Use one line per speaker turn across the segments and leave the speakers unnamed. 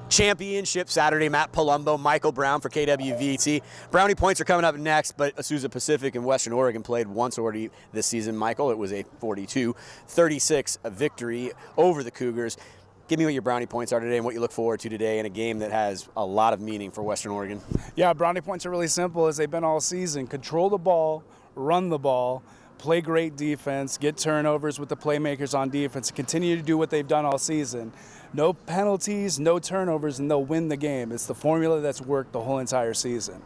Championship Saturday. Matt Palumbo, Michael Brown for KWVT. Brownie points are coming up next, but Azusa Pacific and Western Oregon played once already this season. Michael, it was a 42-36 victory over the Cougars. Give me what your brownie points are today and what you look forward to today in a game that has a lot of meaning for Western Oregon.
Yeah, brownie points are really simple as they've been all season. Control the ball, run the ball, play great defense, get turnovers with the playmakers on defense, and continue to do what they've done all season. No penalties, no turnovers, and they'll win the game. It's the formula that's worked the whole entire season.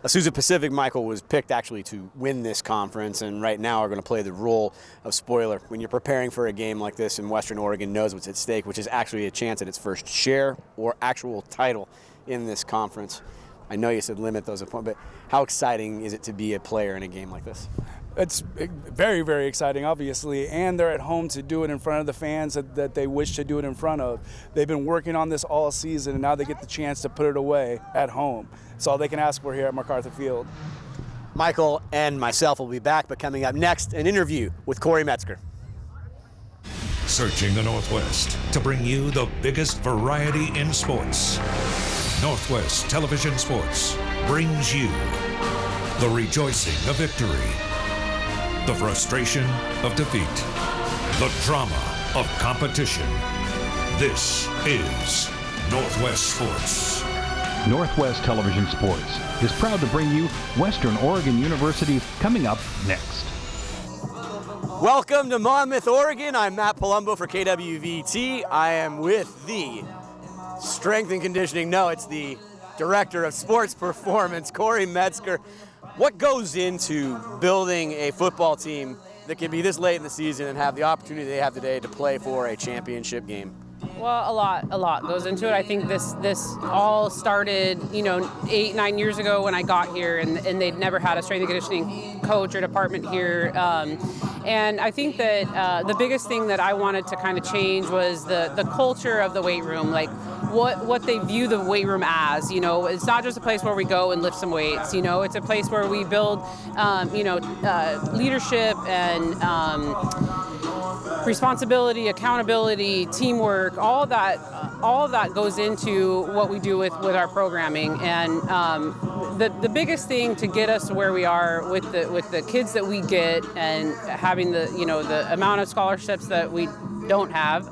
Azusa Pacific, Michael, was picked actually to win this conference, and right now are going to play the role of spoiler. When you're preparing for a game like this, and Western Oregon knows what's at stake, which is actually a chance at its first share or actual title in this conference. I know you said limit those opponents, but how exciting is it to be a player in a game like this?
It's very, very exciting, obviously, and they're at home to do it in front of the fans that they wish to do it in front of. They've been working on this all season, and now they get the chance to put it away at home. It's all they can ask for here at MacArthur Field.
Michael and myself will be back, but coming up next, an interview with Corey Metzger.
Searching the Northwest to bring you the biggest variety in sports. Northwest Television Sports brings you the rejoicing of victory, the frustration of defeat, the drama of competition. This is Northwest Sports.
Northwest Television Sports is proud to bring you Western Oregon University coming up next.
Welcome to Monmouth, Oregon. I'm Matt Palumbo for KWVT. I am with the strength and conditioning, no, it's the director of sports performance, Corey Metzger. What goes into building a football team that can be this late in the season and have the opportunity they have today to play for a championship game?
Well, a lot goes into it. I think this all started, 8-9 years ago when I got here, and they'd never had a strength and conditioning coach or department here. And I think that the biggest thing that I wanted to kind of change was the culture of the weight room, like what they view the weight room as. It's not just a place where we go and lift some weights. It's a place where we build, leadership and responsibility, accountability, teamwork, all of that goes into what we do with our programming. And the biggest thing to get us to where we are with the kids that we get and having the amount of scholarships that we don't have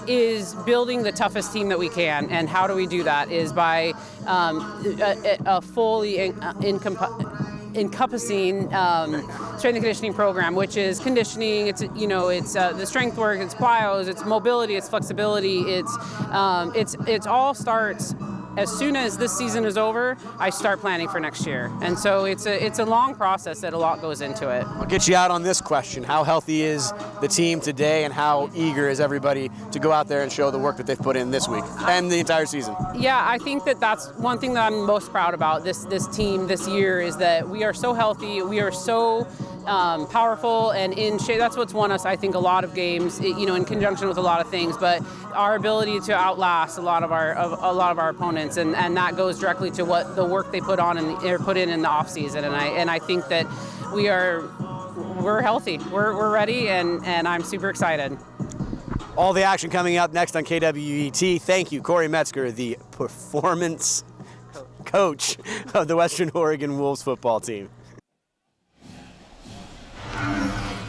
is building the toughest team that we can. And how do we do that is by a fully encompassing strength and conditioning program, which is conditioning. It's the strength work, it's plyos, it's mobility, it's flexibility. It's all starts as soon as this season is over. I start planning for next year, and so it's a long process that a lot goes into it.
I'll get you out on this question: how healthy is the team today, and how eager is everybody to go out there and show the work that they've put in this week and the entire season?
Yeah, I think that's one thing that I'm most proud about this team this year is that we are so healthy, we are so powerful and in shape. That's what's won us, I think, a lot of games, in conjunction with a lot of things. But our ability to outlast a lot of our opponents, and that goes directly to what the work they put in the off season. And I think that we're healthy, we're ready, and I'm super excited.
All the action coming up next on KWET. Thank you, Corey Metzger, the performance coach of the Western Oregon Wolves football team.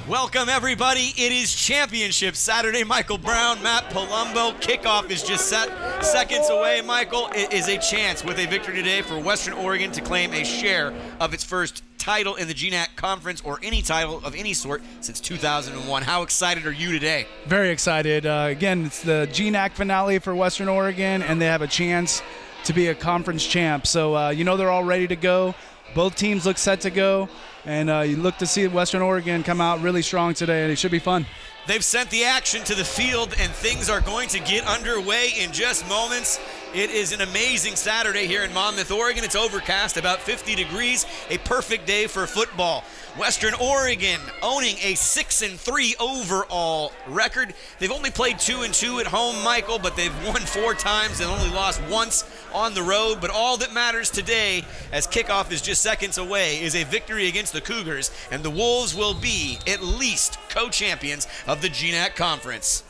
Welcome, everybody. It is Championship Saturday. Michael Brown, Matt Palumbo. Kickoff is just seconds away. Michael, it is a chance with a victory today for Western Oregon to claim a share of its first title in the GNAC Conference, or any title of any sort, since 2001. How excited are you today?
Very excited. Again, it's the GNAC finale for Western Oregon, and they have a chance to be a conference champ. So, they're all ready to go. Both teams look set to go. And you look to see Western Oregon come out really strong today, and it should be fun.
They've sent the action to the field, and things are going to get underway in just moments. It is an amazing Saturday here in Monmouth, Oregon. It's overcast, about 50 degrees, a perfect day for football. Western Oregon owning a 6-3 overall record. They've only played 2-2 at home, Michael, but they've won 4 times and only lost once on the road. But all that matters today, as kickoff is just seconds away, is a victory against the Cougars, and the Wolves will be at least co-champions of the GNAC Conference.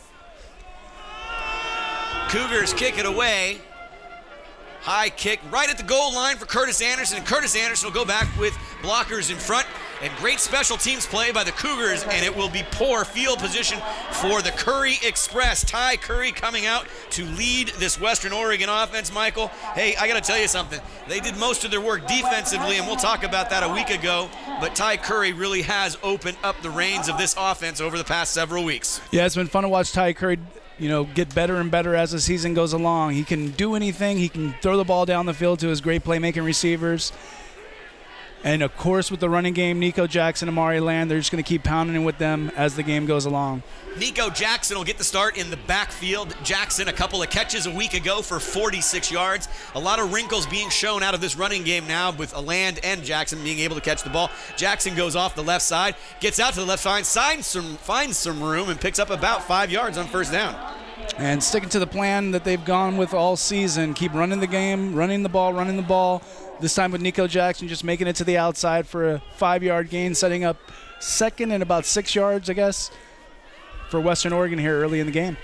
Cougars kick it away. High kick right at the goal line for Curtis Anderson, and Curtis Anderson will go back with blockers in front. And great special teams play by the Cougars, and it will be poor field position for the Curry Express. Ty Curry coming out to lead this Western Oregon offense, Michael. Hey, I got to tell you something. They did most of their work defensively, and we'll talk about that a week ago, but Ty Curry really has opened up the reins of this offense over the past several weeks.
Yeah, it's been fun to watch Ty Curry, get better and better as the season goes along. He can do anything. He can throw the ball down the field to his great playmaking receivers. And, of course, with the running game, Nico Jackson, Amari Land, they're just going to keep pounding it with them as the game goes along.
Nico Jackson will get the start in the backfield. Jackson, a couple of catches a week ago for 46 yards. A lot of wrinkles being shown out of this running game now with Land and Jackson being able to catch the ball. Jackson goes off the left side, gets out to the left side, finds some room, and picks up about 5 yards on first down.
And sticking to the plan that they've gone with all season, keep running the game, running the ball. This time with Nico Jackson just making it to the outside for a 5-yard gain, setting up second and about 6 yards, I guess, for Western Oregon here early in the game.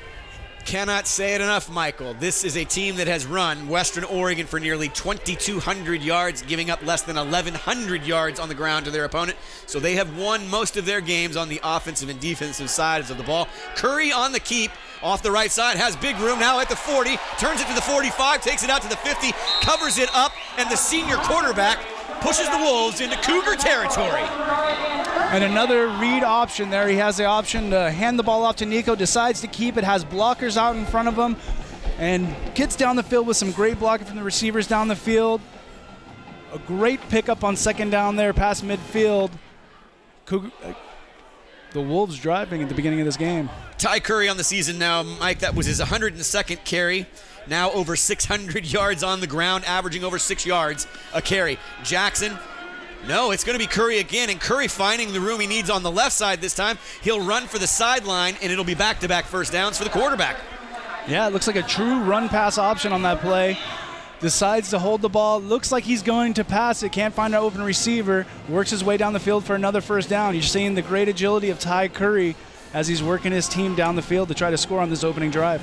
Cannot say it enough, Michael. This is a team that has run Western Oregon for nearly 2,200 yards, giving up less than 1,100 yards on the ground to their opponent. So they have won most of their games on the offensive and defensive sides of the ball. Curry on the keep. Off the right side, has big room now at the 40, turns it to the 45, takes it out to the 50, covers it up, and the senior quarterback pushes the Wolves into Cougar territory.
And another read option there. He has the option to hand the ball off to Nico, decides to keep it, has blockers out in front of him, and gets down the field with some great blocking from the receivers down the field. A great pickup on second down there past midfield. The Wolves driving at the beginning of this game.
Ty Curry on the season now, Mike. That was his 102nd carry. Now over 600 yards on the ground, averaging over 6 yards a carry. Jackson, no, it's going to be Curry again, and Curry finding the room he needs on the left side this time. He'll run for the sideline, and it'll be back-to-back first downs for the quarterback.
Yeah, it looks like a true run-pass option on that play. Decides to hold the ball. Looks like he's going to pass it. Can't find an open receiver. Works his way down the field for another first down. You're seeing the great agility of Ty Curry as he's working his team down the field to try to score on this opening drive.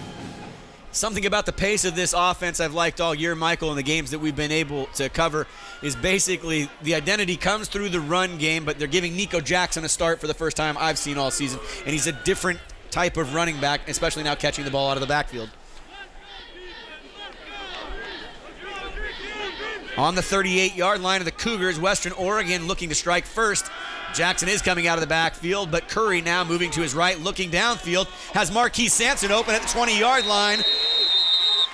Something about the pace of this offense I've liked all year, Michael, in the games that we've been able to cover is basically the identity comes through the run game, but they're giving Nico Jackson a start for the first time I've seen all season, and he's a different type of running back, especially now catching the ball out of the backfield. On the 38-yard line of the Cougars, Western Oregon looking to strike first. Jackson is coming out of the backfield, but Curry now moving to his right, looking downfield, has Marquise Sampson open at the 20-yard line.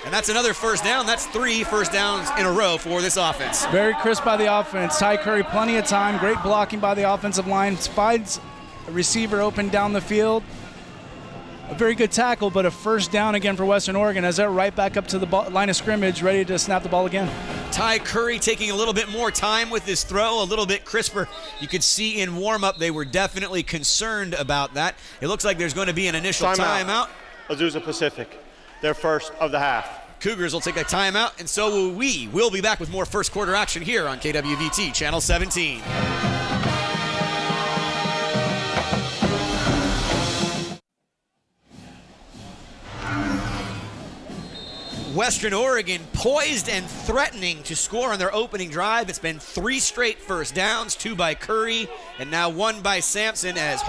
And that's another first down. That's 3 first downs in a row for this offense.
Very crisp by the offense. Ty Curry, plenty of time. Great blocking by the offensive line. Finds a receiver open down the field. A very good tackle, but a first down again for Western Oregon as they're right back up to the line of scrimmage, ready to snap the ball again.
Ty Curry taking a little bit more time with his throw, a little bit crisper. You could see in warm-up they were definitely concerned about that. It looks like there's going to be an initial timeout.
Azusa Pacific, their first of the half.
Cougars will take a timeout, and so will we. We'll be back with more first quarter action here on KWVT Channel 17. Western Oregon poised and threatening to score on their opening drive. It's been 3 straight first downs, 2 by Curry, and now 1 by Sampson as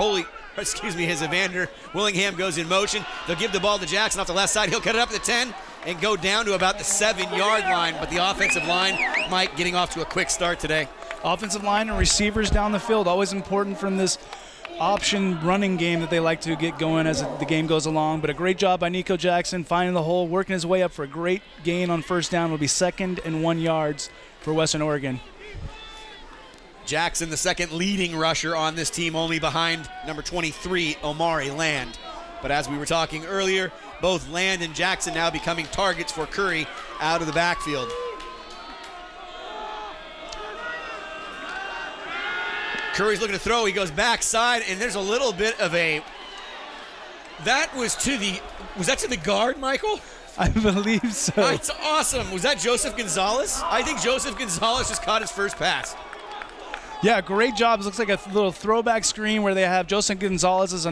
as Evander Willingham goes in motion. They'll give the ball to Jackson off the left side. He'll cut it up at the 10 and go down to about the 7-yard line, but the offensive line, Mike, getting off to a quick start today.
Offensive line and receivers down the field, always important from this option running game that they like to get going as the game goes along. But a great job by Nico Jackson finding the hole, working his way up for a great gain on first down. Will be 2nd and 1 yards for Western Oregon.
Jackson, the second leading rusher on this team, only behind number 23, Omari Land. But as we were talking earlier, both Land and Jackson now becoming targets for Curry out of the backfield. Curry's looking to throw. He goes backside, and there's a little bit of a... Was that to the guard, Michael?
I believe so.
That's awesome. Was that Joseph Gonzalez? I think Joseph Gonzalez just caught his first pass.
Yeah, great job. It looks like a little throwback screen where they have Joseph Gonzalez as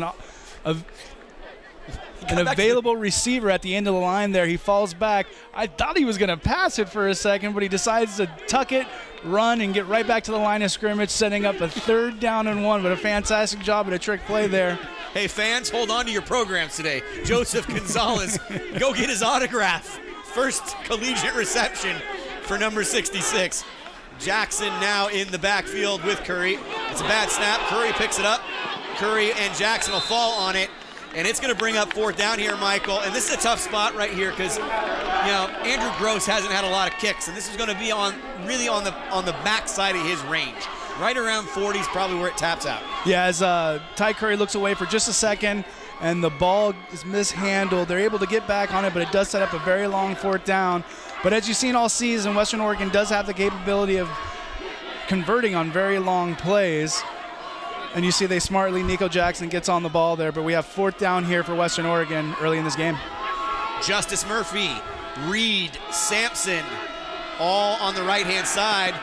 an available receiver at the end of the line there. He falls back. I thought he was going to pass it for a second, but he decides to tuck it, run, and get right back to the line of scrimmage, setting up a 3rd down and 1. But a fantastic job at a trick play there.
Hey, fans, hold on to your programs today. Joseph Gonzalez, go get his autograph. First collegiate reception for number 66. Jackson now in the backfield with Curry. It's a bad snap. Curry picks it up. Curry and Jackson will fall on it, and it's going to bring up 4th down here, Michael. And this is a tough spot right here because, Andrew Gross hasn't had a lot of kicks, and this is going to be on the back side of his range. Right around 40 is probably where it taps out.
Yeah, as Ty Curry looks away for just a second, and the ball is mishandled. They're able to get back on it, but it does set up a very long 4th down. But as you've seen all season, Western Oregon does have the capability of converting on very long plays. And you see Nico Jackson gets on the ball there, but we have 4th down here for Western Oregon early in this game.
Justice Murphy, Reed, Sampson, all on the right-hand side.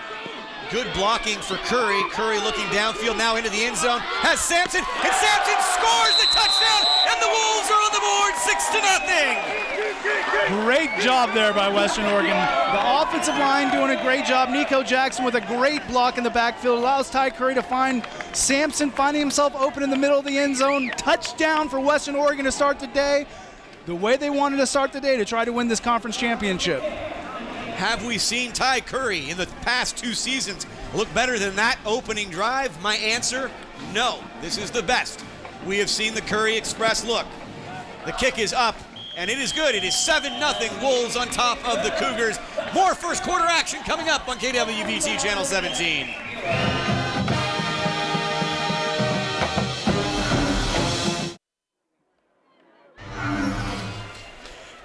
Good blocking for Curry. Curry looking downfield now into the end zone. Has Sampson, and Sampson scores the touchdown, and the Wolves are on the board 6-0.
Great job there by Western Oregon. The offensive line doing a great job. Nico Jackson with a great block in the backfield allows Ty Curry to find Sampson, finding himself open in the middle of the end zone. Touchdown for Western Oregon to start the day the way they wanted to start the day to try to win this conference championship.
Have we seen Ty Curry in the past 2 seasons look better than that opening drive? My answer, no. This is the best we have seen the Curry Express look. The kick is up, and it is good. It is 7-0 Wolves on top of the Cougars. More first quarter action coming up on KWVT Channel 17.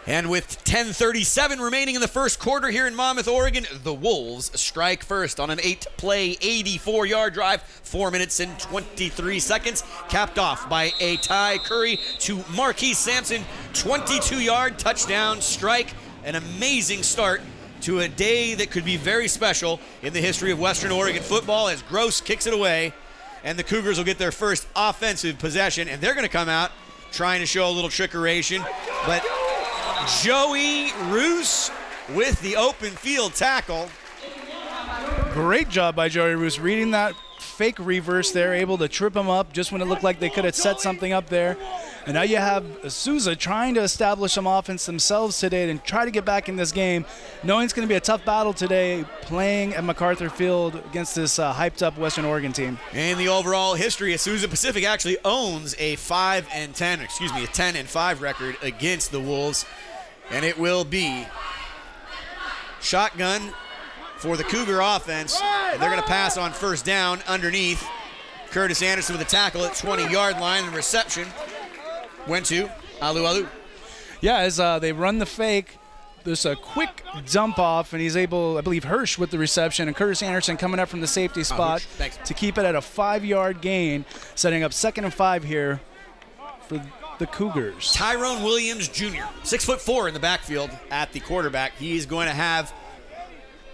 And with 10:37 remaining in the first quarter here in Monmouth, Oregon, the Wolves strike first on an 8-play, 84-yard drive, 4 minutes and 23 seconds, capped off by a Ty Curry to Marquise Sampson, 22-yard touchdown strike. An amazing start to a day that could be very special in the history of Western Oregon football as Gross kicks it away, and the Cougars will get their first offensive possession, and they're going to come out trying to show a little trickeration, but Joey Roos with the open field tackle.
Great job by Joey Roos reading that fake reverse there, able to trip him up just when it looked like they could have set something up there. And now you have Azusa trying to establish some offense themselves today and try to get back in this game, knowing it's going to be a tough battle today playing at MacArthur Field against this hyped-up Western Oregon team.
In the overall history, Azusa Pacific actually owns a 10-5 record against the Wolves. And it will be shotgun for the Cougar offense. They're going to pass on first down underneath. Curtis Anderson with a tackle at 20-yard line. The reception went to Alu.
Yeah, as they run the fake, there's a quick dump off, and he's able, I believe, Hirsch with the reception, and Curtis Anderson coming up from the safety spot to keep it at a 5-yard gain, setting up 2nd and 5 here for the Cougars.
Tyrone Williams Jr., 6'4" in the backfield at the quarterback. He's going to have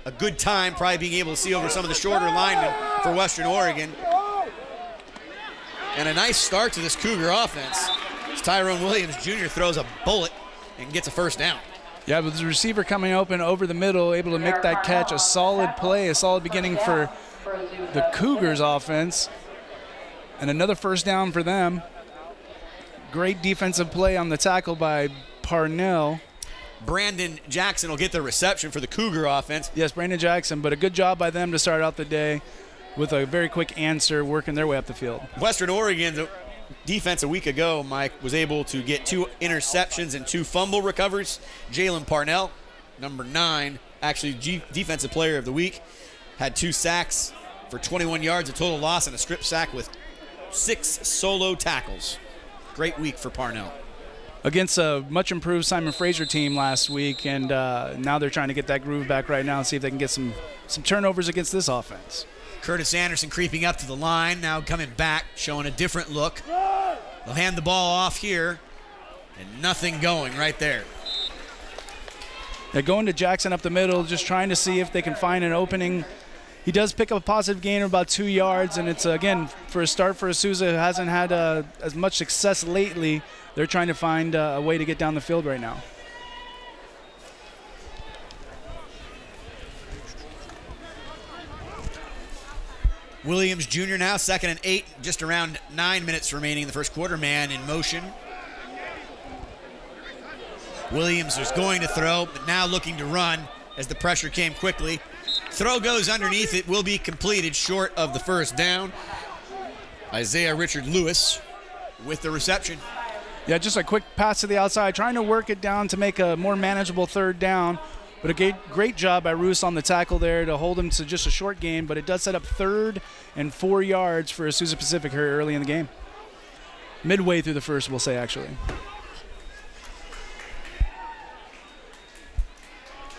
a good time probably being able to see over some of the shorter linemen for Western Oregon. And a nice start to this Cougar offense as Tyrone Williams Jr. throws a bullet and gets a first down.
Yeah, but the receiver coming open over the middle, able to make that catch. A solid play, a solid beginning for the Cougars offense. And another first down for them. Great defensive play on the tackle by Parnell.
Brandon Jackson will get the reception for the Cougar offense.
Yes, Brandon Jackson, but a good job by them to start out the day with a very quick answer, working their way up the field.
Western Oregon's defense a week ago, Mike, was able to get 2 interceptions and 2 fumble recoveries. Jalen Parnell, number 9, actually defensive player of the week, had 2 sacks for 21 yards, a total loss, and a strip sack with 6 solo tackles. Great week for Parnell.
Against a much improved Simon Fraser team last week, and now they're trying to get that groove back right now and see if they can get some turnovers against this offense.
Curtis Anderson creeping up to the line, now coming back, showing a different look. They'll hand the ball off here, and nothing going right there.
They're going to Jackson up the middle, just trying to see if they can find an opening he does pick up a positive gain of about 2 yards, and it's, again, for a start for Azusa, who hasn't had as much success lately. They're trying to find a way to get down the field right now.
Williams Jr. now, 2nd and 8, just around 9 minutes remaining in the first quarter. Man in motion. Williams was going to throw, but now looking to run as the pressure came quickly. Throw goes underneath. It will be completed short of the first down. Isaiah Richard Lewis with the reception.
Yeah, just a quick pass to the outside, trying to work it down to make a more manageable third down. But a great job by Roos on the tackle there to hold him to just a short gain, but it does set up 3rd and 4 yards for Azusa Pacific here early in the game. Midway through the first, we'll say, actually.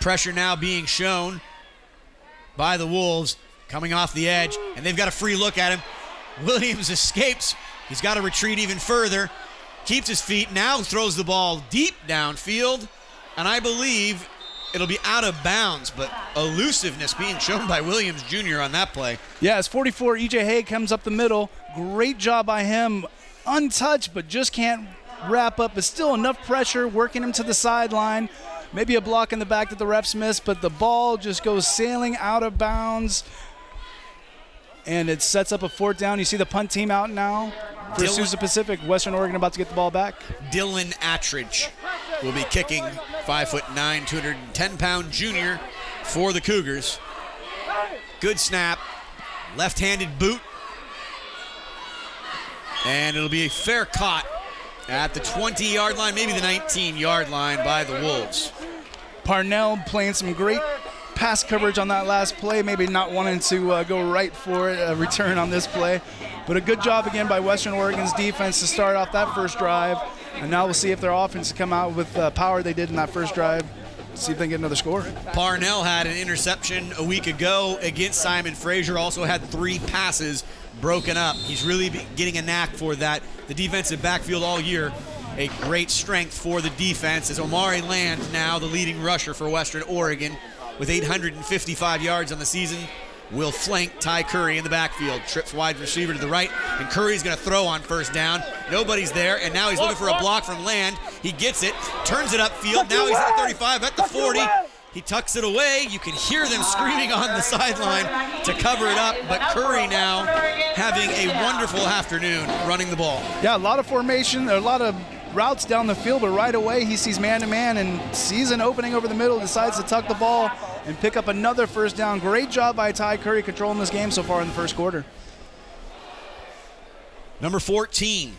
Pressure now being shown by the Wolves, coming off the edge, and they've got a free look at him. Williams escapes. He's got to retreat even further. Keeps his feet, now throws the ball deep downfield, and I believe it'll be out of bounds, but elusiveness being shown by Williams Jr. on that play.
Yeah, it's 44. E.J. Hay comes up the middle. Great job by him. Untouched, but just can't wrap up. But still enough pressure, working him to the sideline. Maybe a block in the back that the refs missed, but the ball just goes sailing out of bounds. And it sets up a 4th down. You see the punt team out now for Azusa Pacific. Western Oregon about to get the ball back.
Dylan Attridge will be kicking, 5'9", 210-pound junior for the Cougars. Good snap, left-handed boot, and it'll be a fair caught at the 20-yard line, maybe the 19-yard line by the Wolves.
Parnell playing some great pass coverage on that last play, maybe not wanting to go right for it, a return on this play. But a good job again by Western Oregon's defense to start off that first drive. And now we'll see if their offense come out with power they did in that first drive. See if they can get another score.
Parnell had an interception a week ago against Simon Fraser. Also had 3 passes broken up. He's really getting a knack for that. The defensive backfield all year, a great strength for the defense, as Omari Land now the leading rusher for Western Oregon with 855 yards on the season. Will flank Ty Curry in the backfield. Trips wide receiver to the right, and Curry's going to throw on first down. Nobody's there, and now he's looking for a block from Land. He gets it, turns it upfield. Now he's at the 35, at the 40. He tucks it away. You can hear them screaming on the sideline to cover it up, but Curry now having a wonderful afternoon running the ball.
Yeah, a lot of formation, a lot of routes down the field, but right away he sees man-to-man and sees an opening over the middle, decides to tuck the ball and pick up another first down. Great job by Ty Curry controlling this game so far in the first quarter.
Number 14.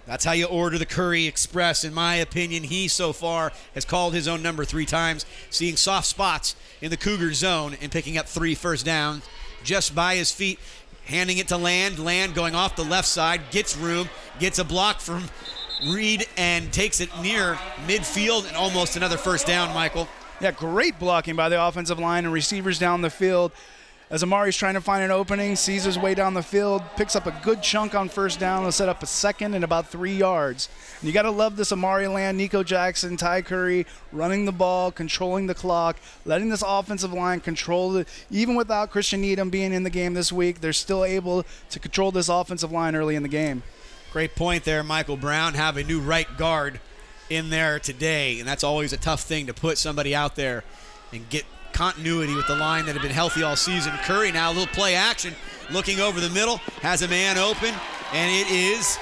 That's how you order the Curry Express. In my opinion, he so far has called his own number 3 times, seeing soft spots in the Cougar zone and picking up 3 first downs just by his feet, handing it to Land. Land going off the left side, gets room, gets a block from Reed and takes it near midfield, and almost another first down, Michael.
Yeah, great blocking by the offensive line and receivers down the field. As Amari's trying to find an opening, sees his way down the field, picks up a good chunk on first down. He'll set up a 2nd and about 3 yards. And you got to love this Amari Land, Nico Jackson, Ty Curry running the ball, controlling the clock, letting this offensive line control it. Even without Christian Needham being in the game this week, they're still able to control this offensive line early in the game.
Great point there, Michael Brown. Have a new right guard in there today, and that's always a tough thing to put somebody out there and get continuity with the line that had been healthy all season. Curry now a little play action, looking over the middle, has a man open, and it is,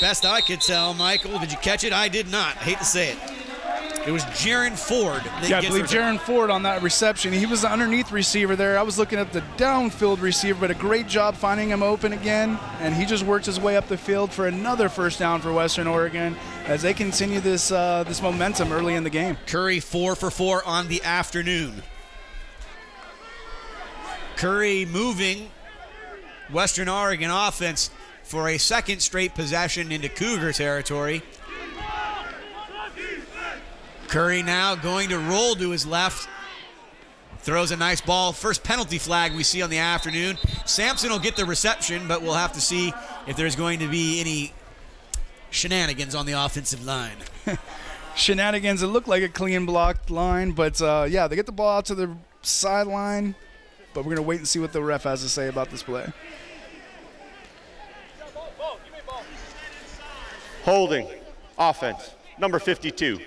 best I could tell, Michael, did you catch it? I did not. I hate to say it. It was Jaron Ford.
Yeah, I believe Jaron Ford on that reception. He was the underneath receiver there. I was looking at the downfield receiver, but a great job finding him open again, and he just worked his way up the field for another first down for Western Oregon as they continue this this momentum early in the game.
Curry 4 for 4 on the afternoon. Curry moving Western Oregon offense for a 2nd straight possession into Cougar territory. Curry now going to roll to his left. Throws a nice ball. First penalty flag we see on the afternoon. Sampson will get the reception, but we'll have to see if there's going to be any shenanigans on the offensive line.
Shenanigans. It looked like a clean blocked line, but yeah, they get the ball out to the sideline. but we're going to wait and see what the ref has to say about this play.
Holding, offense, number 52.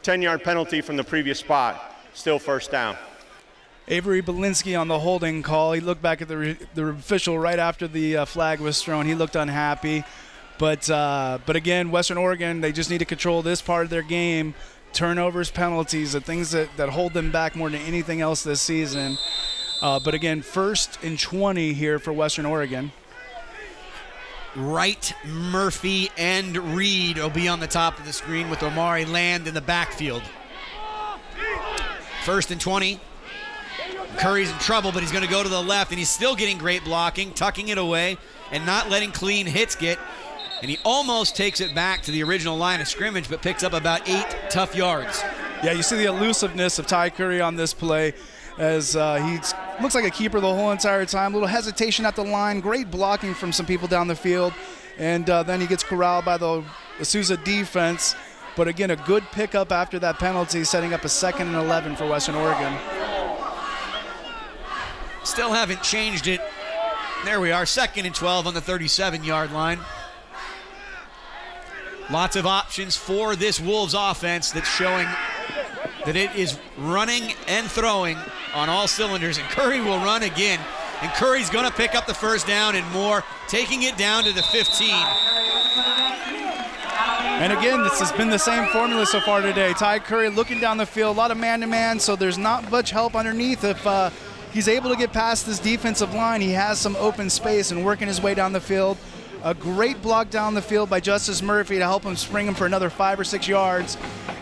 10-yard penalty from the previous spot, still first down.
Avery Belinsky on the holding call. He looked back at the official right after the flag was thrown. He looked unhappy. But again, Western Oregon, they just need to control this part of their game. Turnovers, penalties, the things that hold them back more than anything else this season. But again, 1st and 20 here for Western Oregon.
Wright, Murphy, and Reed will be on the top of the screen with Omari Land in the backfield. 1st and 20. Curry's in trouble, but he's going to go to the left, and he's still getting great blocking, tucking it away, and not letting clean hits get. And he almost takes it back to the original line of scrimmage, but picks up about 8 tough yards.
Yeah, you see the elusiveness of Ty Curry on this play as he looks like a keeper the whole entire time. A little hesitation at the line, great blocking from some people down the field, and then he gets corralled by the Azusa defense. But again, a good pickup after that penalty, setting up a 2nd and 11 for Western Oregon.
Still haven't changed it. There we are, 2nd and 12 on the 37-yard line. Lots of options for this Wolves offense that's showing that it is running and throwing on all cylinders. And Curry will run again. And Curry's going to pick up the first down and more, taking it down to the 15.
And again, this has been the same formula so far today. Ty Curry looking down the field, a lot of man-to-man, so there's not much help underneath. If he's able to get past this defensive line, he has some open space and working his way down the field. A great block down the field by Justice Murphy to help him spring him for another 5 or 6 yards.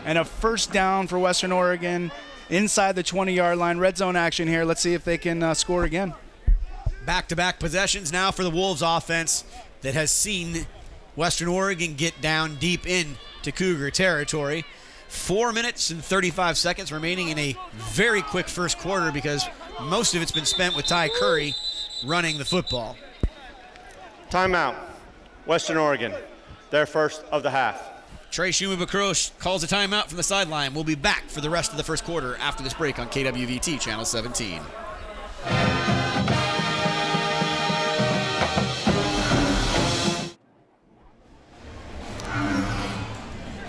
And a first down for Western Oregon inside the 20-yard line. Red zone action here. Let's see if they can score again.
Back-to-back possessions now for the Wolves offense that has seen Western Oregon get down deep into Cougar territory. 4 minutes and 35 seconds remaining in a very quick first quarter because most of it's been spent with Ty Curry running the football.
Timeout, Western Oregon, their first of the half.
Trey Shumabakrosh calls a timeout from the sideline. We'll be back for the rest of the first quarter after this break on KWVT Channel 17.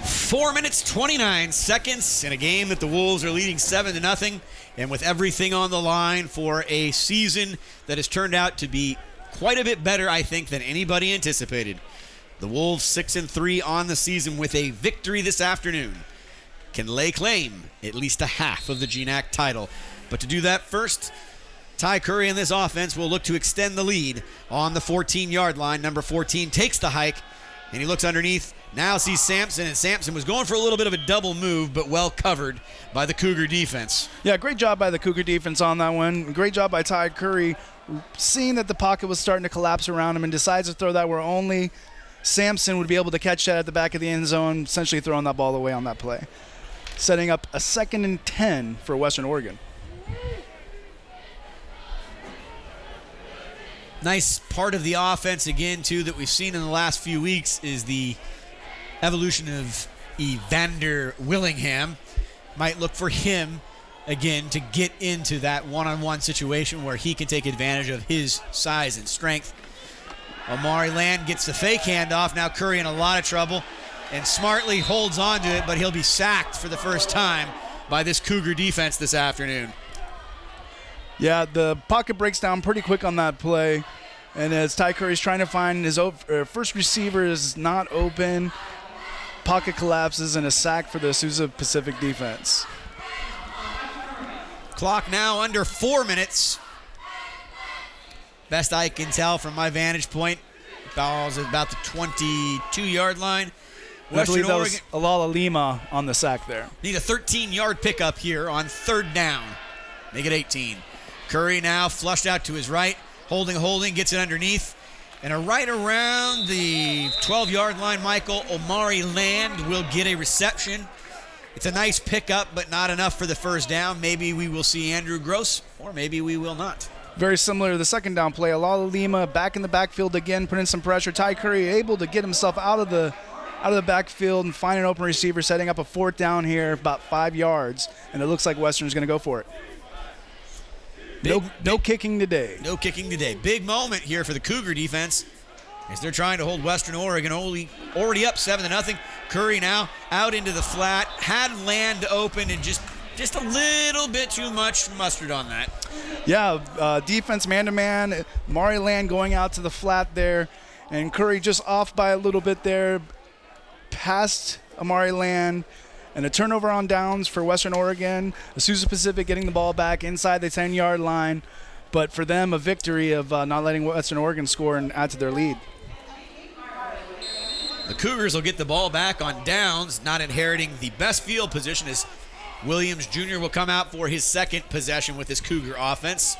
4 minutes, 29 seconds in a game that the Wolves are leading 7-0, and with everything on the line for a season that has turned out to be quite a bit better, I think, than anybody anticipated. The Wolves 6-3 on the season with a victory this afternoon can lay claim at least a half of the GNAC title. But to do that first, Ty Curry in this offense will look to extend the lead on the 14-yard line. Number 14 takes the hike, and he looks underneath. Now sees Sampson, and Sampson was going for a little bit of a double move, but well covered by the Cougar defense.
Yeah, great job by the Cougar defense on that one. Great job by Ty Curry, seeing that the pocket was starting to collapse around him and decides to throw that where only Sampson would be able to catch that at the back of the end zone, essentially throwing that ball away on that play. Setting up a 2nd and 10 for Western Oregon.
Nice part of the offense, again, too, that we've seen in the last few weeks is the evolution of Evander Willingham. Might look for him, again, to get into that one-on-one situation where he can take advantage of his size and strength. Omari Land gets the fake handoff. Now Curry in a lot of trouble and smartly holds on to it, but he'll be sacked for the first time by this Cougar defense this afternoon.
Yeah, the pocket breaks down pretty quick on that play. And as Ty Curry's trying to find his first receiver is not open, pocket collapses and a sack for the Azusa Pacific defense.
Clock now under 4 minutes. Best I can tell from my vantage point, ball's at about the 22-yard line.
I believe that was Alala Lima on the sack there.
Need a 13-yard pickup here on 3rd down. Make it 18. Curry now flushed out to his right. Holding, gets it underneath. And right around the 12-yard line, Michael Omari Land will get a reception. It's a nice pickup, but not enough for the first down. Maybe we will see Andrew Gross, or maybe we will not.
Very similar to the 2nd down play. Alala Lima back in the backfield again, putting some pressure. Ty Curry able to get himself out of the backfield and find an open receiver, setting up a 4th down here, about 5 yards. And it looks like Western's going to go for it. No kicking today.
No kicking today. Big moment here for the Cougar defense as they're trying to hold Western Oregon already up 7-0. Curry now out into the flat, had Land open and just a little bit too much mustard on that.
Yeah, defense man-to-man. Mari Land going out to the flat there, and Curry just off by a little bit there, past Amari Land, and a turnover on downs for Western Oregon. Azusa Pacific getting the ball back inside the 10-yard line, but for them, a victory of not letting Western Oregon score and add to their lead.
The Cougars will get the ball back on downs, not inheriting the best field position as Williams Jr. will come out for his second possession with this Cougar offense.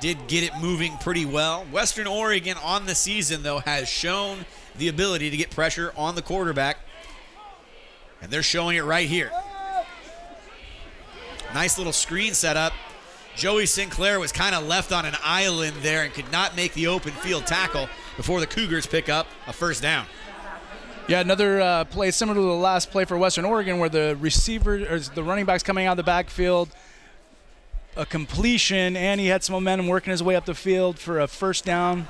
Did get it moving pretty well. Western Oregon on the season, though, has shown the ability to get pressure on the quarterback, and they're showing it right here. Nice little screen setup. Joey Sinclair was kind of left on an island there and could not make the open field tackle before the Cougars pick up a first down.
Yeah, another play similar to the last play for Western Oregon where the receiver or the running back's coming out of the backfield, a completion, and he had some momentum working his way up the field for a first down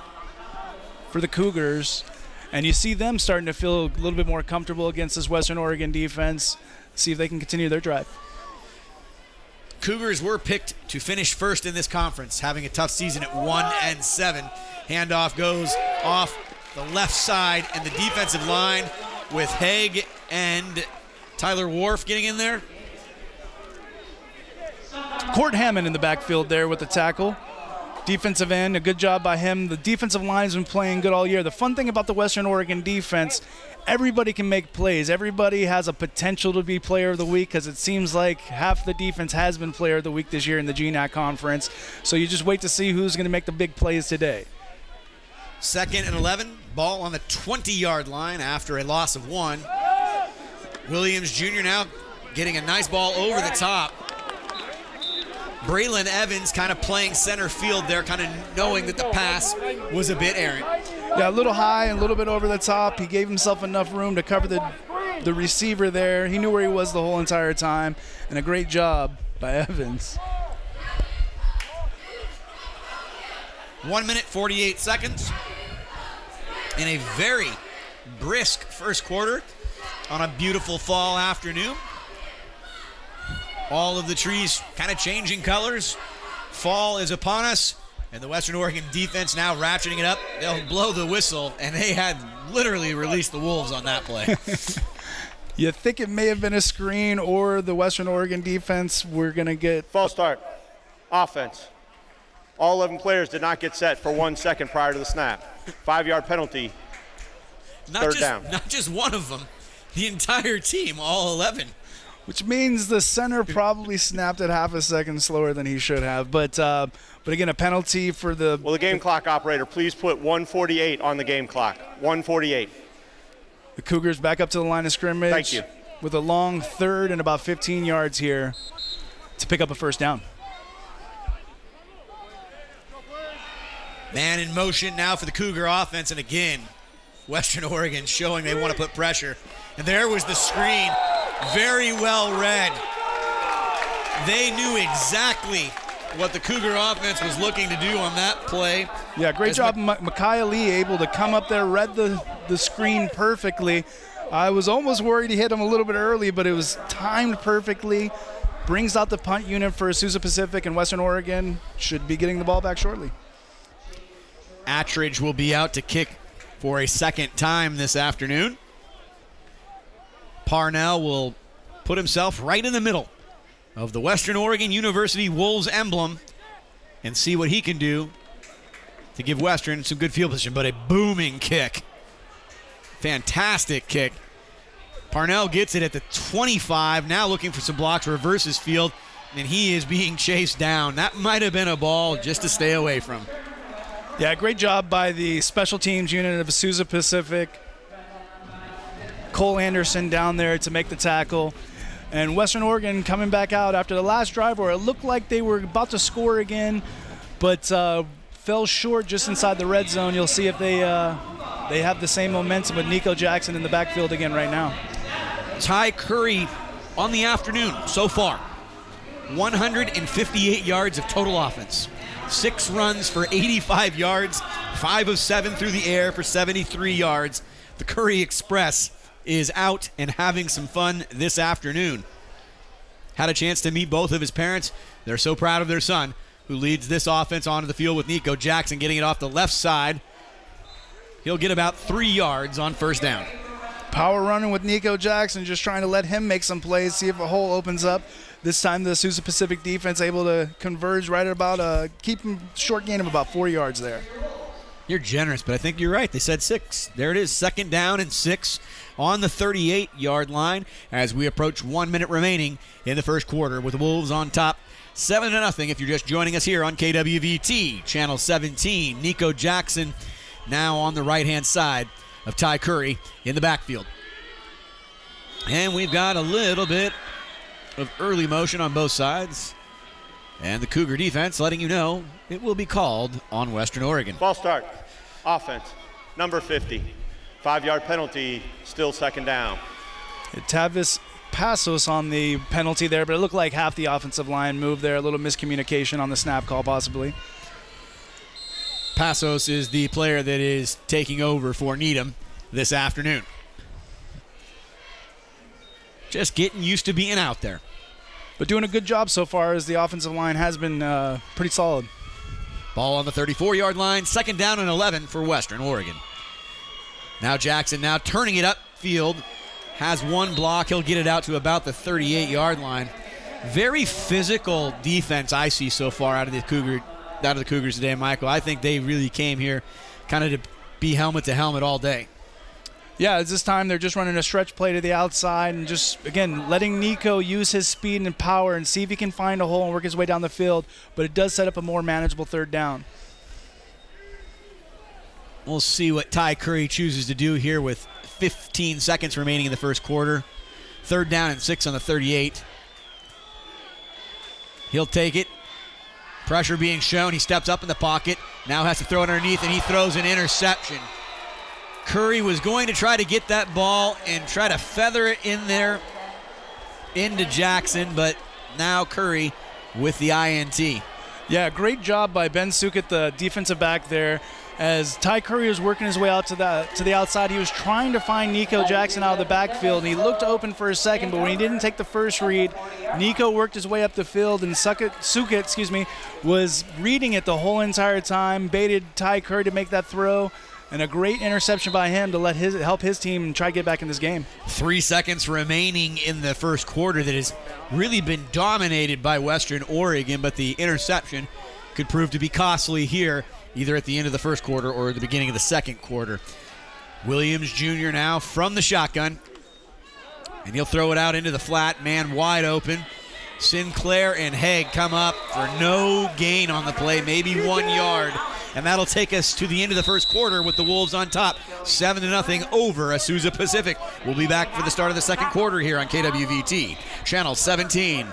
for the Cougars. And you see them starting to feel a little bit more comfortable against this Western Oregon defense, see if they can continue their drive.
Cougars were picked to finish first in this conference, having a tough season at 1-7. Handoff goes off the left side, and the defensive line with Haig and Tyler Wharf getting in there.
Court Hammond in the backfield there with the tackle. Defensive end, a good job by him. The defensive line has been playing good all year. The fun thing about the Western Oregon defense, everybody can make plays. Everybody has a potential to be player of the week because it seems like half the defense has been player of the week this year in the GNAC conference. So you just wait to see who's going to make the big plays today.
2nd and 11, ball on the 20-yard line after a loss of 1. Williams Jr. now getting a nice ball over the top. Braylon Evans kind of playing center field there, kind of knowing that the pass was a bit errant.
Yeah, a little high and a little bit over the top. He gave himself enough room to cover the receiver there. He knew where he was the whole entire time, and a great job by Evans.
1 minute, 48 seconds. In a very brisk first quarter on a beautiful fall afternoon. All of the trees kind of changing colors. Fall is upon us, and the Western Oregon defense now ratcheting it up. They'll blow the whistle, and they had literally released the Wolves on that play.
You think it may have been a screen or the Western Oregon defense. We're going to get...
False start. Offense. All 11 players did not get set for 1 second prior to the snap. 5-yard penalty. Third down.
Not just one of them. The entire team, all 11.
Which means the center probably snapped it half a second slower than he should have. But again, a penalty for the...
Will the game clock operator please put 1:48 on the game clock? 1:48.
The Cougars back up to the line of scrimmage.
Thank you.
With a long third and about 15 yards here to pick up a first down.
Man in motion now for the Cougar offense, and again, Western Oregon showing they want to put pressure. And there was the screen, very well read. They knew exactly what the Cougar offense was looking to do on that play.
Yeah, great job, Micaiah Lee able to come up there, read the screen perfectly. I was almost worried he hit him a little bit early, but it was timed perfectly. Brings out the punt unit for Azusa Pacific, and Western Oregon should be getting the ball back shortly.
Attridge will be out to kick for a second time this afternoon. Parnell will put himself right in the middle of the Western Oregon University Wolves emblem and see what he can do to give Western some good field position, but a booming kick. Fantastic kick. Parnell gets it at the 25, now looking for some blocks, reverses field, and he is being chased down. That might have been a ball just to stay away from.
Yeah, great job by the special teams unit of Azusa Pacific. Cole Anderson down there to make the tackle. And Western Oregon coming back out after the last drive where it looked like they were about to score again, but fell short just inside the red zone. You'll see if they have the same momentum with Nico Jackson in the backfield again right now.
Ty Curry on the afternoon so far. 158 yards of total offense. 6 runs for 85 yards, 5 of 7 through the air for 73 yards. The Curry Express is out and having some fun this afternoon. Had a chance to meet both of his parents. They're so proud of their son, who leads this offense onto the field with Nico Jackson getting it off the left side. He'll get about 3 yards on first down.
Power running with Nico Jackson, just trying to let him make some plays, see if a hole opens up. This time the Azusa Pacific defense able to converge right at about, keep him short gain of about 4 yards there.
You're generous, but I think you're right. They said 6. There it is, 2nd down and 6 on the 38-yard line as we approach 1 minute remaining in the first quarter with the Wolves on top 7-0 if you're just joining us here on KWVT, Channel 17. Nico Jackson now on the right-hand side of Ty Curry in the backfield. And we've got a little bit of early motion on both sides. And the Cougar defense letting you know it will be called on Western Oregon.
False start. Offense. Number 50. 5-yard penalty. Still 2nd down.
Tavis Passos on the penalty there, but it looked like half the offensive line moved there. A little miscommunication on the snap call possibly.
Passos is the player that is taking over for Needham this afternoon. Just getting used to being out there.
But doing a good job so far as the offensive line has been pretty solid.
Ball on the 34-yard line, 2nd down and 11 for Western Oregon. Now Jackson now turning it upfield. Has 1 block. He'll get it out to about the 38-yard line. Very physical defense I see so far out of the Cougars today, Michael. I think they really came here kind of to be helmet to helmet all day.
Yeah, it's this time they're just running a stretch play to the outside and just, again, letting Nico use his speed and power and see if he can find a hole and work his way down the field. But it does set up a more manageable 3rd down.
We'll see what Ty Curry chooses to do here with 15 seconds remaining in the first quarter. 3rd down and 6 on the 38. He'll take it. Pressure being shown. He steps up in the pocket. Now has to throw it underneath, and he throws an interception. Curry was going to try to get that ball and try to feather it in there into Jackson, but now Curry with the INT.
Yeah, great job by Ben Sukit, the defensive back there. As Ty Curry was working his way out to the outside, he was trying to find Nico Jackson out of the backfield, and he looked open for a second, but when he didn't take the first read, Nico worked his way up the field, and Sukit was reading it the whole entire time, baited Ty Curry to make that throw. And a great interception by him to help his team try to get back in this game.
3 seconds remaining in the first quarter that has really been dominated by Western Oregon, but the interception could prove to be costly here, either at the end of the first quarter or the beginning of the second quarter. Williams Jr. now from the shotgun, and he'll throw it out into the flat, man wide open. Sinclair and Haig come up for no gain on the play, maybe 1 yard. And that'll take us to the end of the first quarter with the Wolves on top, 7-0 over Azusa Pacific. We'll be back for the start of the second quarter here on KWVT, Channel 17.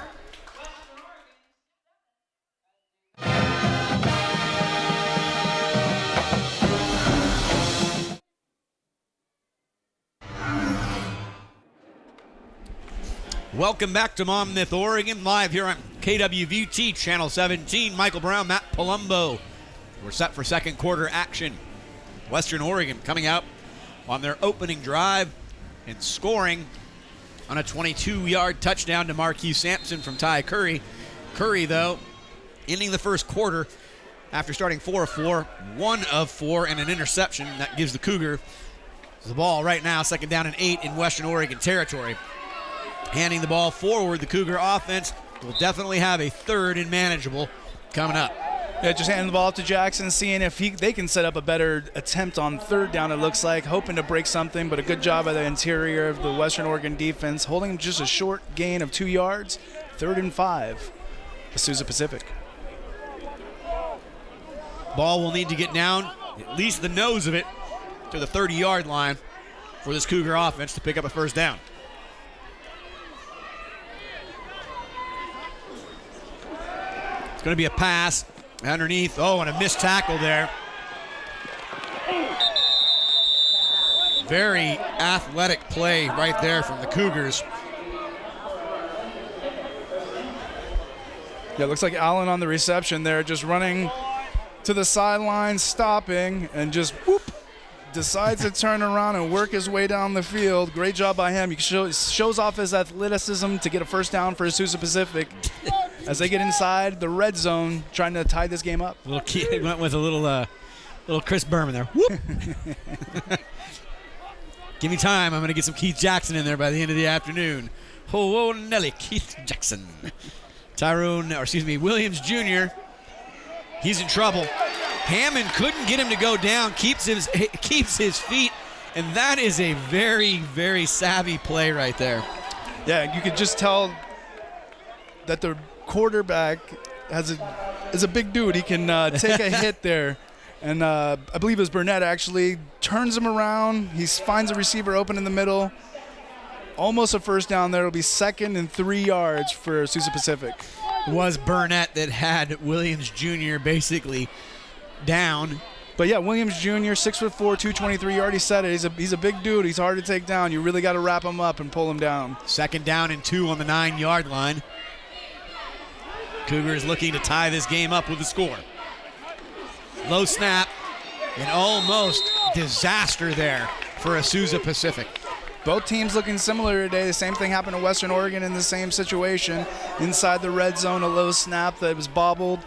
Welcome back to Monmouth, Oregon, live here on KWVT, Channel 17. Michael Brown, Matt Palumbo. We're set for second quarter action. Western Oregon coming out on their opening drive and scoring on a 22-yard touchdown to Marquis Sampson from Ty Curry. Curry, though, ending the first quarter after starting 4 of 4, 1 of 4, and an interception. That gives the Cougar the ball right now, 2nd down and 8 in Western Oregon territory. Handing the ball forward, the Cougar offense will definitely have a 3rd and manageable coming up.
Yeah, just handing the ball up to Jackson, seeing if they can set up a better attempt on 3rd down, it looks like, hoping to break something, but a good job by the interior of the Western Oregon defense, holding just a short gain of 2 yards, 3rd and 5, Azusa Pacific.
Ball will need to get down, at least the nose of it, to the 30-yard line for this Cougar offense to pick up a first down. It's going to be a pass underneath. Oh, and a missed tackle there. Very athletic play right there from the Cougars.
Yeah, it looks like Allen on the reception there, just running to the sideline, stopping, and just whoop, decides to turn around and work his way down the field. Great job by him. He shows off his athleticism to get a first down for Azusa Pacific as they get inside the red zone, trying to tie this game up.
Went with a little Chris Berman there. Whoop. Give me time. I'm going to get some Keith Jackson in there by the end of the afternoon. Oh, Nelly, Keith Jackson. Williams Jr., he's in trouble. Hammond couldn't get him to go down, keeps his feet, and that is a very, very savvy play right there.
Yeah, you could just tell that the quarterback is a big dude. He can take a hit there. And I believe it was Burnett actually turns him around. He finds a receiver open in the middle. Almost a first down there. It'll be 2nd and 3 yards for Azusa Pacific.
It was Burnett that had Williams Jr. basically down.
But yeah, Williams Jr., 6'4", 223. You already said it. He's a big dude. He's hard to take down. You really got to wrap him up and pull him down.
2nd down and 2 on the 9-yard line. Cougars looking to tie this game up with a score. Low snap, and almost disaster there for Azusa Pacific.
Both teams looking similar today. The same thing happened to Western Oregon in the same situation. Inside the red zone, a low snap that was bobbled,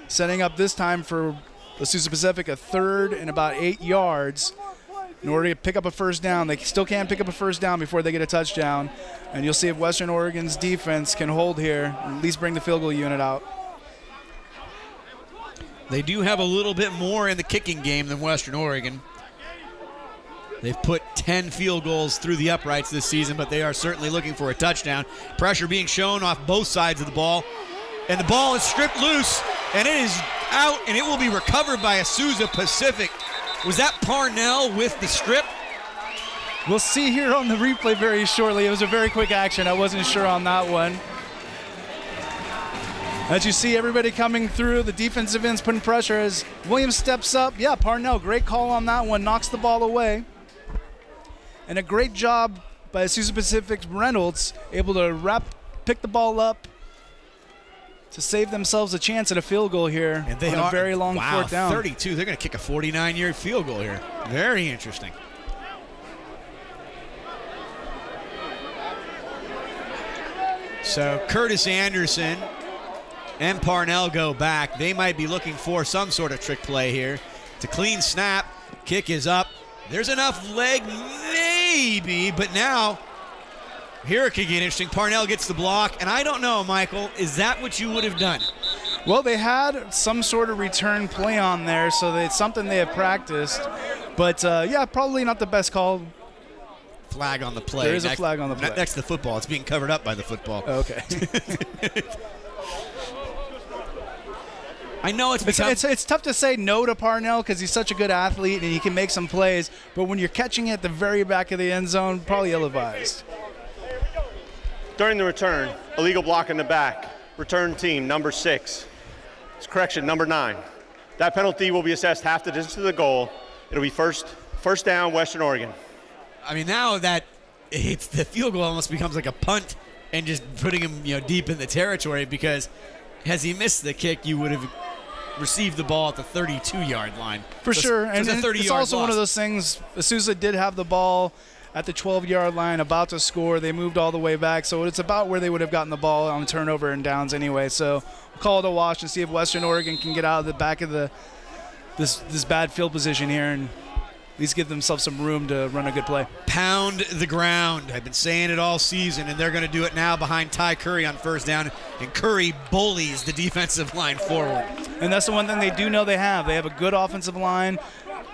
setting up this time for Azusa Pacific a 3rd and about 8 yards in order to pick up a first down. They still can't pick up a first down before they get a touchdown. And you'll see if Western Oregon's defense can hold here, and at least bring the field goal unit out.
They do have a little bit more in the kicking game than Western Oregon. They've put 10 field goals through the uprights this season, but they are certainly looking for a touchdown. Pressure being shown off both sides of the ball. And the ball is stripped loose, and it is out, and it will be recovered by Azusa Pacific. Was that Parnell with the strip?
We'll see here on the replay very shortly. It was a very quick action. I wasn't sure on that one. As you see everybody coming through, the defensive ends putting pressure as Williams steps up. Yeah, Parnell, great call on that one, knocks the ball away. And a great job by Azusa Pacific's Reynolds, able to pick the ball up to save themselves a chance at a field goal here
and they
on a very long 4th down.
32. They're going to kick a 49-yard field goal here. Very interesting. So Curtis Anderson and Parnell go back. They might be looking for some sort of trick play here. It's a clean snap. Kick is up. There's enough leg, maybe, but now here it could get interesting. Parnell gets the block, and I don't know, Michael, is that what you would have done?
Well, they had some sort of return play on there, so it's something they have practiced. But, yeah, probably not the best call.
Flag on the play.
There is a flag on the play.
Next to the football. It's being covered up by the football.
Okay.
I know
it's tough to say no to Parnell because he's such a good athlete and he can make some plays, but when you're catching it at the very back of the end zone, probably ill-advised.
During the return, illegal block in the back. Return team, number 6. It's correction, number 9. That penalty will be assessed half the distance to the goal. It'll be first down, Western Oregon.
I mean, now that it's the field goal almost becomes like a punt and just putting him, deep in the territory because has he missed the kick, you would have received the ball at the 32-yard line.
For sure, and it's also
loss.
One of those things, Azusa did have the ball at the 12-yard line, about to score. They moved all the way back, so it's about where they would have gotten the ball on turnover and downs anyway. So we'll call it a wash and see if Western Oregon can get out of the back of this bad field position here and at least give themselves some room to run a good play.
Pound the ground. I've been saying it all season, and they're going to do it now behind Ty Curry on first down, and Curry bullies the defensive line forward.
And that's the one thing they do know they have. They have a good offensive line,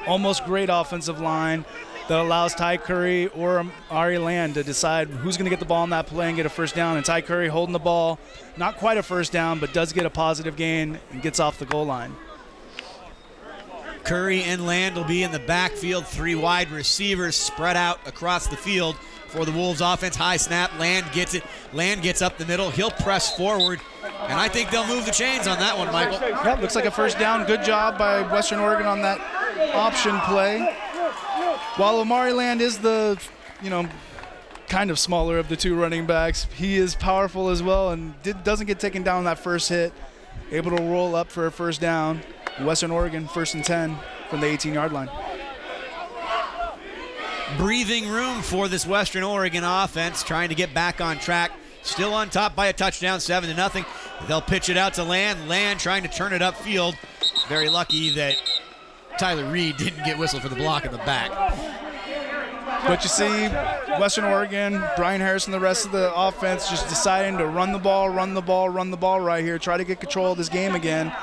almost great offensive line, that allows Ty Curry or Ari Land to decide who's going to get the ball on that play and get a first down. And Ty Curry holding the ball, not quite a first down, but does get a positive gain and gets off the goal line.
Curry and Land will be in the backfield. 3 wide receivers spread out across the field for the Wolves offense. High snap. Land gets it. Land gets up the middle. He'll press forward. And I think they'll move the chains on that one, Michael.
Yeah, looks like a first down. Good job by Western Oregon on that option play. While Omari Land is the, kind of smaller of the 2 running backs, he is powerful as well and doesn't get taken down on that first hit. Able to roll up for a first down. Western Oregon 1st and 10 from the 18-yard line.
Breathing room for this Western Oregon offense, trying to get back on track. Still on top by a touchdown, 7-0. They'll pitch it out to Land. Land trying to turn it upfield. Very lucky that Tyler Reed didn't get whistled for the block in the back.
But you see Western Oregon, Brian Harris and the rest of the offense just deciding to run the ball right here, try to get control of this game again.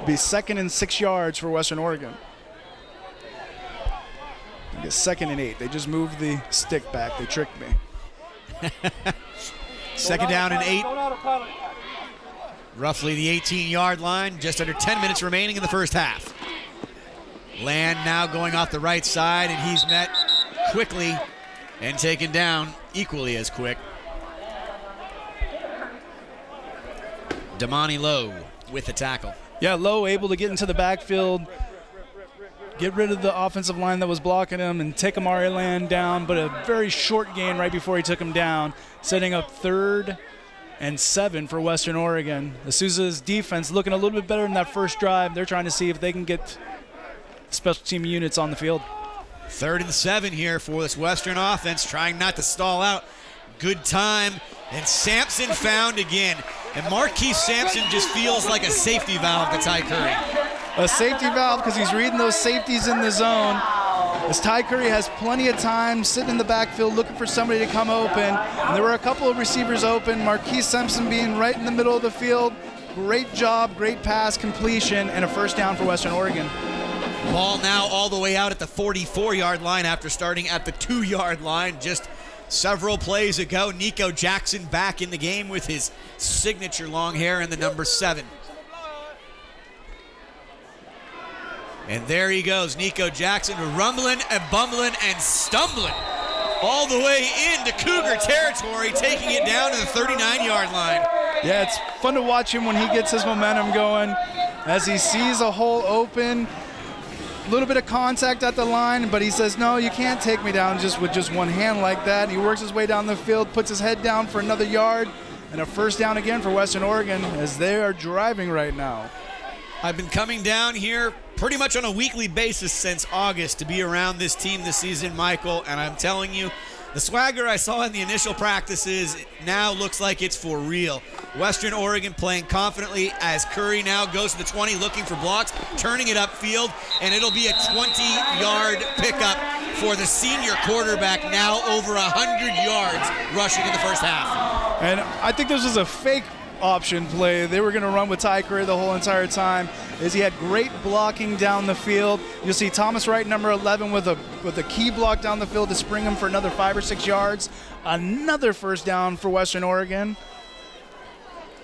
Be 2nd and 6 yards for Western Oregon. I guess 2nd and 8. They just moved the stick back. They tricked me.
2nd down and 8. Roughly the 18-yard line. Just under 10 minutes remaining in the first half. Land now going off the right side, and he's met quickly and taken down equally as quick. Damani Lowe with the tackle.
Yeah, Lowe able to get into the backfield, get rid of the offensive line that was blocking him, and take Amari Land down, but a very short gain right before he took him down, setting up 3rd and 7 for Western Oregon. Azusa's defense looking a little bit better in that first drive. They're trying to see if they can get special team units on the field.
3rd and 7 here for this Western offense, trying not to stall out. Good time, and Sampson found again. And Marquise Sampson just feels like a safety valve to Ty Curry.
A safety valve because he's reading those safeties in the zone. As Ty Curry has plenty of time sitting in the backfield looking for somebody to come open. And there were a couple of receivers open. Marquise Sampson being right in the middle of the field. Great job, great pass, completion, and a 1st down for Western Oregon.
Ball now all the way out at the 44-yard line after starting at the 2-yard line just several plays ago. Nico Jackson back in the game with his signature long hair and the number 7. And there he goes, Nico Jackson, rumbling and bumbling and stumbling all the way into Cougar territory, taking it down to the 39-yard line.
Yeah, it's fun to watch him when he gets his momentum going as he sees a hole open. A little bit of contact at the line, but he says, no, you can't take me down with just one hand like that. He works his way down the field, puts his head down for another yard, and a 1st down again for Western Oregon as they are driving right now.
I've been coming down here pretty much on a weekly basis since August to be around this team this season, Michael, and I'm telling you, the swagger I saw in the initial practices now looks like it's for real. Western Oregon playing confidently as Curry now goes to the 20 looking for blocks, turning it upfield, and it'll be a 20-yard pickup for the senior quarterback, now over 100 yards rushing in the first half.
And I think this was a fake option play. They were going to run with Ty Curry the whole entire time as he had great blocking down the field. You'll see Thomas Wright, number 11, with a key block down the field to spring him for another 5 or 6 yards. Another 1st down for Western Oregon,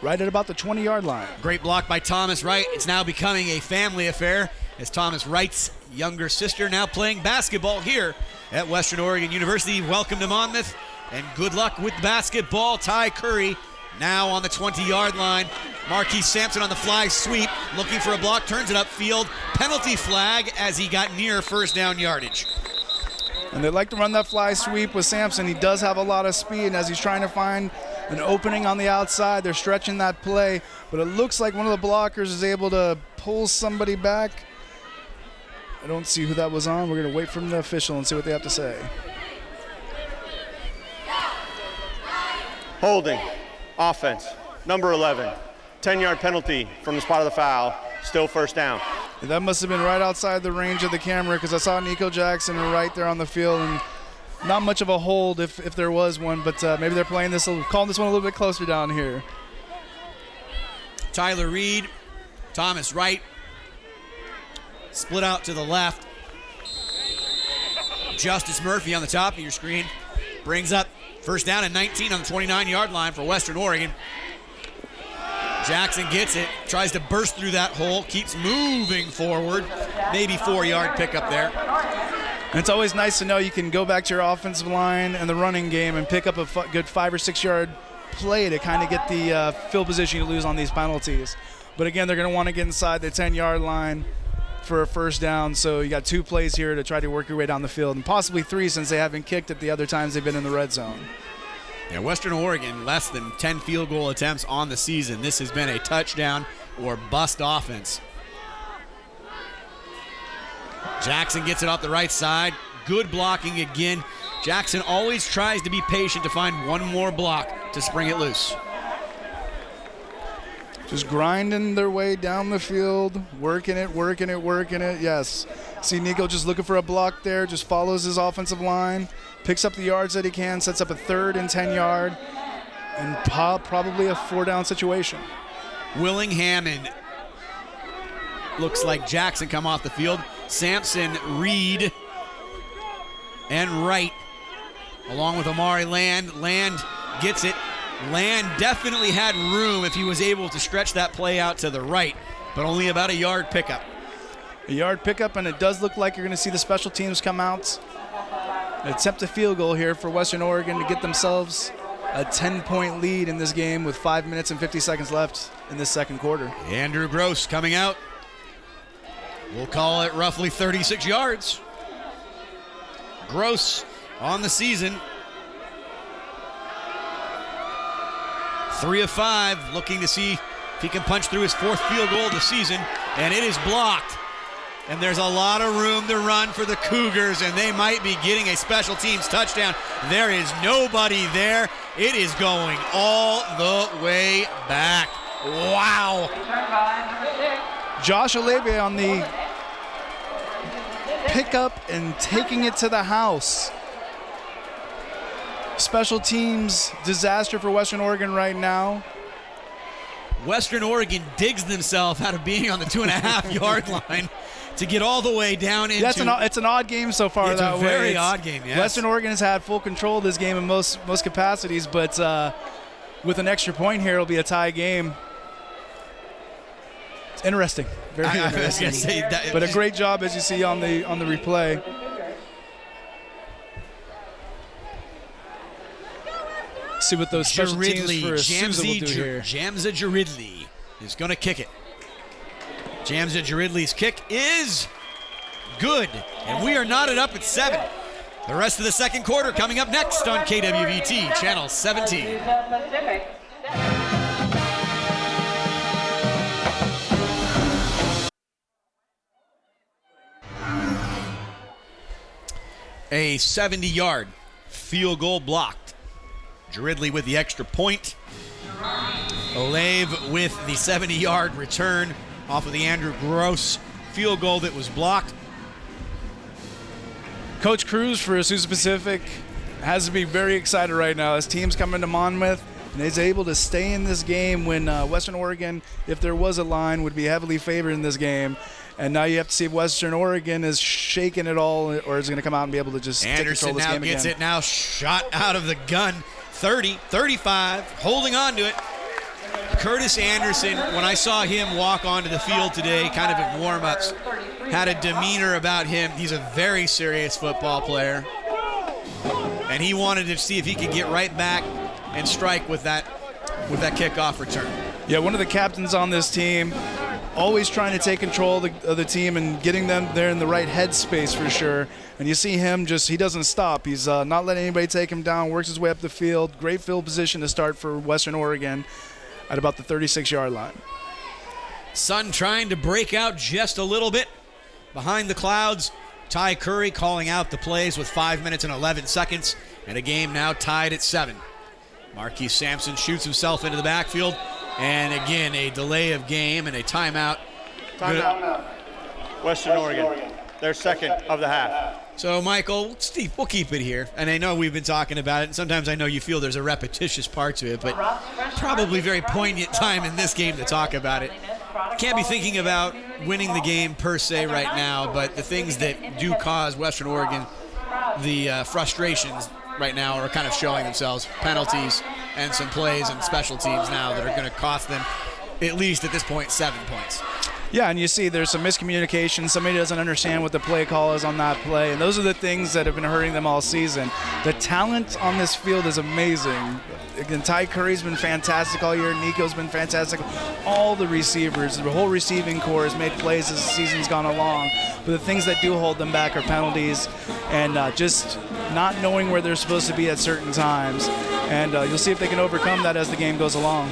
right at about the 20-yard line.
Great block by Thomas Wright. It's now becoming a family affair as Thomas Wright's younger sister now playing basketball here at Western Oregon University. Welcome to Monmouth, and good luck with basketball. Ty Curry now on the 20-yard line. Marquise Sampson on the fly sweep, looking for a block, turns it upfield. Penalty flag as he got near 1st down yardage.
And they like to run that fly sweep with Sampson. He does have a lot of speed, and as he's trying to find an opening on the outside, they're stretching that play. But it looks like one of the blockers is able to pull somebody back. I don't see who that was on. We're going to wait from the official and see what they have to say.
Holding. Offense, number 11. 10-yard penalty from the spot of the foul. Still 1st down.
That must have been right outside the range of the camera because I saw Nico Jackson right there on the field, and not much of a hold if there was one, but maybe they're calling this one a little bit closer down here.
Tyler Reed, Thomas Wright, split out to the left. Justice Murphy on the top of your screen brings up 1st down and 19 on the 29-yard line for Western Oregon. Jackson gets it, tries to burst through that hole, keeps moving forward. Maybe 4-yard pickup there.
And it's always nice to know you can go back to your offensive line and the running game and pick up a good 5 or 6 yard play to kind of get the field position you lose on these penalties. But again, they're going to want to get inside the 10-yard line for a 1st down. So you got 2 plays here to try to work your way down the field, and possibly 3 since they haven't kicked it the other times they've been in the red zone.
Yeah, Western Oregon, less than 10 field goal attempts on the season. This has been a touchdown or bust offense. Jackson gets it off the right side. Good blocking again. Jackson always tries to be patient to find one more block to spring it loose.
Just grinding their way down the field, working it. Yes. See Nico just looking for a block there, just follows his offensive line, picks up the yards that he can, sets up a 3rd and 10-yard, and probably a 4-down situation.
Willingham and looks like Jackson come off the field. Sampson, Reed, and Wright, along with Amari Land. Land gets it. Land definitely had room if he was able to stretch that play out to the right, but only about a yard pickup.
A yard pickup, and it does look like you're going to see the special teams come out and attempt a field goal here for Western Oregon to get themselves a 10-point lead in this game with 5 minutes and 50 seconds left in this second quarter.
Andrew Gross coming out. We'll call it roughly 36 yards. Gross on the season. 3 of 5, looking to see if he can punch through his 4th field goal of the season, and it is blocked. And there's a lot of room to run for the Cougars, and they might be getting a special teams touchdown. There is nobody there. It is going all the way back. Wow.
Josh Olave on the pickup and taking it to the house. Special teams disaster for Western Oregon right now.
Western Oregon digs themselves out of being on the 2.5-yard line to get all the way down into.
It's an odd game so far.
It's
that
a
way.
very odd game. Yes.
Western Oregon has had full control of this game in most capacities, but with an extra point here, it'll be a tie game. It's interesting. Very interesting.
I was gonna say that,
but a great job, as you see on the replay. See what those special teams for Azusa will do here.
Jamza Jaridley is going to kick it. Jamza Jaridley's kick is good, and we are knotted up at 7. The rest of the second quarter coming up next on KWVT, Channel 17. A 70-yard field goal blocked. Jaridley with the extra point. Olave with the 70-yard return off of the Andrew Gross field goal that was blocked.
Coach Cruz for Azusa Pacific has to be very excited right now. His team's coming to Monmouth, and he's able to stay in this game when Western Oregon, if there was a line, would be heavily favored in this game. And now you have to see if Western Oregon is shaking it all or is going to come out and be able to just take control of this game again.
Anderson now gets it now, shot out of the gun. 30, 35, holding on to it. Curtis Anderson, when I saw him walk onto the field today, kind of in warm-ups, had a demeanor about him. He's a very serious football player. And he wanted to see if he could get right back and strike with that kickoff return.
Yeah, one of the captains on this team, always trying to take control of the team and getting them there in the right headspace for sure. And you see him he doesn't stop. He's not letting anybody take him down, works his way up the field. Great field position to start for Western Oregon at about the 36-yard line.
Sun trying to break out just a little bit behind the clouds. Ty Curry calling out the plays with 5 minutes and 11 seconds, and a game now tied at 7. Marquise Sampson shoots himself into the backfield, and again a delay of game and a timeout.
Timeout. Western Oregon, their second of the half.
So, Michael, Steve, we'll keep it here. And I know we've been talking about it, and sometimes I know you feel there's a repetitious part to it, but probably very poignant time in this game to talk about it. Can't be thinking about winning the game per se right now, but the things that do cause Western Oregon the frustrations right now are kind of showing themselves. Penalties and some plays and special teams now that are going to cost them, at least at this point, 7 points.
Yeah, and you see there's some miscommunication. Somebody doesn't understand what the play call is on that play, and those are the things that have been hurting them all season. The talent on this field is amazing. Again, Ty Curry's been fantastic all year. Nico's been fantastic. All the receivers, the whole receiving corps has made plays as the season's gone along. But the things that do hold them back are penalties and just not knowing where they're supposed to be at certain times. And you'll see if they can overcome that as the game goes along.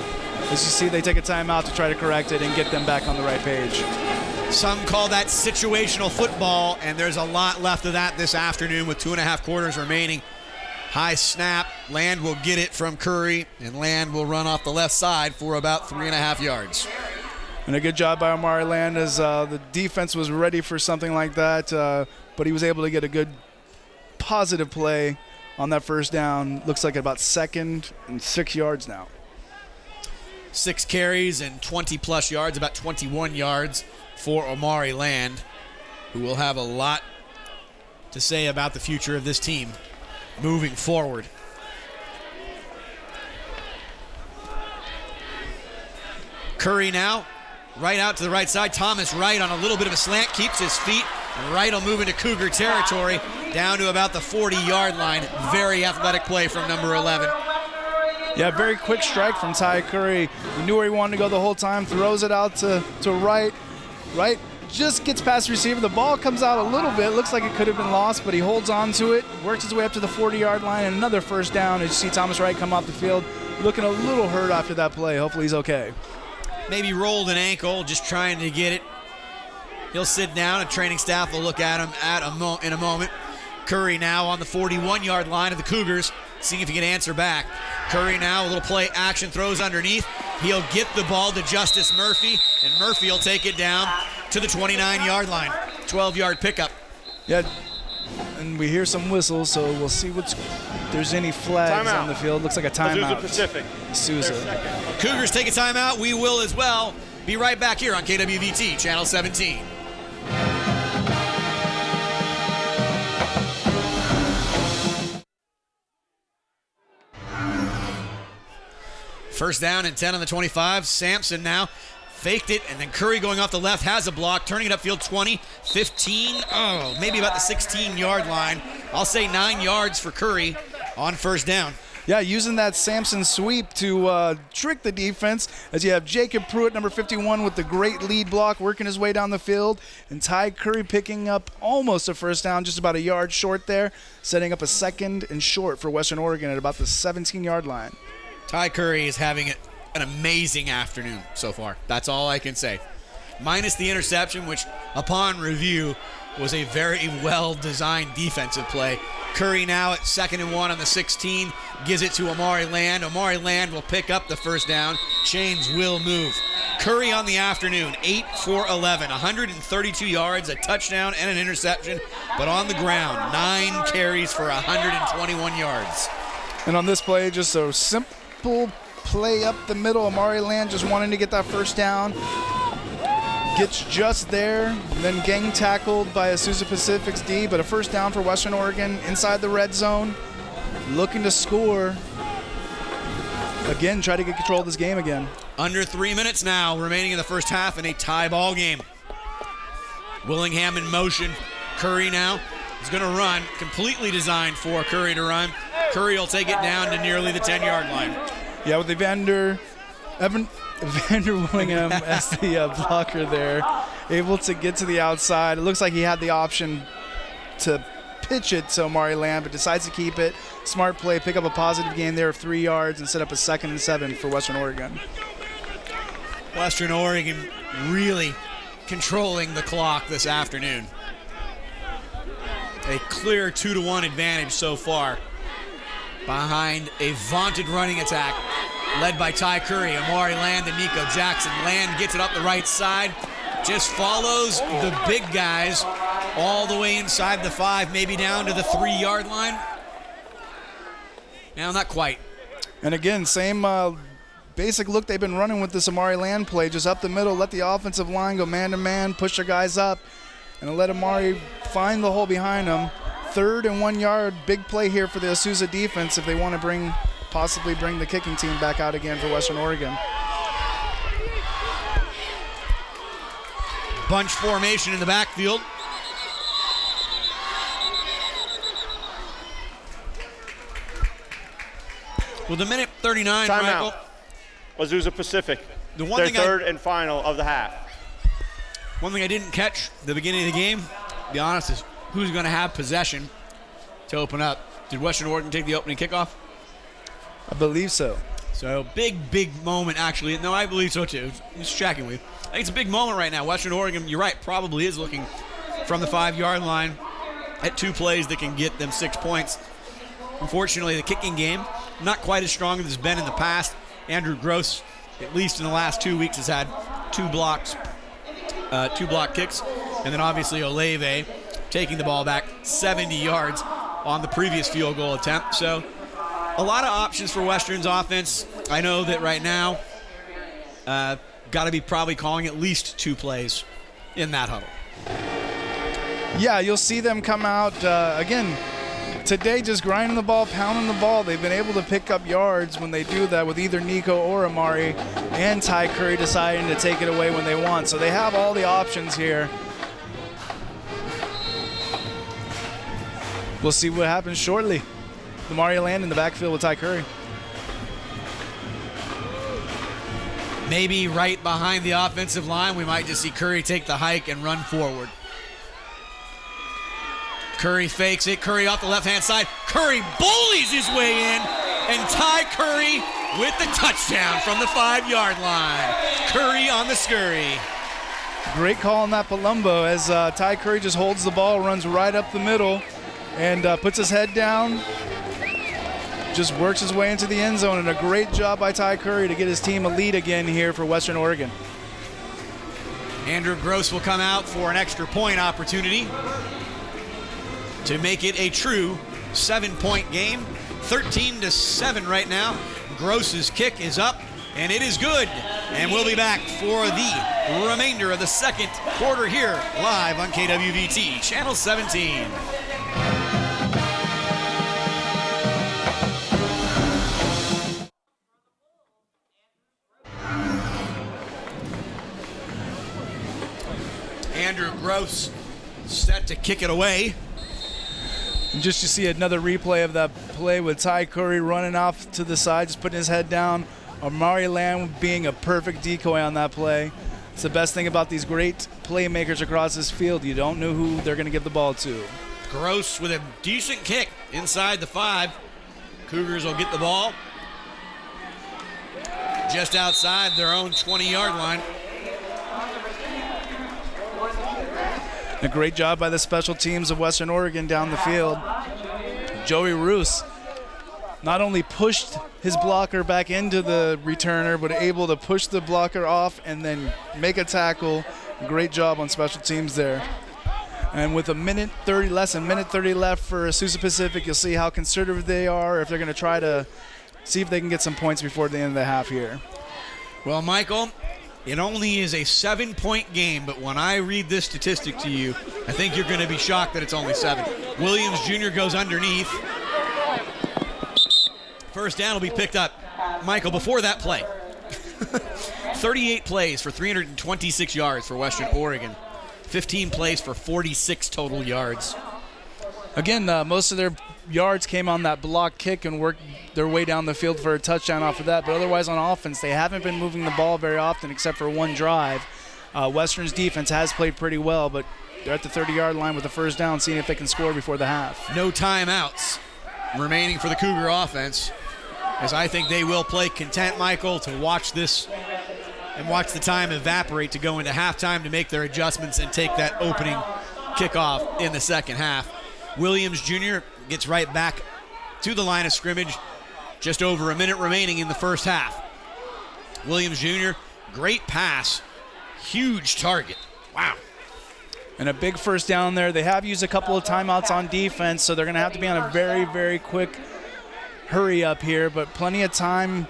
As you see, they take a timeout to try to correct it and get them back on the right page.
Some call that situational football, and there's a lot left of that this afternoon with 2.5 quarters remaining. High snap. Land will get it from Curry, and Land will run off the left side for about 3.5 yards.
And a good job by Amari Land as the defense was ready for something like that, but he was able to get a good positive play on that first down. Looks like about 2nd and 6 yards now.
6 carries and 20-plus yards, about 21 yards for Amari Land, who will have a lot to say about the future of this team moving forward. Curry now, right out to the right side. Thomas Wright on a little bit of a slant, keeps his feet. And Wright will move into Cougar territory, down to about the 40-yard line. Very athletic play from number 11.
Yeah, very quick strike from Ty Curry. He knew where he wanted to go the whole time, throws it out to Wright. Wright just gets past the receiver. The ball comes out a little bit. Looks like it could have been lost, but he holds on to it, works his way up to the 40-yard line, and another first down. As you see Thomas Wright come off the field, looking a little hurt after that play. Hopefully he's okay.
Maybe rolled an ankle, just trying to get it. He'll sit down, and training staff will look at him in a moment. Curry now on the 41-yard line of the Cougars, seeing if he can answer back. Curry now, a little play action, throws underneath. He'll get the ball to Justice Murphy, and Murphy will take it down to the 29-yard line. 12-yard pickup.
Yeah, and we hear some whistles, so we'll see if there's any flags on the field. Looks like a timeout.
Azusa Pacific.
Azusa.
Cougars take a timeout. We will as well. Be right back here on KWVT, Channel 17. First down and 10 on the 25. Sampson now faked it, and then Curry going off the left has a block, turning it upfield 20, 15, maybe about the 16-yard line. I'll say 9 yards for Curry on first down.
Yeah, using that Sampson sweep to trick the defense, as you have Jacob Pruitt, number 51, with the great lead block, working his way down the field, and Ty Curry picking up almost a first down, just about a yard short there, setting up a 2nd and short for Western Oregon at about the 17-yard line.
Ty Curry is having an amazing afternoon so far. That's all I can say. Minus the interception, which upon review was a very well-designed defensive play. Curry now at 2nd and 1 on the 16, gives it to Amari Land. Amari Land will pick up the first down. Chains will move. Curry on the afternoon, 8 for 11, 132 yards, a touchdown and an interception, but on the ground, 9 carries for 121 yards.
And on this play, just a simple play up the middle. Amari Land just wanting to get that first down. Gets just there, then gang tackled by Azusa Pacific's D, but a first down for Western Oregon inside the red zone. Looking to score. Again, try to get control of this game again.
Under 3 minutes now remaining in the first half in a tie ball game. Willingham in motion. Curry now is going to run, completely designed for Curry to run. Curry will take it down to nearly the 10-yard line.
Yeah, with Evander Willingham as the blocker there, able to get to the outside. It looks like he had the option to pitch it to Amari Land, but decides to keep it. Smart play, pick up a positive gain there of 3 yards and set up a 2nd and 7 for Western Oregon.
Western Oregon really controlling the clock this afternoon. A clear 2-1 advantage so far behind a vaunted running attack led by Ty Curry, Amari Land, and Nico Jackson. Land gets it up the right side, just follows the big guys all the way inside the 5, maybe down to the 3-yard line. Now, not quite.
And again, same basic look they've been running with this Amari Land play, just up the middle, let the offensive line go man-to-man, push their guys up, and let Amari find the hole behind him. 3rd and 1 yard, big play here for the Azusa defense if they want to possibly bring the kicking team back out again for Western Oregon.
Bunch formation in the backfield. With a minute 39, Michael.
Azusa Pacific.
The one
their
thing
third and final of the half.
One thing I didn't catch at the beginning of the game, to be honest, is who's going to have possession to open up. Did Western Oregon take the opening kickoff?
I believe so.
So big moment, actually. No, I believe so too. Just checking with you. I think it's a big moment right now. Western Oregon, you're right, probably is looking from the 5-yard line at 2 plays that can get them 6 points. Unfortunately, the kicking game, not quite as strong as it's been in the past. Andrew Gross, at least in the last 2 weeks, has had 2 block kicks. And then obviously Olave taking the ball back 70 yards on the previous field goal attempt. So a lot of options for Western's offense. I know that right now, got to be probably calling at least 2 plays in that huddle.
Yeah, you'll see them come out, again, today just grinding the ball, pounding the ball. They've been able to pick up yards when they do that with either Nico or Amari, and Ty Curry deciding to take it away when they want. So they have all the options here. We'll see what happens shortly. Amari Land in the backfield with Ty Curry.
Maybe right behind the offensive line, we might just see Curry take the hike and run forward. Curry fakes it. Curry off the left-hand side. Curry bullies his way in, and Ty Curry with the touchdown from the 5-yard line. Curry on the scurry.
Great call on that Palumbo as Ty Curry just holds the ball, runs right up the middle, and puts his head down. Just works his way into the end zone, and a great job by Ty Curry to get his team a lead again here for Western Oregon.
Andrew Gross will come out for an extra point opportunity to make it a true 7-point game. 13-7 right now. Gross's kick is up, and it is good. And we'll be back for the remainder of the second quarter here live on KWVT, Channel 17. Andrew Gross set to kick it away.
And just to see another replay of that play with Ty Curry running off to the side, just putting his head down. Amari Lamb being a perfect decoy on that play. It's the best thing about these great playmakers across this field. You don't know who they're going to give the ball to.
Gross with a decent kick inside the 5. Cougars will get the ball just outside their own 20-yard line.
A great job by the special teams of Western Oregon down the field. Joey Roos not only pushed his blocker back into the returner, but able to push the blocker off and then make a tackle. Great job on special teams there. And with less than a minute 30 left for Azusa Pacific, you'll see how conservative they are if they're going to try to see if they can get some points before the end of the half here.
Well, Michael, it only is a 7-point game, but when I read this statistic to you, I think you're going to be shocked that it's only 7. Williams Jr. goes underneath. First down will be picked up. Michael, before that play, 38 plays for 326 yards for Western Oregon. 15 plays for 46 total yards.
Again, most of their yards came on that block kick and worked their way down the field for a touchdown off of that. But otherwise on offense, they haven't been moving the ball very often except for one drive. Western's defense has played pretty well, but they're at the 30-yard line with the first down, seeing if they can score before the half.
No timeouts remaining for the Cougar offense, as I think they will play content, Michael, to watch this and watch the time evaporate to go into halftime to make their adjustments and take that opening kickoff in the second half. Williams Jr. gets right back to the line of scrimmage. Just over a minute remaining in the first half. Williams Jr., great pass. Huge target. Wow.
And a big first down there. They have used a couple of timeouts on defense, so they're going to have to be on a very, very quick hurry up here, but plenty of time.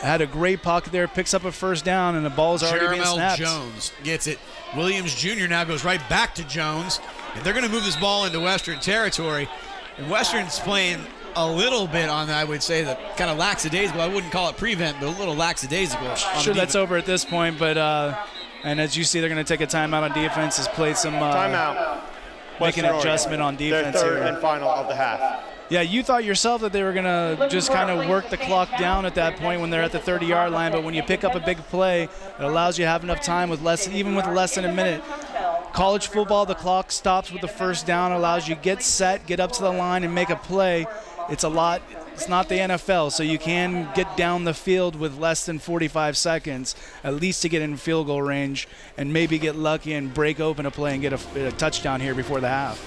Had a great pocket there, picks up a first down, and the ball's already being snapped.
Jones gets it. Williams Jr. now goes right back to Jones, and they're going to move this ball into Western territory. And Western's playing a little bit on, I would say, the kind of lackadaisical. I wouldn't call it prevent, but a little lackadaisical.
Sure, that's over at this point, but and as you see, they're going to take a timeout on defense. Has played some
timeout.
Make an adjustment on defense.
Their third and final of the half.
Yeah, you thought yourself that they were going to just kind of work the clock down at that point when they're at the 30-yard line, but when you pick up a big play, it allows you to have enough time with even with less than a minute. College football, the clock stops with the first down, allows you to get set, get up to the line, and make a play. It's a lot it's not the NFL, so you can get down the field with less than 45 seconds, at least to get in field goal range and maybe get lucky and break open a play and get a touchdown here before the half.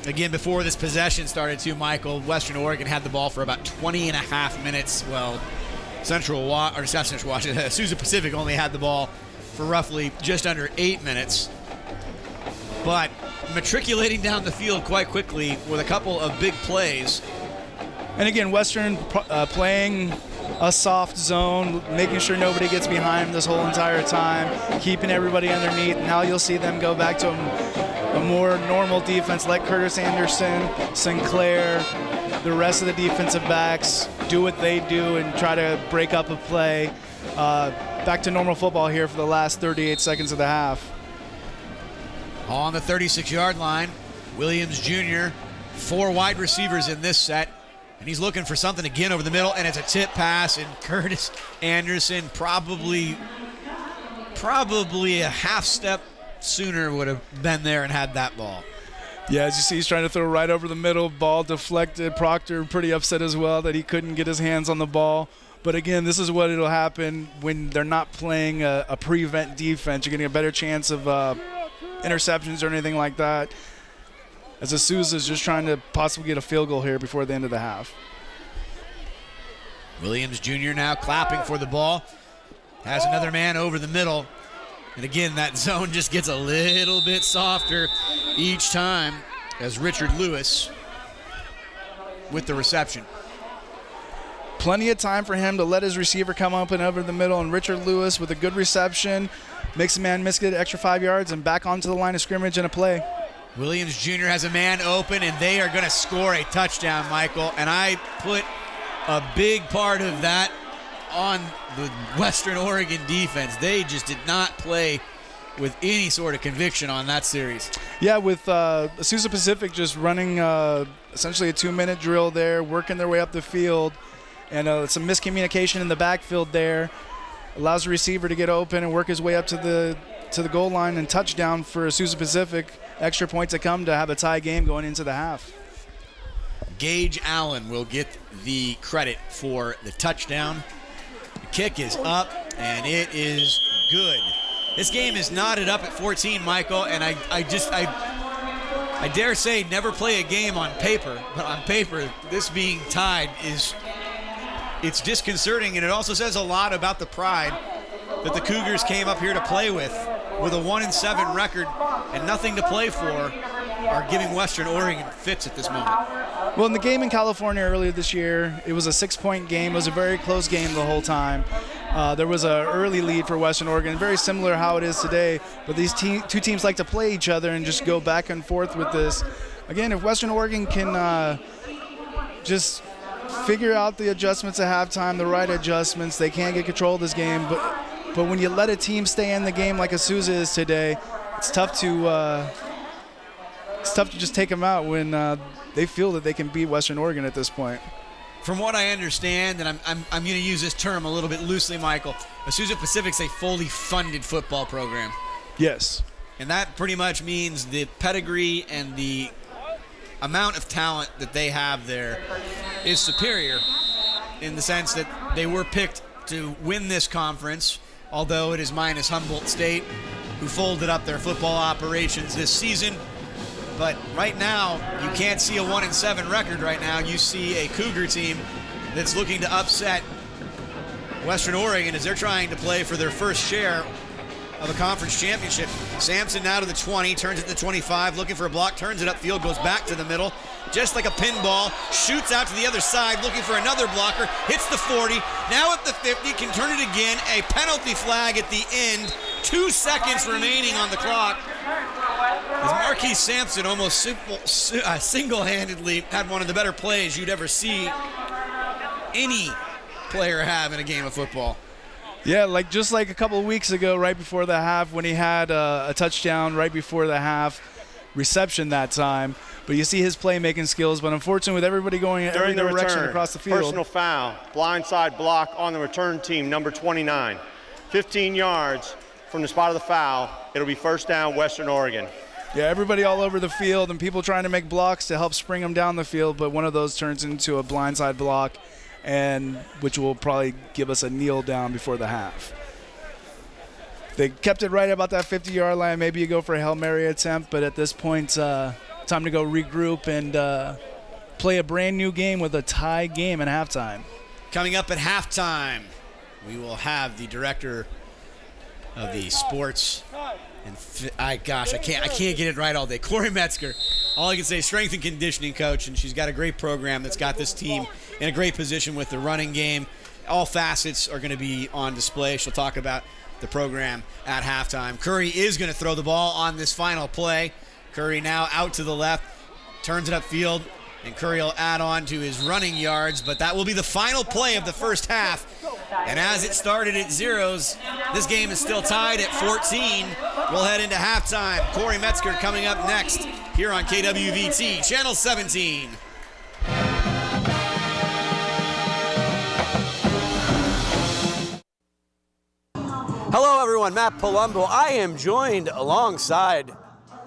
Again, before this possession started too, Michael, Western Oregon had the ball for about 20 and a half minutes. Well, Azusa Pacific only had the ball for roughly just under 8 minutes. But matriculating down the field quite quickly with a couple of big plays.
And again, Western playing a soft zone, making sure nobody gets behind this whole entire time, keeping everybody underneath. Now you'll see them go back to a more normal defense, let Curtis Anderson, Sinclair, the rest of the defensive backs do what they do and try to break up a play. Back to normal football here for the last 38 seconds of the half.
On the 36-yard line, Williams Jr., 4 wide receivers in this set, and he's looking for something again over the middle, and it's a tip pass, and Curtis Anderson probably a half step sooner would have been there and had that ball.
Yeah, as you see, he's trying to throw right over the middle, ball deflected. Proctor pretty upset as well that he couldn't get his hands on the ball. But again, this is what it'll happen when they're not playing a prevent defense. You're getting a better chance of interceptions or anything like that, as Azusa is just trying to possibly get a field goal here before the end of the half.
Williams Jr. now clapping for the ball. Has another man over the middle. And again, that zone just gets a little bit softer each time as Richard Lewis with the reception.
Plenty of time for him to let his receiver come up and over the middle, and Richard Lewis with a good reception makes a man miss, get an extra 5 yards, and back onto the line of scrimmage and a play.
Williams Jr. has a man open, and they are going to score a touchdown, Michael. And I put a big part of that on the Western Oregon defense. They just did not play with any sort of conviction on that series.
Yeah, with Azusa Pacific just running essentially a 2-minute drill there, working their way up the field, and some miscommunication in the backfield there. Allows the receiver to get open and work his way up to the goal line, and touchdown for Azusa Pacific. Extra points to come to have a tie game going into the half.
Gage Allen will get the credit for the touchdown. The kick is up, and it is good. This game is knotted up at 14, Michael, and I dare say never play a game on paper, but on paper, this being tied it's disconcerting, and it also says a lot about the pride that the Cougars came up here to play with a 1-7 record and nothing to play for, are giving Western Oregon fits at this moment.
Well, in the game in California earlier this year, it was a 6-point game. It was a very close game the whole time. There was an early lead for Western Oregon, very similar to how it is today, but these two teams like to play each other and just go back and forth with this. Again, if Western Oregon can just figure out the adjustments at halftime, the right adjustments, they can get control of this game, but when you let a team stay in the game like Azusa is today, it's tough to just take them out when they feel that they can beat Western Oregon at this point.
From what I understand, and I'm going to use this term a little bit loosely, Michael, Azusa Pacific's a fully funded football program.
Yes.
And that pretty much means the pedigree and the amount of talent that they have there is superior, in the sense that they were picked to win this conference, although it is minus Humboldt State, who folded up their football operations this season. But right now, you can't see a 1-7 record right now. You see a Cougar team that's looking to upset Western Oregon as they're trying to play for their first share of a conference championship. Sampson now to the 20, turns it to the 25, looking for a block, turns it upfield, goes back to the middle, just like a pinball, shoots out to the other side, looking for another blocker, hits the 40, now at the 50, can turn it again, a penalty flag at the end, 2 seconds remaining on the clock. As Marquise Sampson almost single-handedly had one of the better plays you'd ever see any player have in a game of football.
Yeah, just like a couple of weeks ago, right before the half, when he had a touchdown right before the half reception that time. But you see his playmaking skills. But unfortunately, with everybody going in every direction across the field.
Personal foul, blindside block on the return team, number 29. 15 yards from the spot of the foul. It'll be first down, Western Oregon.
Yeah, everybody all over the field and people trying to make blocks to help spring them down the field, but one of those turns into a blindside block, and which will probably give us a kneel down before the half. They kept it right about that 50-yard line. Maybe you go for a Hail Mary attempt, but at this point, time to go regroup and play a brand new game with a tie game at halftime.
Coming up at halftime, we will have the director of the sports and I can't get it right all day. Corey Metzger. All I can say, strength and conditioning coach, and she's got a great program that's got this team in a great position with the running game. All facets are going to be on display. She'll talk about the program at halftime. Curry is going to throw the ball on this final play. Curry now out to the left, turns it upfield, and Curry will add on to his running yards, but that will be the final play of the first half. And as it started at zeros, this game is still tied at 14. We'll head into halftime. Corey Metzger coming up next here on KWVT, Channel 17.
Hello, everyone. Matt Palumbo. I am joined alongside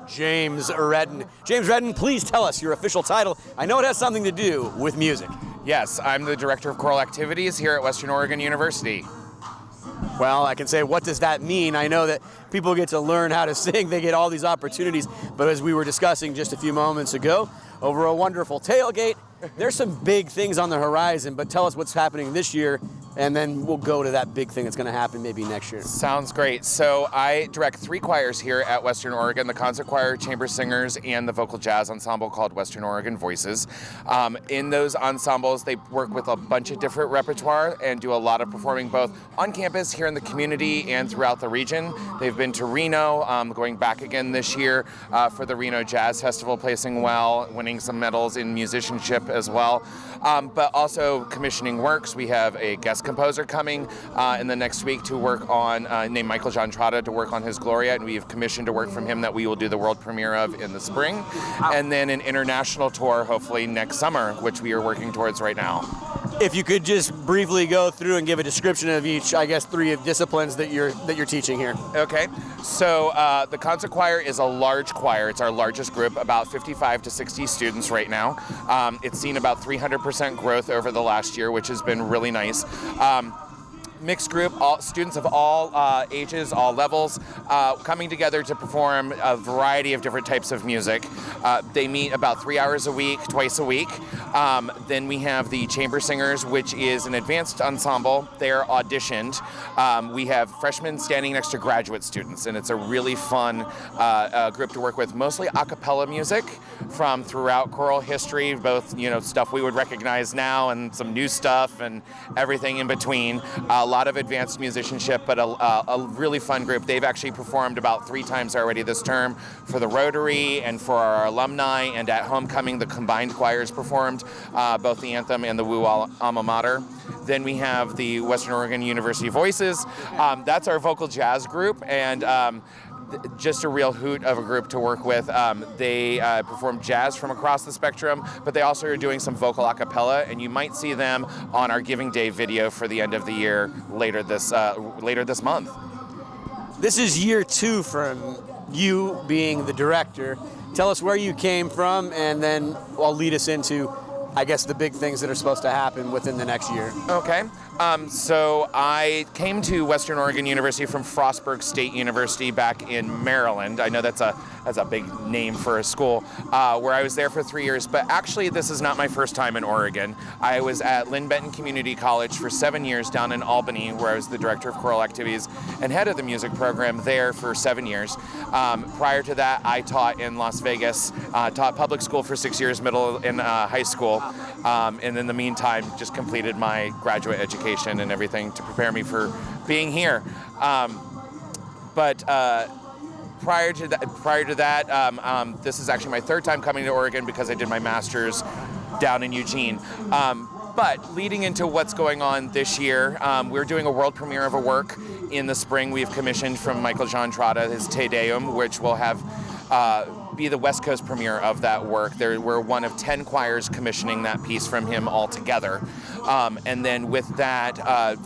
James Redden. James Redden, please tell us your official title. I know it has something to do with music.
Yes, I'm the Director of Choral Activities here at Western Oregon University.
Well, I can say, what does that mean? I know that people get to learn how to sing. They get all these opportunities. But as we were discussing just a few moments ago, over a wonderful tailgate, there's some big things on the horizon. But tell us what's happening this year, and then we'll go to that big thing that's going to happen maybe next year.
Sounds great. So I direct 3 choirs here at Western Oregon, the concert choir, chamber singers, and the vocal jazz ensemble called Western Oregon Voices. In those ensembles, they work with a bunch of different repertoire and do a lot of performing both on campus, here in the community, and throughout the region. They've been to Reno, going back again this year for the Reno Jazz Festival, placing well, winning some medals in musicianship as well. But also commissioning works. We have a guest composer coming in the next week to work on, named Michael John Trotta, to work on his Gloria, and we have commissioned a work from him that we will do the world premiere of in the spring, and then an international tour hopefully next summer, which we are working towards right now.
If you could just briefly go through and give a description of each, I guess, 3 disciplines that you're teaching here.
Okay, so the concert choir is a large choir. It's our largest group, about 55 to 60 students right now. It's seen about 300% growth over the last year, which has been really nice. Mixed group, all students of all ages, all levels, coming together to perform a variety of different types of music. They meet about 3 hours a week, twice a week. Then we have the chamber singers, which is an advanced ensemble. They're auditioned. We have freshmen standing next to graduate students, and it's a really fun group to work with. Mostly a cappella music from throughout choral history, both stuff we would recognize now and some new stuff and everything in between. A lot of advanced musicianship, but a really fun group. They've actually performed about 3 times already this term for the Rotary and for our alumni, and at homecoming the combined choirs performed both the anthem and the Woo Alma Mater. Then we have the Western Oregon University Voices. That's our vocal jazz group, and just a real hoot of a group to work with. They perform jazz from across the spectrum, but they also are doing some vocal a cappella, and you might see them on our Giving Day video for the end of the year later this month.
This is year 2 from you being the director. Tell us where you came from, and then I'll lead us into, I guess, the big things that are supposed to happen within the next year.
Okay. So I came to Western Oregon University from Frostburg State University back in Maryland. I know that's a big name for a school, where I was there for 3 years, but actually this is not my first time in Oregon. I was at Lynn Benton Community College for 7 years down in Albany, where I was the director of choral activities and head of the music program there for 7 years. Prior to that, I taught in Las Vegas, taught public school for 6 years, middle and high school, and in the meantime just completed my graduate education and everything to prepare me for being here. But prior to that, this is actually my 3rd time coming to Oregon because I did my master's down in Eugene. But leading into what's going on this year, we're doing a world premiere of a work in the spring we've commissioned from Michael John Trotta, his Te Deum, which will have be the West Coast premiere of that work. We're one of 10 choirs commissioning that piece from him altogether. And then with that,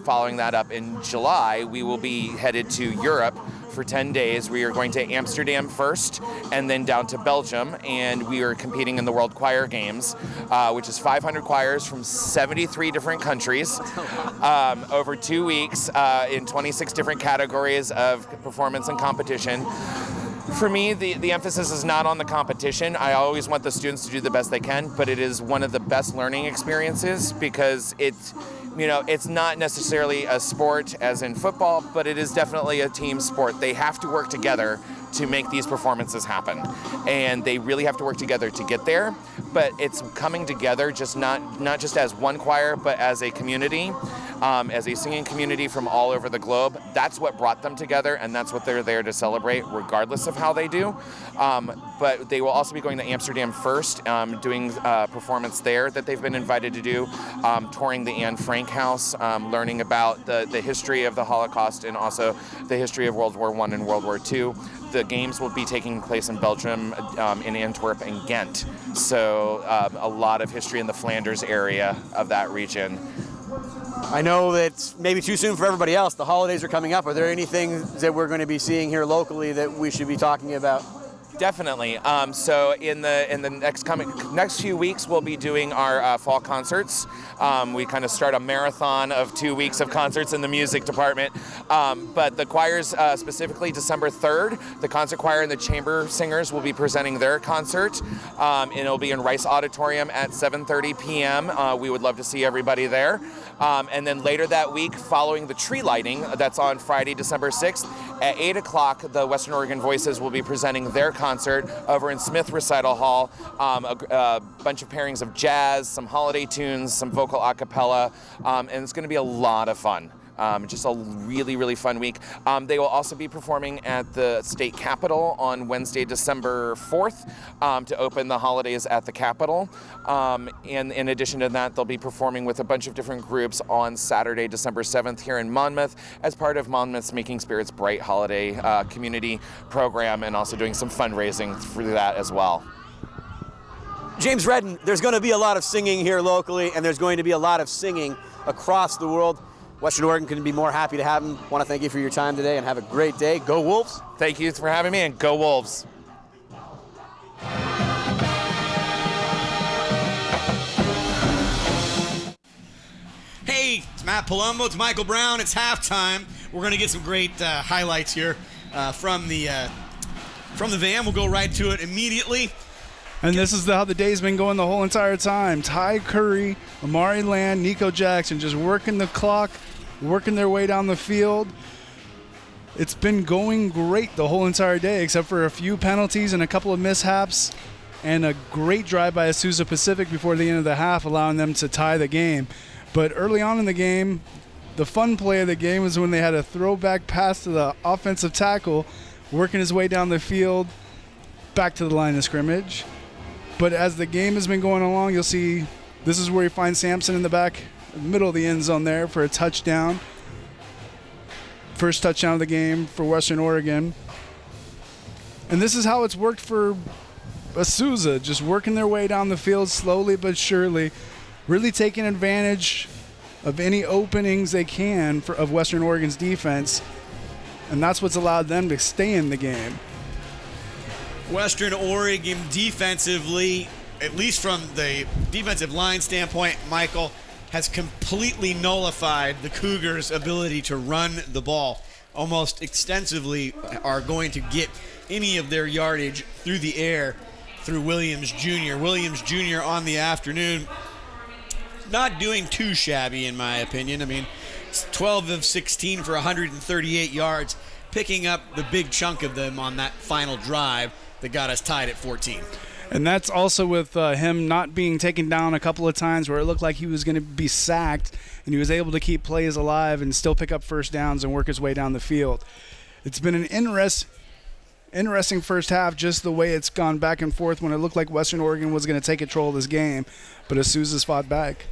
following that up in July, we will be headed to Europe for 10 days. We are going to Amsterdam first and then down to Belgium, and we are competing in the World Choir Games, which is 500 choirs from 73 different countries over 2 weeks in 26 different categories of performance and competition. For me, the emphasis is not on the competition. I always want the students to do the best they can, but it is one of the best learning experiences because it's not necessarily a sport as in football, but it is definitely a team sport. They have to work together to make these performances happen. And they really have to work together to get there, but it's coming together just not just as one choir, but as a community, as a singing community from all over the globe. That's what brought them together, and that's what they're there to celebrate, regardless of how they do. But they will also be going to Amsterdam first, doing a performance there that they've been invited to do, touring the Anne Frank House, learning about the history of the Holocaust and also the history of World War I and World War II. The games will be taking place in Belgium, in Antwerp and Ghent. So a lot of history in the Flanders area of that region.
I know that's maybe too soon for everybody else. The holidays are coming up. Are there anything that we're going to be seeing here locally that we should be talking about?
Definitely. So in the next few weeks, we'll be doing our fall concerts. We kind of start a marathon of 2 weeks of concerts in the music department. But the choirs, specifically December 3rd, the concert choir and the chamber singers will be presenting their concert. And it'll be in Rice Auditorium at 7:30 p.m. We would love to see everybody there. And then later that week, following the tree lighting, that's on Friday, December 6th, at 8 o'clock, the Western Oregon Voices will be presenting their concert over in Smith Recital Hall. A bunch of pairings of jazz, some holiday tunes, some vocal a cappella, and it's going to be a lot of fun. Just a really, really fun week. They will also be performing at the state capitol on Wednesday, December 4th to open the holidays at the Capitol. And in addition to that, they'll be performing with a bunch of different groups on Saturday, December 7th here in Monmouth as part of Monmouth's Making Spirits Bright holiday community program, and also doing some fundraising through that as well.
James Redden, there's going to be a lot of singing here locally, and there's going to be a lot of singing across the world. Western Oregon couldn't be more happy to have him. Want to thank you for your time today, and have a great day. Go Wolves.
Thank you for having me, and go Wolves.
Hey, it's Matt Palumbo, it's Michael Brown, it's halftime. We're going to get some great highlights here from the van. We'll go right to it immediately.
And this is how the day's been going the whole entire time. Ty Curry, Amari Land, Nico Jackson just working the clock, working their way down the field. It's been going great the whole entire day, except for a few penalties and a couple of mishaps, and a great drive by Azusa Pacific before the end of the half, allowing them to tie the game. But early on in the game, the fun play of the game was when they had a throwback pass to the offensive tackle, working his way down the field, back to the line of scrimmage. But as the game has been going along, you'll see this is where you find Sampson in the middle of the end zone there for a touchdown. First touchdown of the game for Western Oregon. And this is how it's worked for Azusa, just working their way down the field slowly but surely, really taking advantage of any openings they can of Western Oregon's defense. And that's what's allowed them to stay in the game.
Western Oregon defensively, at least from the defensive line standpoint, Michael, has completely nullified the Cougars' ability to run the ball. Almost extensively are going to get any of their yardage through the air through Williams Jr. Williams Jr. on the afternoon, not doing too shabby in my opinion. I mean, 12 of 16 for 138 yards, picking up the big chunk of them on that final drive that got us tied at 14.
And that's also with him not being taken down a couple of times where it looked like he was going to be sacked, and he was able to keep plays alive and still pick up first downs and work his way down the field. It's been an interesting first half, just the way it's gone back and forth when it looked like Western Oregon was going to take control of this game, but Azusa's fought back.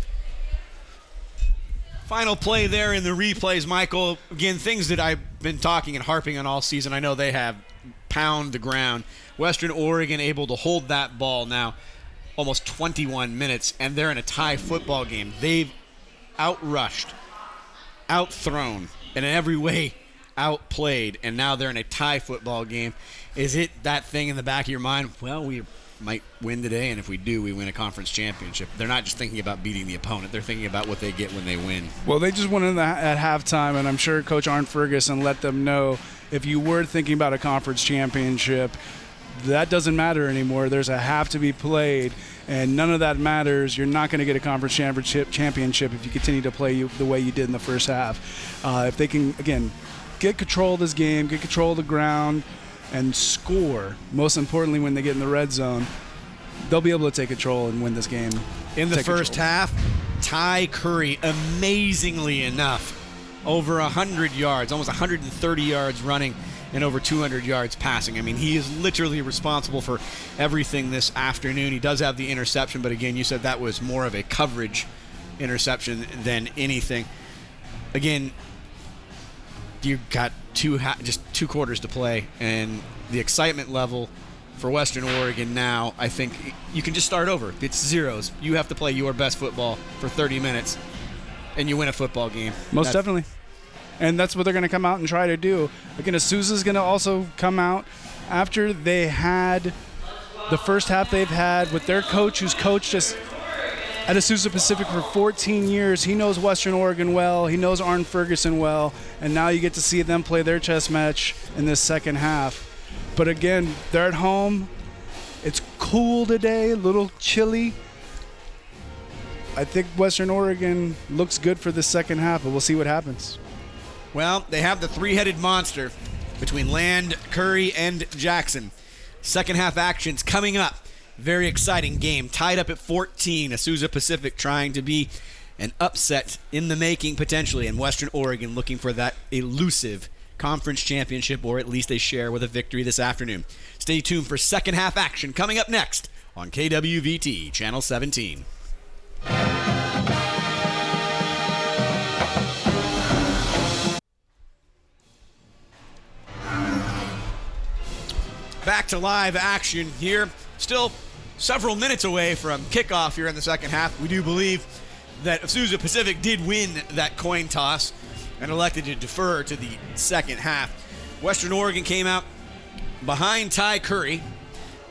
Final play there in the replays, Michael. Again, things that I've been talking and harping on all season. I know they have pound the ground. Western Oregon able to hold that ball now almost 21 minutes, and they're in a tie football game. They've
outrushed, outthrown, and in every way outplayed, and now they're in a tie football game. Is it that thing in the back of your mind, well, we might win today, and if we do, we win a conference championship? They're not just thinking about beating the opponent. They're thinking about what they get when they win.
Well, they just went in at halftime, and I'm sure Coach Arne Ferguson let them know, if you were thinking about a conference championship, that doesn't matter anymore. There's a half to be played, and none of that matters. You're not going to get a conference championship if you continue to play the way you did in the first half. If they can, again, get control of this game, get control of the ground, and score, most importantly when they get in the red zone, they'll be able to take control and win this game.
In the first half, Ty Curry, amazingly enough, over 100 yards, almost 130 yards running, and over 200 yards passing. I mean, he is literally responsible for everything this afternoon. He does have the interception, but again, you said that was more of a coverage interception than anything. Again, you've got just 2 quarters to play, and the excitement level for Western Oregon now, I think you can just start over. It's zeros. You have to play your best football for 30 minutes, and you win a football game.
Most definitely. And that's what they're going to come out and try to do. Again, Azusa's going to also come out after they had the first half they've had with their coach, who's coached us at Azusa Pacific for 14 years. He knows Western Oregon well. He knows Arne Ferguson well. And now you get to see them play their chess match in this second half. But again, they're at home. It's cool today, a little chilly. I think Western Oregon looks good for the second half, but we'll see what happens.
Well, they have the 3-headed monster between Land, Curry, and Jackson. Second half actions coming up. Very exciting game. Tied up at 14. Azusa Pacific trying to be an upset in the making potentially, and Western Oregon looking for that elusive conference championship, or at least a share with a victory this afternoon. Stay tuned for second half action coming up next on KWVT Channel 17. Back to live action here. Still several minutes away from kickoff here in the second half. We do believe that Azusa Pacific did win that coin toss and elected to defer to the second half. Western Oregon came out behind Ty Curry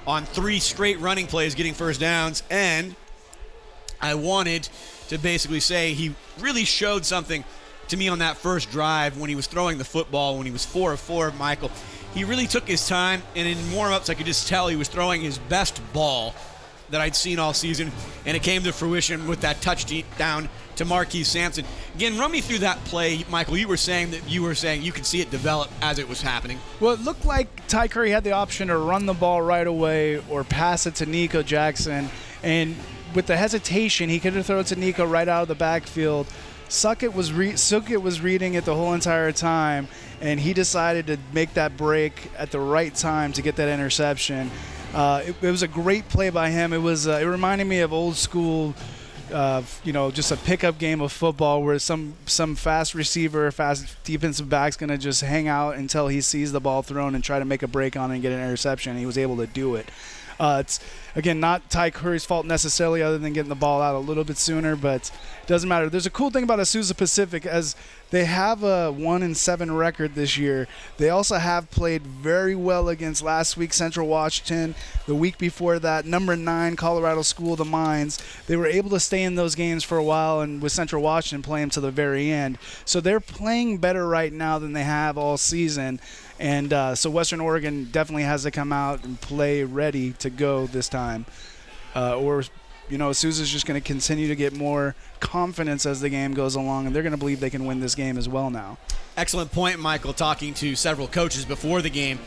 on 3 straight running plays, getting first downs, and I wanted to basically say he really showed something to me on that first drive when he was throwing the football, when he was 4 of 4, Michael. He really took his time, and in warm-ups I could just tell he was throwing his best ball that I'd seen all season, and it came to fruition with that touchdown to Marquise Sampson. Again, run me through that play, Michael. You were saying you could see it develop as it was happening.
Well, it looked like Ty Curry had the option to run the ball right away or pass it to Nico Jackson, and with the hesitation, he could have thrown it to Nico right out of the backfield. Suckett was reading it the whole entire time, and he decided to make that break at the right time to get that interception. It was a great play by him. It reminded me of old school, just a pickup game of football where some fast receiver, fast defensive back's going to just hang out until he sees the ball thrown and try to make a break on it and get an interception. He was able to do it. It's, again, not Ty Curry's fault necessarily other than getting the ball out a little bit sooner, but it doesn't matter. There's a cool thing about Azusa Pacific, as they have a 1-7 record this year. They also have played very well against last week Central Washington, the week before that, number 9 Colorado School of the Mines. They were able to stay in those games for a while, and with Central Washington playing to the very end. So they're playing better right now than they have all season. And so Western Oregon definitely has to come out and play ready to go this time. Azusa's just going to continue to get more confidence as the game goes along, and they're going to believe they can win this game as well now.
Excellent point, Michael. Talking to several coaches before the game,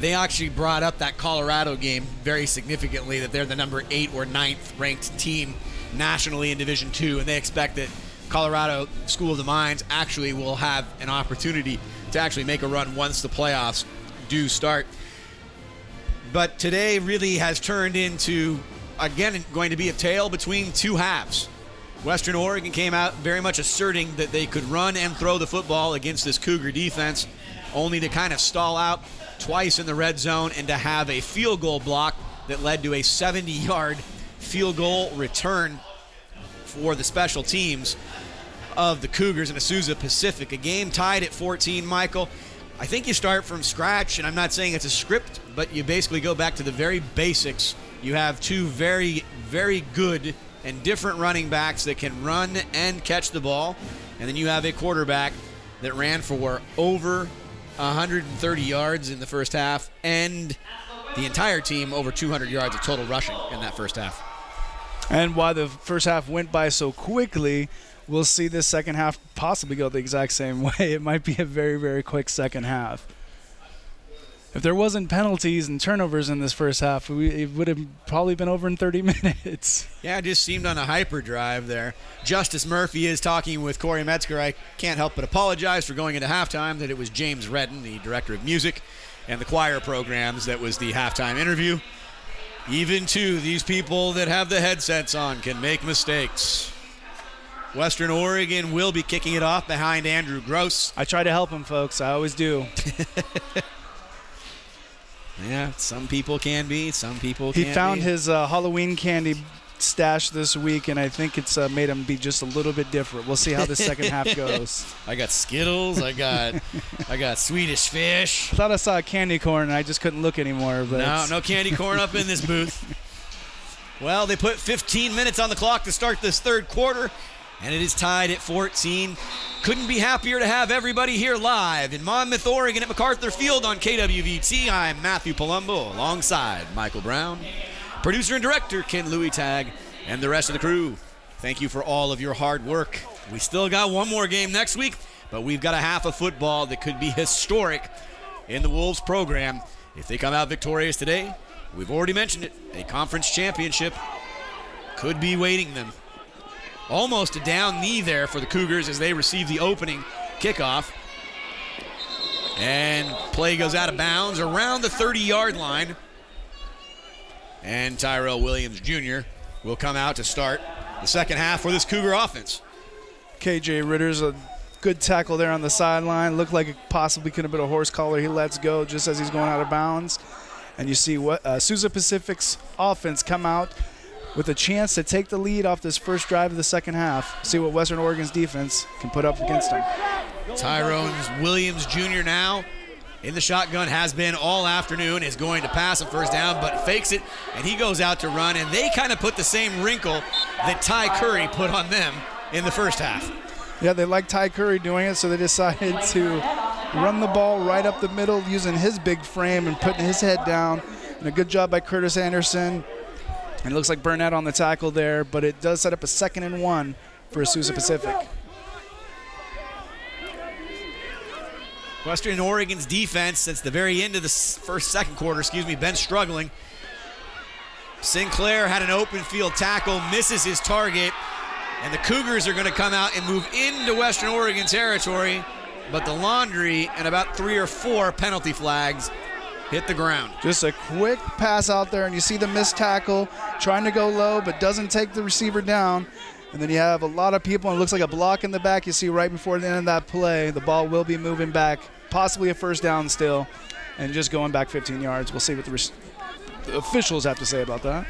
they actually brought up that Colorado game very significantly, that they're the number 8 or 9th ranked team nationally in Division II, and they expect that Colorado School of the Mines actually will have an opportunity to actually make a run once the playoffs do start. But today really has turned into, again, going to be a tale between 2 halves. Western Oregon came out very much asserting that they could run and throw the football against this Cougar defense, only to kind of stall out twice in the red zone and to have a field goal block that led to a 70-yard field goal return for the special teams. of the Cougars and Azusa Pacific. A game tied at 14, Michael. I think you start from scratch, and I'm not saying it's a script, but you basically go back to the very basics. You have two very, very good and different running backs that can run and catch the ball, and then you have a quarterback that ran for over 130 yards in the first half, and the entire team over 200 yards of total rushing in that first half.
And while the first half went by so quickly, we'll see this second half possibly go the exact same way. It might be a very, very quick second half. If there wasn't penalties and turnovers in this first half, it would have probably been over in 30 minutes.
Yeah, it just seemed on a hyperdrive there. Justice Murphy is talking with Corey Metzger. I can't help but apologize for going into halftime that it was James Redden, the director of music and the choir programs, that was the halftime interview. Even these people that have the headsets on can make mistakes. Western Oregon will be kicking it off behind Andrew Gross.
I try to help him, folks. I always do.
Yeah, some people can be, some people can't.
He found
be.
his Halloween candy stash this week, and I think it's made him be just a little bit different. We'll see how the second half goes.
I got Skittles. I got Swedish Fish.
I thought I saw a candy corn, and I just couldn't look anymore. But
No candy corn up in this booth. Well, they put 15 minutes on the clock to start this third quarter, and it is tied at 14. Couldn't be happier to have everybody here live in Monmouth, Oregon at MacArthur Field on KWVT. I'm Matthew Palumbo alongside Michael Brown, producer and director Ken Louis Tag, and the rest of the crew. Thank you for all of your hard work. We still got one more game next week, but we've got a half of football that could be historic in the Wolves program. If they come out victorious today, we've already mentioned it, a conference championship could be waiting them. Almost a down knee there for the Cougars as they receive the opening kickoff. And play goes out of bounds around the 30-yard line. And Tyrell Williams Jr. will come out to start the second half for this Cougar offense.
KJ Ritter's a good tackle there on the sideline. Looked like it possibly could have been a horse collar. He lets go just as he's going out of bounds. And you see what Azusa Pacific's offense come out with a chance to take the lead off this first drive of the second half. See what Western Oregon's defense can put up against them.
Tyrone Williams Jr. now in the shotgun, has been all afternoon, is going to pass him first down, but fakes it, and he goes out to run, and they kind of put the same wrinkle that Ty Curry put on them in the first half.
Yeah, they like Ty Curry doing it, so they decided to run the ball right up the middle using his big frame and putting his head down. And a good job by Curtis Anderson. And it looks like Burnett on the tackle there, but it does set up a 2nd and 1 for Azusa Pacific.
Western Oregon's defense, since the very end of the second quarter, been struggling. Sinclair had an open field tackle, misses his target, and the Cougars are going to come out and move into Western Oregon territory, but the laundry and about 3 or 4 penalty flags hit the ground.
Just a quick pass out there, and you see the missed tackle, trying to go low, but doesn't take the receiver down. And then you have a lot of people, and it looks like a block in the back. You see right before the end of that play, the ball will be moving back, possibly a first down still, and just going back 15 yards. We'll see what the officials have to say about that.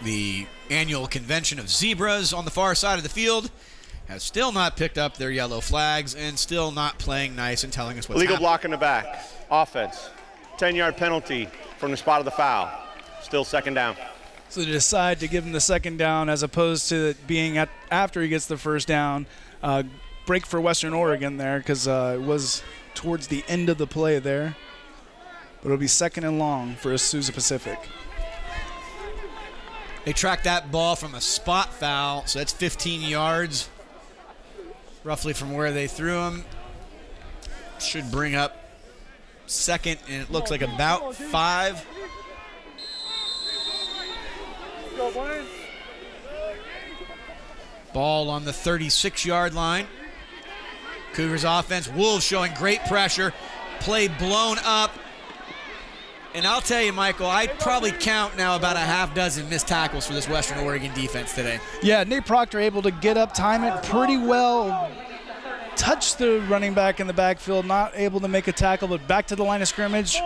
The annual convention of zebras on the far side of the field has still not picked up their yellow flags and still not playing nice and telling us what's
Illegal
happening.
block in the back. Offense. 10-yard penalty from the spot of the foul. Still 2nd down.
So they decide to give him the 2nd down as opposed to it being after he gets the first down. Break for Western Oregon there because it was towards the end of the play there. But it'll be 2nd and long for Azusa Pacific.
They tracked that ball from a spot foul, so that's 15 yards roughly from where they threw him. Should bring up 2nd, and it looks like about 5. Ball on the 36-yard line. Cougars offense, Wolves showing great pressure. Play blown up. And I'll tell you, Michael, I'd probably count now about a half dozen missed tackles for this Western Oregon defense today.
Yeah, Nate Proctor able to get up, time it pretty well, touch the running back in the backfield, not able to make a tackle, but back to the line of scrimmage.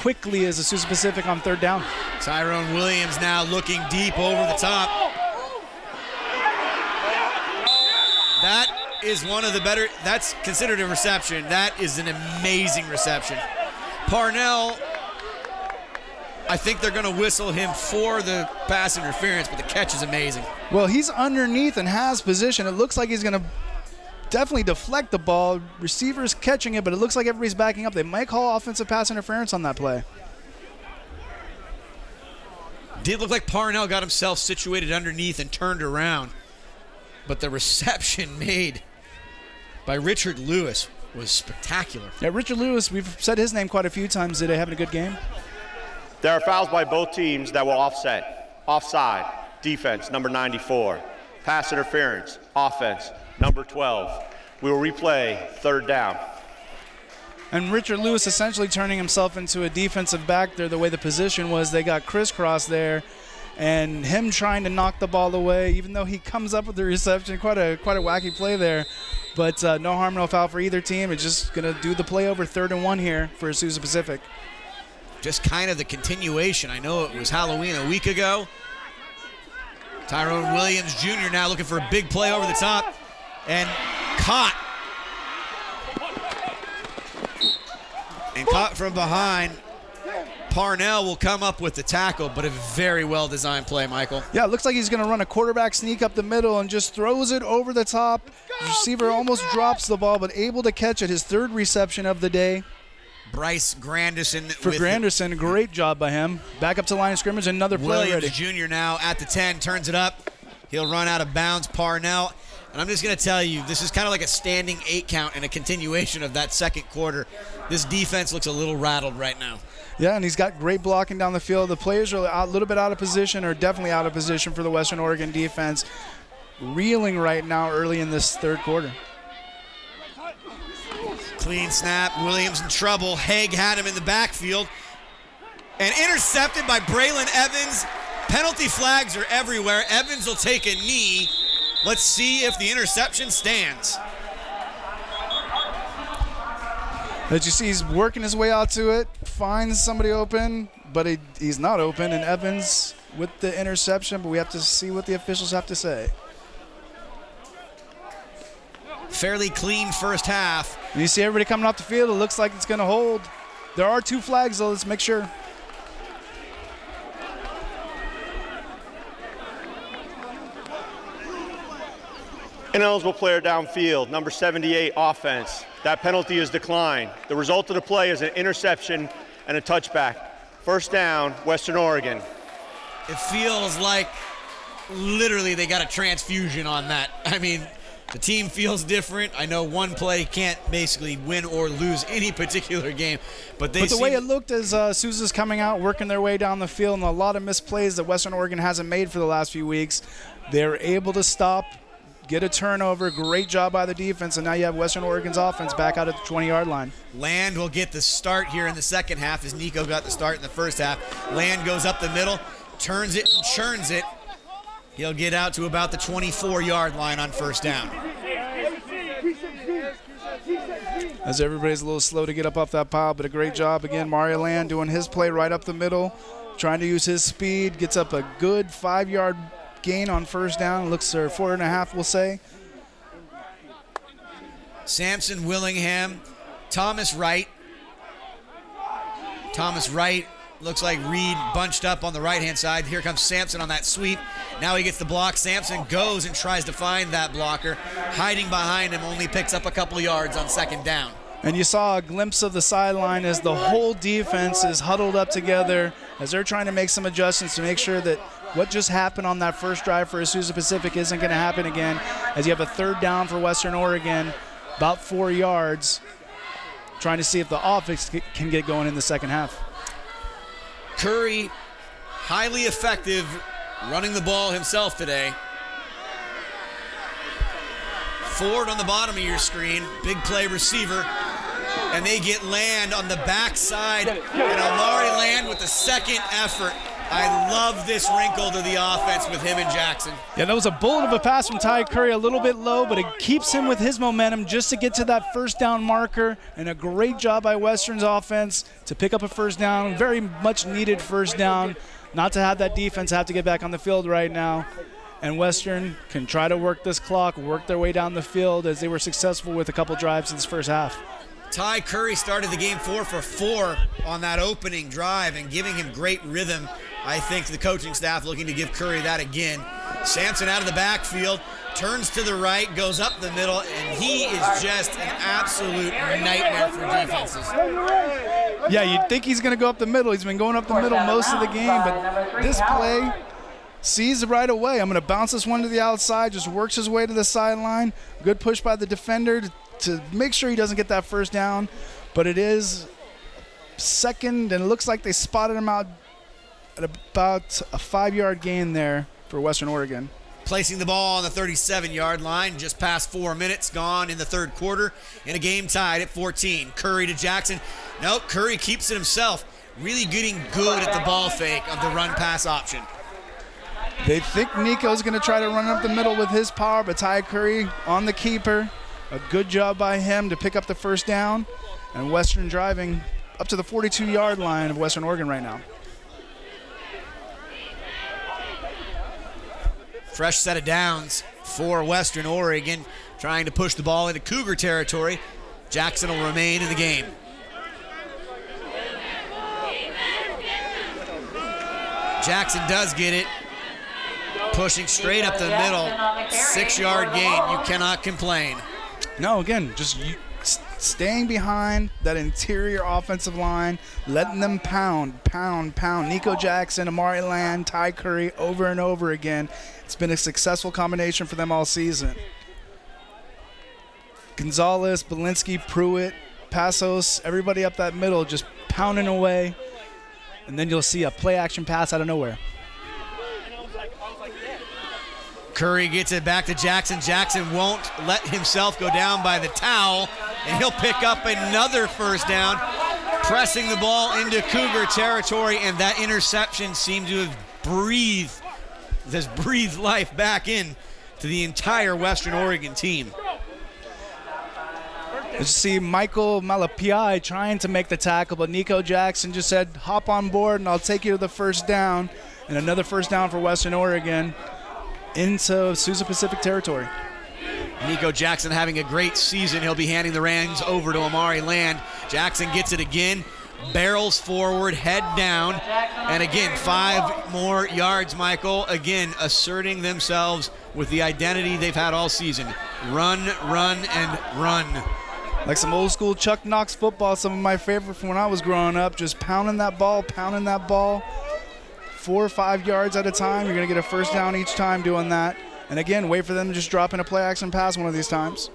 quickly as Azusa Pacific on third down.
Tyrone Williams now looking deep over the top. That is one of the better, that's considered a reception. That is an amazing reception. Parnell, I think they're going to whistle him for the pass interference, but the catch is amazing.
Well, he's underneath and has position. It looks like he's going to definitely deflect the ball. Receiver's catching it, but it looks like everybody's backing up. They might call offensive pass interference on that play.
Did look like Parnell got himself situated underneath and turned around, but the reception made by Richard Lewis was spectacular.
Yeah, Richard Lewis, we've said his name quite a few times today, having a good game.
There are fouls by both teams that will offset. Offside, defense, number 94. Pass interference, offense, number 12. We will replay third down.
And Richard Lewis essentially turning himself into a defensive back there the way the position was. They got crisscross there, and him trying to knock the ball away, even though he comes up with the reception. Quite a wacky play there. But no harm, no foul for either team. It's just going to do the play over 3rd and 1 here for Azusa Pacific.
Just kind of the continuation. I know it was Halloween a week ago. Tyrone Williams Jr. now looking for a big play over the top and caught. And caught from behind. Parnell will come up with the tackle, but a very well-designed play, Michael.
Yeah, it looks like he's going to run a quarterback sneak up the middle and just throws it over the top. The receiver almost drops the ball, but able to catch it. His 3rd reception of the day.
Bryce Granderson.
For Granderson, great job by him. Back up to line of scrimmage, another play
Williams
ready.
Jr. now at the 10, turns it up. He'll run out of bounds. Parnell. And I'm just going to tell you, this is kind of like a standing 8 count and a continuation of that second quarter. This defense looks a little rattled right now.
Yeah, and he's got great blocking down the field. The players are a little bit out of position, or definitely out of position for the Western Oregon defense. Reeling right now early in this 3rd quarter.
Clean snap. Williams in trouble. Haig had him in the backfield. And intercepted by Braylon Evans. Penalty flags are everywhere. Evans will take a knee. Let's see if the interception stands.
As you see, he's working his way out to it, finds somebody open, but he's not open, and Evans with the interception, but we have to see what the officials have to say.
Fairly clean first half.
And you see everybody coming off the field. It looks like it's going to hold. There are 2 flags, though. Let's make sure.
Ineligible player downfield, number 78, offense. That penalty is declined. The result of the play is an interception and a touchback. First down, Western Oregon.
It feels like literally they got a transfusion on that. I mean, the team feels different. I know one play can't basically win or lose any particular game, but
the way it looked as Sousa's coming out, working their way down the field, and a lot of misplays that Western Oregon hasn't made for the last few weeks, they're able to stop, get a turnover. Great job by the defense, and now you have Western Oregon's offense back out at the 20-yard line.
Land will get the start here in the second half as Nico got the start in the first half. Land goes up the middle, turns it and churns it. He'll get out to about the 24-yard line on first down.
As everybody's a little slow to get up off that pile, but a great job again. Mario Land doing his play right up the middle, trying to use his speed, gets up a good 5-yard gain on first down. Looks for 4.5, we'll say.
Samson Willingham, Thomas Wright. Thomas Wright looks like Reed bunched up on the right-hand side. Here comes Samson on that sweep. Now he gets the block. Samson goes and tries to find that blocker. Hiding behind him, only picks up a couple yards on second down.
And you saw a glimpse of the sideline as the whole defense is huddled up together as they're trying to make some adjustments to make sure that what just happened on that first drive for Azusa Pacific isn't going to happen again, as you have a third down for Western Oregon, about 4 yards, trying to see if the offense can get going in the second half.
Curry, highly effective running the ball himself today. Ford on the bottom of your screen, big play receiver, and they get Land on the backside, and Amari Land with the second effort
I love this wrinkle to the offense with him and Jackson.
Yeah, that was a bullet of a pass from Ty Curry, a little bit low, but it keeps him with his momentum just to get to that first down marker, and a great job by Western's offense to pick up a first down, very much needed first down, not to have that defense have to get back on the field right now. And Western can try to work this clock, work their way down the field as they were successful with a couple drives in this first half.
Ty Curry started the game 4 for 4 on that opening drive and giving him great rhythm. I think the coaching staff looking to give Curry that again. Sampson out of the backfield, turns to the right, goes up the middle, and he is just an absolute nightmare for defenses.
Yeah, you'd think he's going to go up the middle. He's been going up the middle most of the game, but this play sees right away. I'm going to bounce this one to the outside, just works his way to the sideline. Good push by the defender to make sure he doesn't get that first down, but it is second, and it looks like they spotted him out at about a 5-yard gain there for Western Oregon.
Placing the ball on the 37-yard line, just past 4 minutes gone in the third quarter, in a game tied at 14. Curry to Jackson. Nope, Curry keeps it himself. Really getting good at the ball fake of the run-pass option.
They think Nico's going to try to run up the middle with his power, but Ty Curry on the keeper. A good job by him to pick up the first down, and Western driving up to the 42-yard line of Western Oregon right now.
Fresh set of downs for Western Oregon, trying to push the ball into Cougar territory. Jackson will remain in the game. Jackson does get it, pushing straight up the middle. 6-yard gain. You cannot complain.
No, again, just staying behind that interior offensive line, letting them pound. Nico Jackson, Amari Land, Ty Curry over and over again. It's been a successful combination for them all season. Gonzalez, Belinsky, Pruitt, Passos, everybody up that middle just pounding away. And then you'll see a play-action pass out of nowhere.
Curry gets it back to Jackson. Jackson won't let himself go down by the towel, and he'll pick up another first down, pressing the ball into Cougar territory, and that interception seemed to have breathed life back in to the entire Western Oregon team.
You see Michael Malapai trying to make the tackle, but Nico Jackson just said, hop on board and I'll take you to the first down. And another first down for Western Oregon into Azusa Pacific territory.
Nico Jackson having a great season. He'll be handing the reins over to Amari Land. Jackson gets it again, barrels forward, head down, and again, 5 more yards, Michael. Again, asserting themselves with the identity they've had all season. Run, and run.
Like some old school Chuck Knox football, some of my favorite from when I was growing up, just pounding that ball. 4 or 5 yards at a time. You're going to get a first down each time doing that. And again, wait for them to just drop in a play action pass one of these times.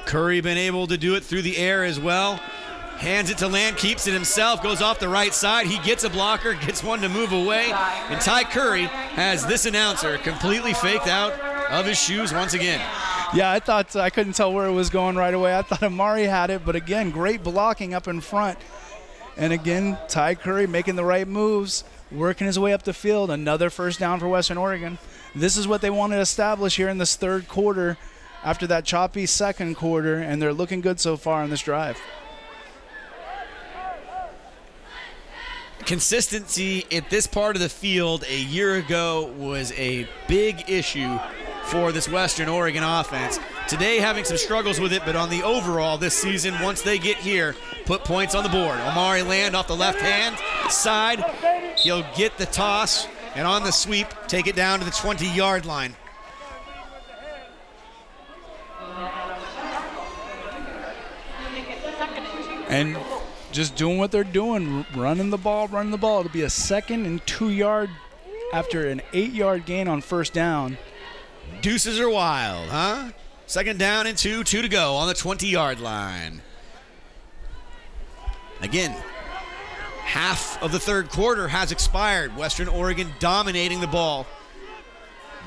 Curry been able to do it through the air as well. Hands it to Land, keeps it himself, goes off the right side. He gets a blocker, gets one to move away. And Ty Curry has this announcer completely faked out of his shoes once again.
Yeah, I thought I couldn't tell where it was going right away. I thought Amari had it, but again, great blocking up in front. And again, Ty Curry making the right moves, working his way up the field. Another first down for Western Oregon. This is what they want to establish here in this third quarter after that choppy second quarter, and they're looking good so far on this drive.
Consistency at this part of the field a year ago was a big issue for this Western Oregon offense. Today having some struggles with it, but on the overall this season, once they get here, put points on the board. Amari Land off the left-hand side. He'll get the toss, and on the sweep, take it down to the 20-yard line.
And just doing what they're doing, running the ball. It'll be a 2nd and 2-yard after an 8-yard gain on first down.
Deuces are wild, huh? 2nd down and 2 to go on the 20-yard line. Again, half of the third quarter has expired. Western Oregon dominating the ball,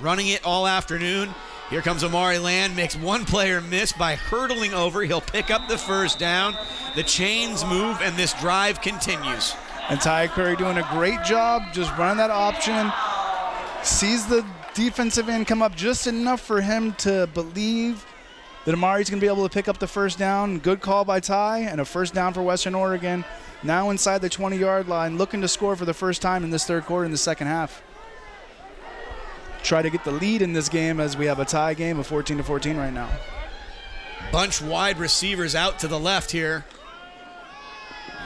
running it all afternoon. Here comes Amari Land, makes one player miss by hurtling over. He'll pick up the first down. The chains move, and this drive continues.
And Ty Curry doing a great job just running that option. Sees the defensive end come up just enough for him to believe that Amari's going to be able to pick up the first down. Good call by Ty, and a first down for Western Oregon. Now inside the 20-yard line, looking to score for the first time in this third quarter in the second half. Try to get the lead in this game as we have a tie game of 14-14 right now.
Bunch wide receivers out to the left here.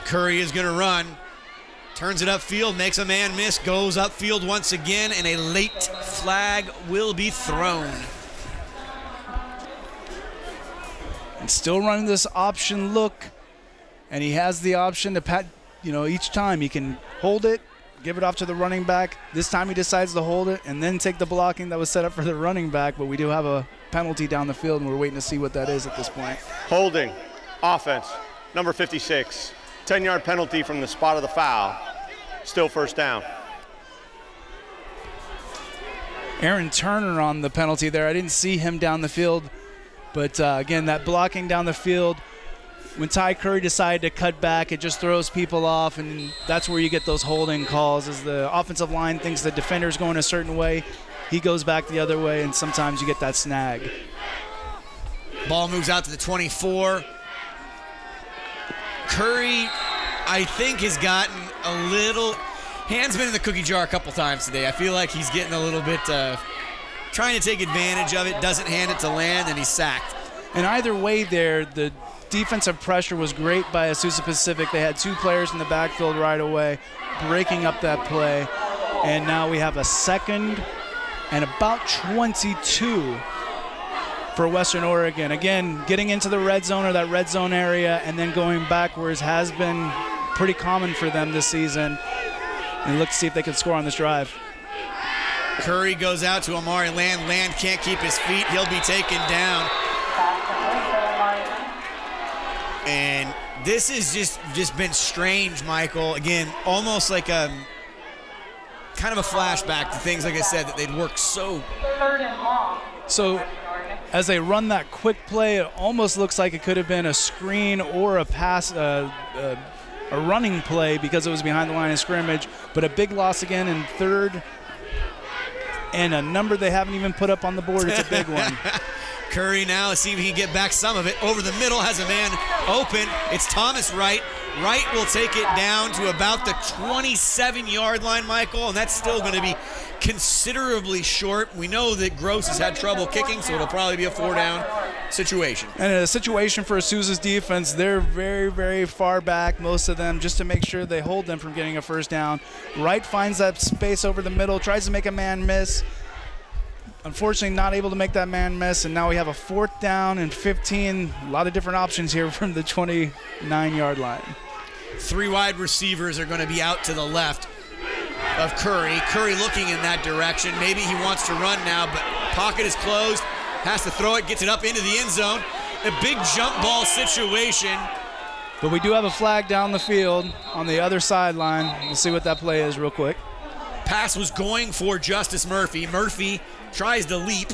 Curry is going to run. Turns it upfield, makes a man miss, goes upfield once again, and a late flag will be thrown.
And still running this option look, and he has the option to pat, each time he can hold it, give it off to the running back. This time he decides to hold it and then take the blocking that was set up for the running back, but we do have a penalty down the field, and we're waiting to see what that is at this point.
Holding, offense, number 56. 10-yard penalty from the spot of the foul. Still first down.
Aaron Turner on the penalty there. I didn't see him down the field, but again, that blocking down the field, when Ty Curry decided to cut back, it just throws people off, and that's where you get those holding calls. As the offensive line thinks the defender's going a certain way, he goes back the other way, and sometimes you get that snag.
Ball moves out to the 24. Curry, I think, has gotten a little, hand's been in the cookie jar a couple times today. I feel like he's getting a little bit, trying to take advantage of it, doesn't hand it to Land, and he's sacked.
And either way there, the defensive pressure was great by Azusa Pacific. They had two players in the backfield right away, breaking up that play. And now we have a second and about 22 for Western Oregon. Again, getting into the red zone or that red zone area and then going backwards has been pretty common for them this season. And look to see if they can score on this drive.
Curry goes out to Amari Land. Land can't keep his feet. He'll be taken down. And this has just been strange, Michael. Again, almost like a kind of a flashback to things, like I said, that they'd worked so.
So as they run that quick play, it almost looks like it could have been a screen or a pass, a running play because it was behind the line of scrimmage. But a big loss again in third, and a number they haven't even put up on the board. It's a big one.
Curry now, let's see if he can get back some of it. Over the middle, has a man open. It's Thomas Wright. Wright will take it down to about the 27-yard line, Michael, and that's still going to be considerably short. We know that Gross has had trouble kicking, so it'll probably be a 4-down situation.
And in a situation for Azusa's defense, they're very, very far back, most of them, just to make sure they hold them from getting a first down. Wright finds that space over the middle, tries to make a man miss. Unfortunately, not able to make that man miss, and now we have a 4th down and 15. A lot of different options here from the 29-yard line.
3 wide receivers are going to be out to the left of Curry. Curry looking in that direction. Maybe he wants to run now, but pocket is closed. Has to throw it, gets it up into the end zone. A big jump ball situation.
But we do have a flag down the field on the other sideline. We'll see what that play is real quick.
Pass was going for Justice Murphy. Murphy tries to leap.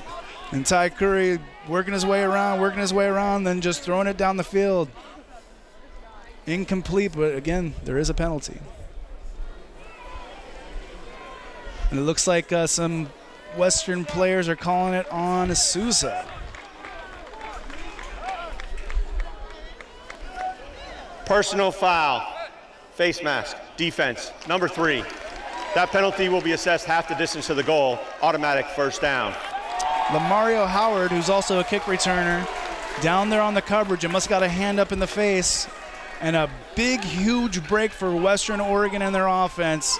And Ty Curry working his way around, then just throwing it down the field. Incomplete, but again, there is a penalty. And it looks like some Western players are calling it on Azusa.
Personal foul, face mask, defense, number 3. That penalty will be assessed half the distance to the goal, automatic first down.
Lamario Howard, who's also a kick returner, down there on the coverage and must have got a hand up in the face. And a big, huge break for Western Oregon and their offense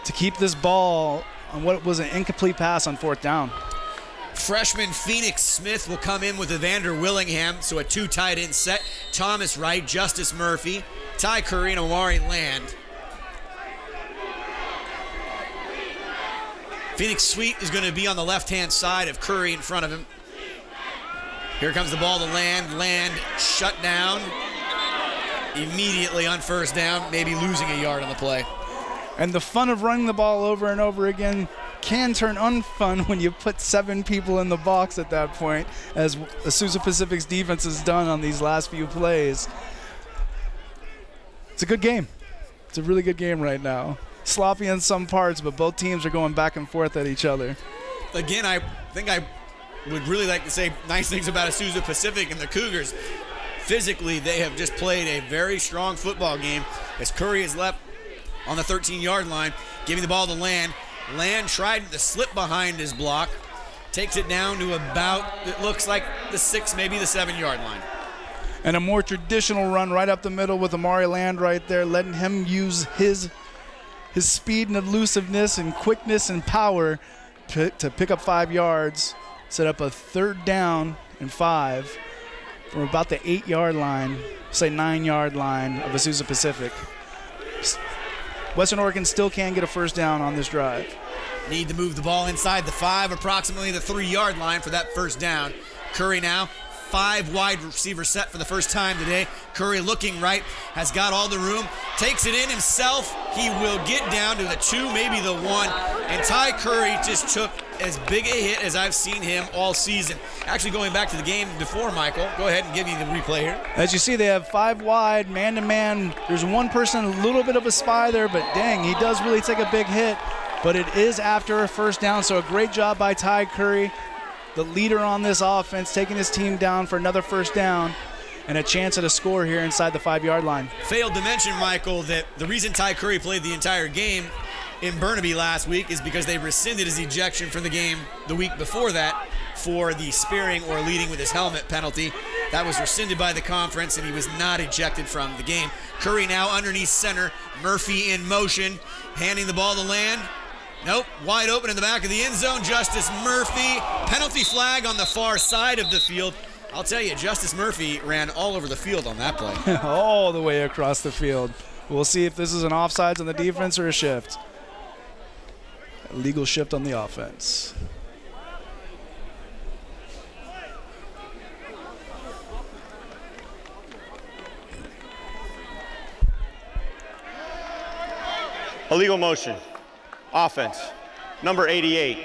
to keep this ball on what was an incomplete pass on 4th down.
Freshman Phoenix Smith will come in with Evander Willingham, so a 2 tight end set. Thomas Wright, Justice Murphy, Ty Curry, and Amari Land. Phoenix Sweet is going to be on the left-hand side of Curry in front of him. Here comes the ball to Land. Land shut down immediately on first down, maybe losing a yard on the play.
And the fun of running the ball over and over again can turn unfun when you put 7 people in the box at that point, as Azusa Pacific's defense has done on these last few plays. It's a good game. It's a really good game right now. Sloppy in some parts, but both teams are going back and forth at each other.
Again, I think I would really like to say nice things about Azusa Pacific and the Cougars. Physically, they have just played a very strong football game as Curry is left on the 13-yard line, giving the ball to Land. Land tried to slip behind his block, takes it down to about, it looks like the 6, maybe the 7-yard line.
And a more traditional run right up the middle with Amari Land right there, letting him use his speed and elusiveness and quickness and power to pick up 5 yards, set up a 3rd down and 5 from about the 8-yard line, say 9-yard line of Azusa Pacific. Western Oregon still can't get a first down on this drive.
Need to move the ball inside the 5, approximately the 3-yard line for that first down. Curry now, 5 wide receiver set for the first time today. Curry looking right, has got all the room, takes it in himself. He will get down to the 2, maybe the 1. And Ty Curry just took as big a hit as I've seen him all season. Actually, going back to the game before, Michael, go ahead and give me the replay here.
As you see, they have 5 wide, man-to-man. There's one person, a little bit of a spy there, but dang, he does really take a big hit. But it is after a first down, so a great job by Ty Curry, the leader on this offense, taking his team down for another first down and a chance at a score here inside the 5-yard line.
Failed to mention, Michael, that the reason Ty Curry played the entire game in Burnaby last week is because they rescinded his ejection from the game the week before that for the spearing or leading with his helmet penalty. That was rescinded by the conference, and he was not ejected from the game. Curry now underneath center. Murphy in motion, handing the ball to Land. Nope, wide open in the back of the end zone. Justice Murphy, penalty flag on the far side of the field. I'll tell you, Justice Murphy ran all over the field on that play.
All the way across the field. We'll see if this is an offsides on the defense or a shift. A legal shift on the offense.
Illegal motion. Offense, number 88,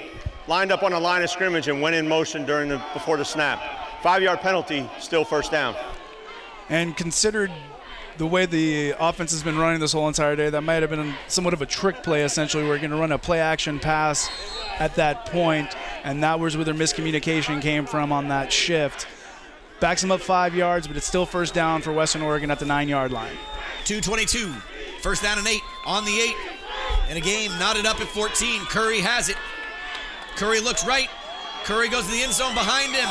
lined up on a line of scrimmage and went in motion before the snap. 5-yard penalty, still first down.
And considered the way the offense has been running this whole entire day, that might have been somewhat of a trick play, essentially. We're going to run a play-action pass at that point, and that was where their miscommunication came from on that shift. Backs him up 5 yards, but it's still first down for Western Oregon at the 9-yard line.
2:22, first down and 8 on the 8. And a game knotted up at 14. Curry has it. Curry looks right. Curry goes to the end zone behind him.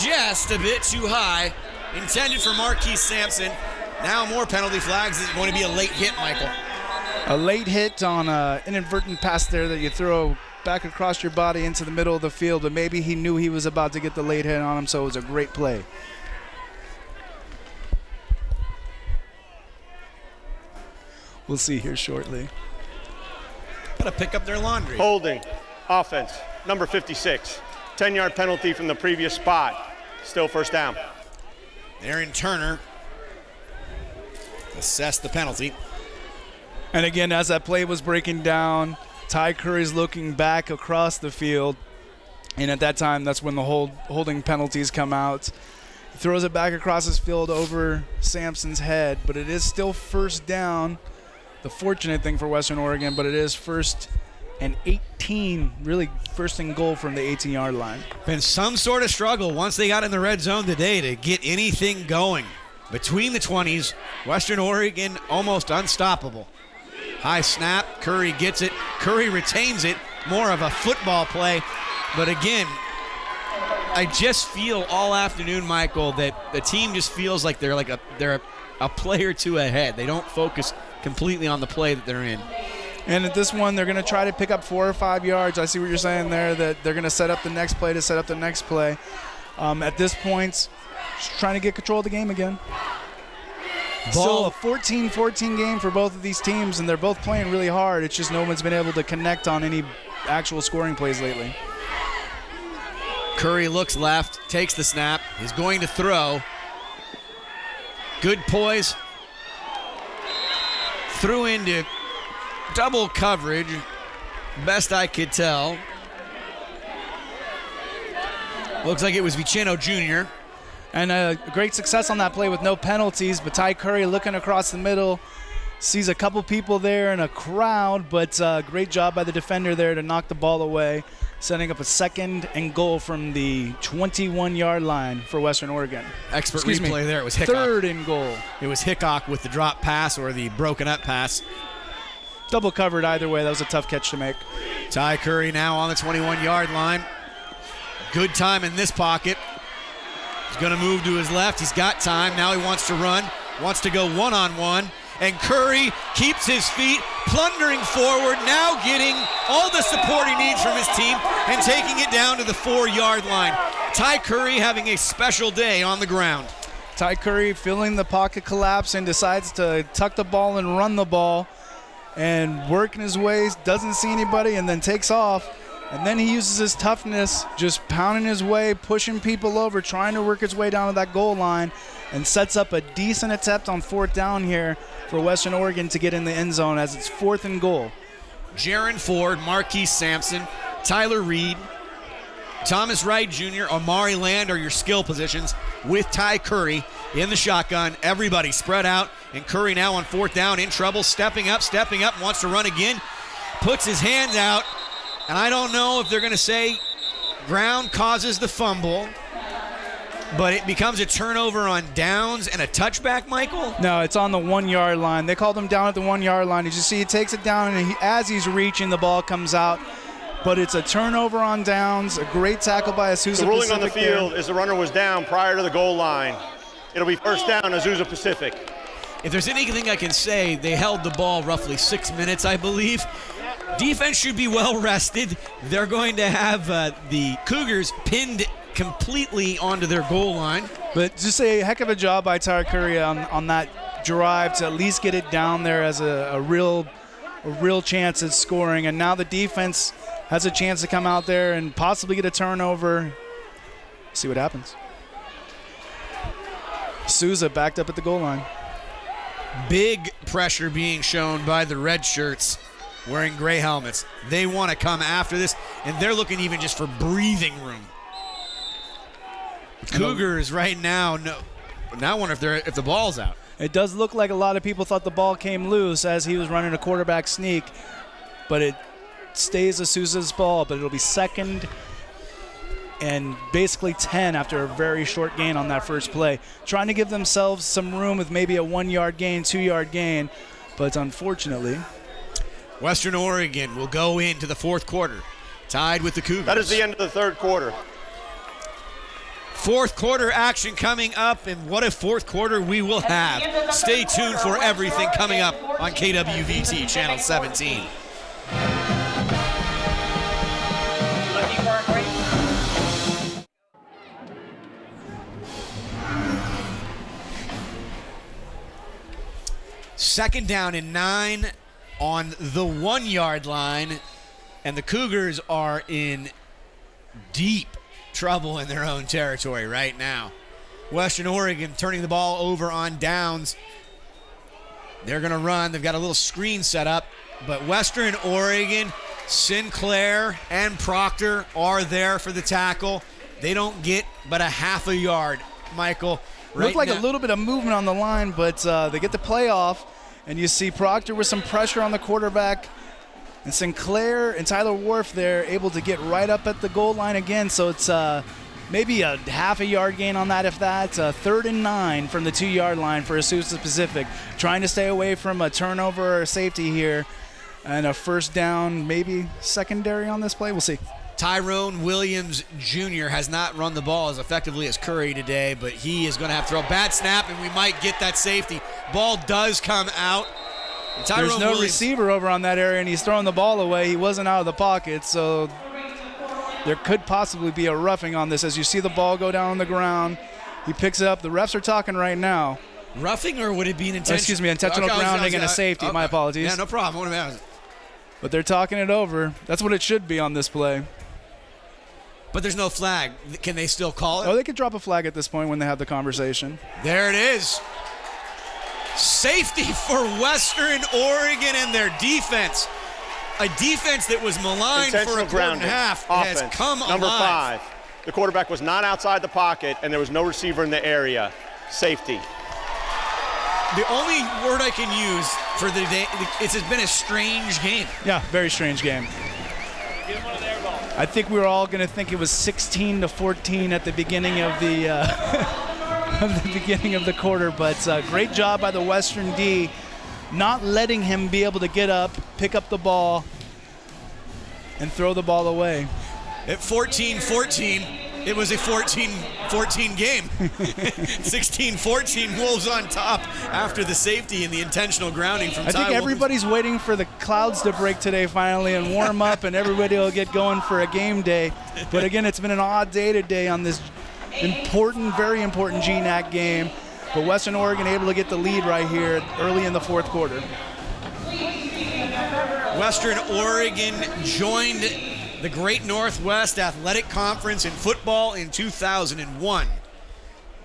Just a bit too high. Intended for Marquise Sampson. Now more penalty flags. It's going to be a late hit, Michael.
A late hit on an inadvertent pass there that you throw back across your body into the middle of the field, but maybe he knew he was about to get the late hit on him, so it was a great play. We'll see here shortly.
Gotta pick up their laundry.
Holding, offense, number 56. 10-yard penalty from the previous spot. Still first down.
Aaron Turner assessed the penalty.
And again, as that play was breaking down, Ty Curry's looking back across the field. And at that time, that's when the holding penalties come out. He throws it back across his field over Sampson's head, but it is still first down. The fortunate thing for Western Oregon, but it is first and 18, really first and goal from the 18-yard line.
Been some sort of struggle once they got in the red zone today to get anything going. Between the 20s, Western Oregon almost unstoppable. High snap, Curry gets it, Curry retains it, more of a football play. But again, I just feel all afternoon, Michael, that the team just feels like they're a play or two ahead. They don't focus completely on the play that they're in.
And at this one, they're going to try to pick up 4 or 5 yards. I see what you're saying there, that they're going to set up the next play to set up the next play. At this point, just trying to get control of the game again. Still a 14-14 game for both of these teams, and they're both playing really hard. It's just no one's been able to connect on any actual scoring plays lately.
Curry looks left, takes the snap, is going to throw. Good poise. Threw into double coverage, best I could tell. Looks like it was Vicino Jr.
And great success on that play with no penalties, but Ty Curry looking across the middle, sees a couple people there in a crowd, but great job by the defender there to knock the ball away, setting up a 2nd and goal from the 21-yard line for Western Oregon.
Expert replay there. It was Hickok.
3rd and goal.
It was Hickok with the drop pass or the broken up pass.
Double covered either way. That was a tough catch to make.
Ty Curry now on the 21-yard line. Good time in this pocket. He's going to move to his left. He's got time. Now he wants to run. Wants to go one-on-one. And Curry keeps his feet, plundering forward, now getting all the support he needs from his team and taking it down to the 4-yard line. Ty Curry having a special day on the ground.
Ty Curry feeling the pocket collapse and decides to tuck the ball and run the ball and working his ways, doesn't see anybody, and then takes off. And then he uses his toughness, just pounding his way, pushing people over, trying to work his way down to that goal line, and sets up a decent attempt on 4th down here for Western Oregon to get in the end zone as it's 4th and goal.
Jaron Ford, Marquise Sampson, Tyler Reed, Thomas Wright Jr., Amari Land are your skill positions with Ty Curry in the shotgun. Everybody spread out, and Curry now on 4th down in trouble, stepping up, wants to run again, puts his hands out, and I don't know if they're going to say ground causes the fumble, but it becomes a turnover on downs and a touchback, Michael?
No, it's on the 1-yard line. They called him down at the 1-yard line. As you see, he takes it down, and as he's reaching, the ball comes out. But it's a turnover on downs, a great tackle by Azusa Pacific.
The ruling on the field is the runner was down prior to the goal line. It'll be 1st down, Azusa Pacific.
If there's anything I can say, they held the ball roughly 6 minutes, I believe. Defense should be well rested. They're going to have the Cougars pinned completely onto their goal line.
But just a heck of a job by Ty Curry on that drive to at least get it down there as a real chance at scoring. And now the defense has a chance to come out there and possibly get a turnover. See what happens. Souza backed up at the goal line.
Big pressure being shown by the red shirts wearing gray helmets. They want to come after this, and they're looking even just for breathing room. Cougars right now, now wonder if the ball's out.
It does look like a lot of people thought the ball came loose as he was running a quarterback sneak, but it stays Azusa's ball, but it'll be 2nd and basically 10 after a very short gain on that first play. Trying to give themselves some room with maybe a 1-yard gain, 2-yard gain, but unfortunately.
Western Oregon will go into the 4th quarter, tied with the Cougars.
That is the end of the 3rd quarter.
4th quarter action coming up, and what a 4th quarter we will have. Stay tuned for everything coming up on KWVT Channel 17. Second down and 9 on the 1-yard line, and the Cougars are in deep trouble in their own territory right now. Western Oregon turning the ball over on downs. They're going to run. They've got a little screen set up, but Western Oregon, Sinclair and Proctor are there for the tackle. They don't get but a half a yard, Michael.
Looked like a little bit of movement on the line, but they get the play off, and you see Proctor with some pressure on the quarterback, and Sinclair and Tyler Wharf there able to get right up at the goal line again. So it's maybe a half a yard gain on that, if that. 3rd and 9 from the 2-yard line for Azusa Pacific, trying to stay away from a turnover or a safety here, and a 1st down, maybe secondary on this play. We'll see.
Tyrone Williams Jr. has not run the ball as effectively as Curry today, but he is going to have to throw a bad snap, and we might get that safety. Ball does come out.
There's no receiver over on that area, and he's throwing the ball away. He wasn't out of the pocket, so there could possibly be a roughing on this. As you see the ball go down on the ground, he picks it up. The refs are talking right now.
Roughing, or would it be an
intentional grounding and a safety?
Okay.
My apologies.
Yeah, no problem.
But they're talking it over. That's what it should be on this play.
But there's no flag. Can they still call it?
Oh, they could drop a flag at this point when they have the conversation.
There it is. Safety for Western Oregon and their defense. A defense that was maligned for a quarter and a half has come alive.
Number 5. The quarterback was not outside the pocket, and there was no receiver in the area. Safety.
The only word I can use for the day, it's been a strange game.
Yeah, very strange game. I think we were all going to think it was 16-14 at the beginning of the beginning of the quarter, but great job by the Western D, not letting him be able to get up, pick up the ball, and throw the ball away.
At 14-14, it was a 14-14 game. 16-14, Wolves on top after the safety and the intentional grounding from Ty.
I think everybody's waiting for the clouds to break today finally and warm up, and everybody will get going for a game day. But again, it's been an odd day today on this important, very important GNAC game. But Western Oregon able to get the lead right here early in the fourth quarter.
Western Oregon joined the Great Northwest Athletic Conference in football in 2001.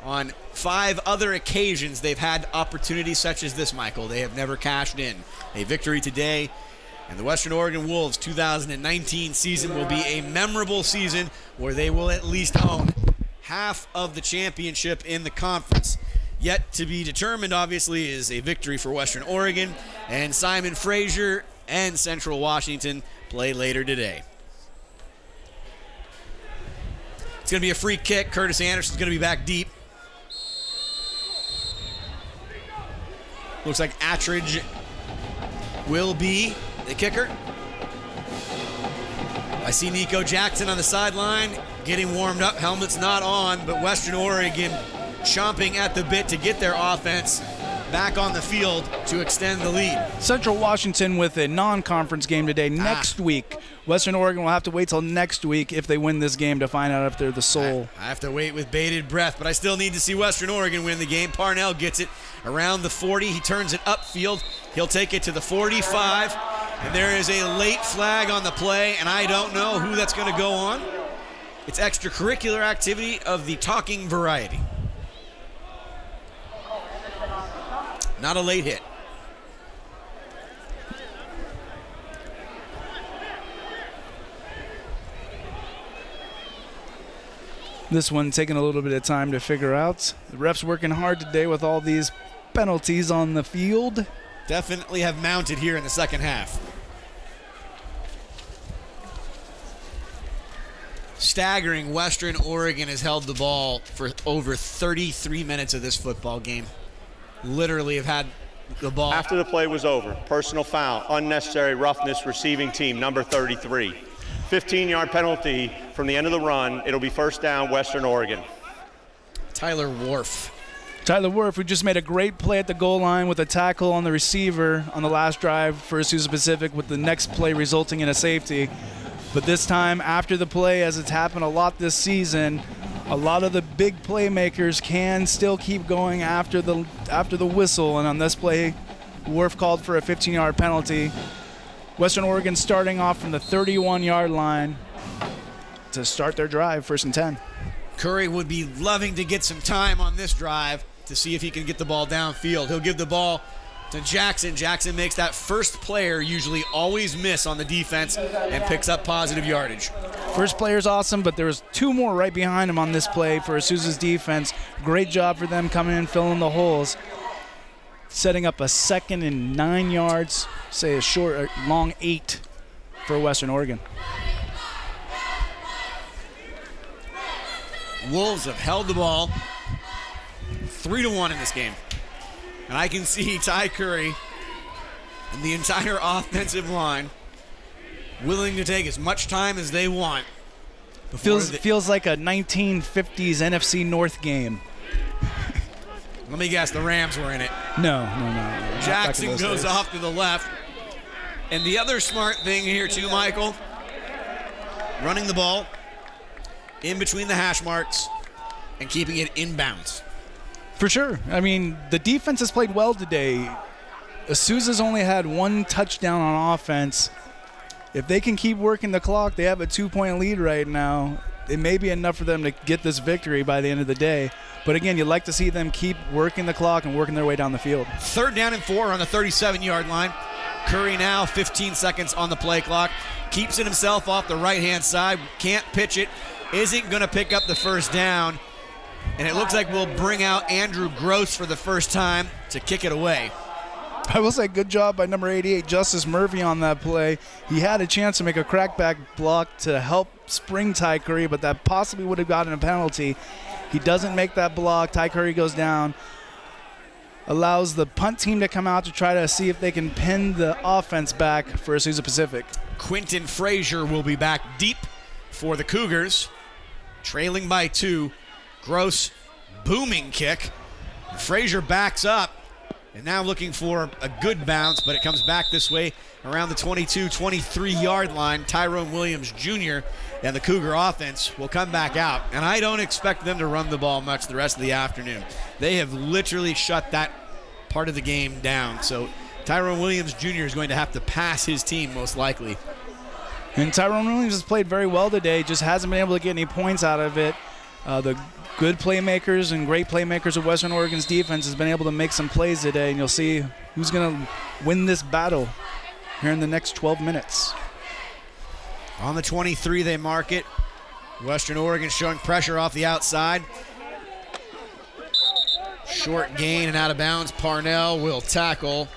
On 5 other occasions, they've had opportunities such as this, Michael. They have never cashed in. A victory today, and the Western Oregon Wolves 2019 season will be a memorable season where they will at least own half of the championship in the conference. Yet to be determined, obviously, is a victory for Western Oregon, and Simon Fraser and Central Washington play later today. It's going to be a free kick. Curtis Anderson's going to be back deep. Looks like Attridge will be the kicker. I see Nico Jackson on the sideline getting warmed up. Helmet's not on, but Western Oregon chomping at the bit to get their offense back on the field to extend the lead.
Central Washington with a non-conference game today. Next week, Western Oregon will have to wait till next week if they win this game to find out if they're the sole.
I have to wait with bated breath, but I still need to see Western Oregon win the game. Parnell gets it around the 40. He turns it upfield. He'll take it to the 45, and there is a late flag on the play, and I don't know who that's going to go on. It's extracurricular activity of the talking variety. Not a late hit.
This one taking a little bit of time to figure out. The refs working hard today with all these penalties on the field.
Definitely have mounted here in the second half. Staggering, Western Oregon has held the ball for over 33 minutes of this football game. Literally have had the ball.
After the play was over, personal foul, unnecessary roughness, receiving team, number 33. 15-yard penalty from the end of the run. It'll be first down, Western Oregon.
Tyler Worf,
who just made a great play at the goal line with a tackle on the receiver on the last drive for Azusa Pacific, with the next play resulting in a safety. But this time, after the play, as it's happened a lot this season, a lot of the big playmakers can still keep going after the whistle, and on this play, Worf called for a 15-yard penalty. Western Oregon starting off from the 31-yard line to start their drive, 1st and 10.
Curry would be loving to get some time on this drive to see if he can get the ball downfield. He'll give the ball to Jackson. Jackson makes that first player usually always miss on the defense and picks up positive yardage.
First player's awesome, but there was 2 more right behind him on this play for Azusa's defense. Great job for them coming in, filling the holes. Setting up a 2nd and 9 yards, say a long 8 for Western Oregon.
Wolves have held the ball 3-1 in this game. And I can see Ty Curry and the entire offensive line willing to take as much time as they want.
Feels like a 1950s NFC North game.
Let me guess, the Rams were in it.
No.
Jackson goes off to the left. And the other smart thing here too, Michael, running the ball in between the hash marks and keeping it inbounds.
For sure. I mean, the defense has played well today. Azusa's only had 1 touchdown on offense. If they can keep working the clock, they have a 2-point lead right now. It may be enough for them to get this victory by the end of the day. But again, you'd like to see them keep working the clock and working their way down the field.
3rd down and 4 on the 37-yard line. Curry now 15 seconds on the play clock. Keeps it himself off the right-hand side. Can't pitch it. Isn't going to pick up the first down. and it looks like we'll bring out Andrew Gross for the first time to kick it away.
I will say good job by number 88, Justice Murphy, on that play. He had a chance to make a crackback block to help spring Ty Curry, but that possibly would have gotten a penalty. He doesn't make that block. Ty Curry goes down. Allows the punt team to come out to try to see if they can pin the offense back for Azusa Pacific.
Quentin Frazier will be back deep for the Cougars, trailing by 2. Gross booming kick. Frazier backs up and now looking for a good bounce, but it comes back this way around the 22-23 yard line. Tyrone Williams Jr. and the Cougar offense will come back out, and I don't expect them to run the ball much the rest of the afternoon. They have literally shut that part of the game down, so Tyrone Williams Jr. is going to have to pass his team most likely.
And Tyrone Williams has played very well today, just hasn't been able to get any points out of it. The good playmakers and great playmakers of Western Oregon's defense has been able to make some plays today, and you'll see who's going to win this battle here in the next 12 minutes.
On the 23, they mark it. Western Oregon showing pressure off the outside. Short gain and out of bounds. Parnell will tackle.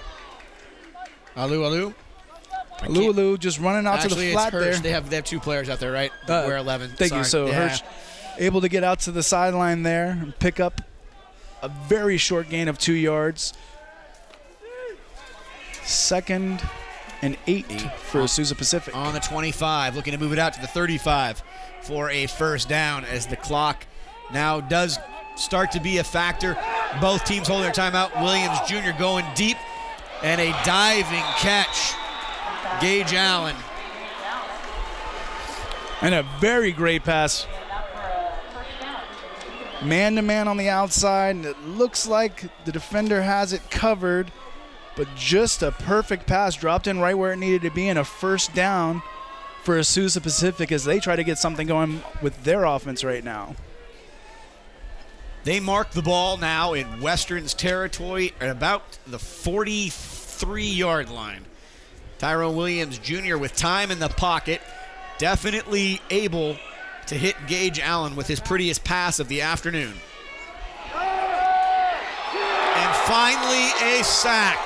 Alu
just running out to the flat there.
They have 2 players out there, right? Wear 11.
Thank you. So
yeah.
Hirsch able to get out to the sideline there and pick up a very short gain of 2 yards. 2nd and 8 for Azusa Pacific.
On the 25, looking to move it out to the 35 for a first down as the clock now does start to be a factor. Both teams holding their timeout. Williams Jr. going deep, and a diving catch. Gage Allen.
And a very great pass. Man-to-man on the outside, and it looks like the defender has it covered, but just a perfect pass dropped in right where it needed to be, and a first down for Azusa Pacific as they try to get something going with their offense right now.
They mark the ball now in Western's territory at about the 43-yard line. Tyrone Williams Jr. with time in the pocket, definitely able to hit Gage Allen with his prettiest pass of the afternoon. And finally a sack.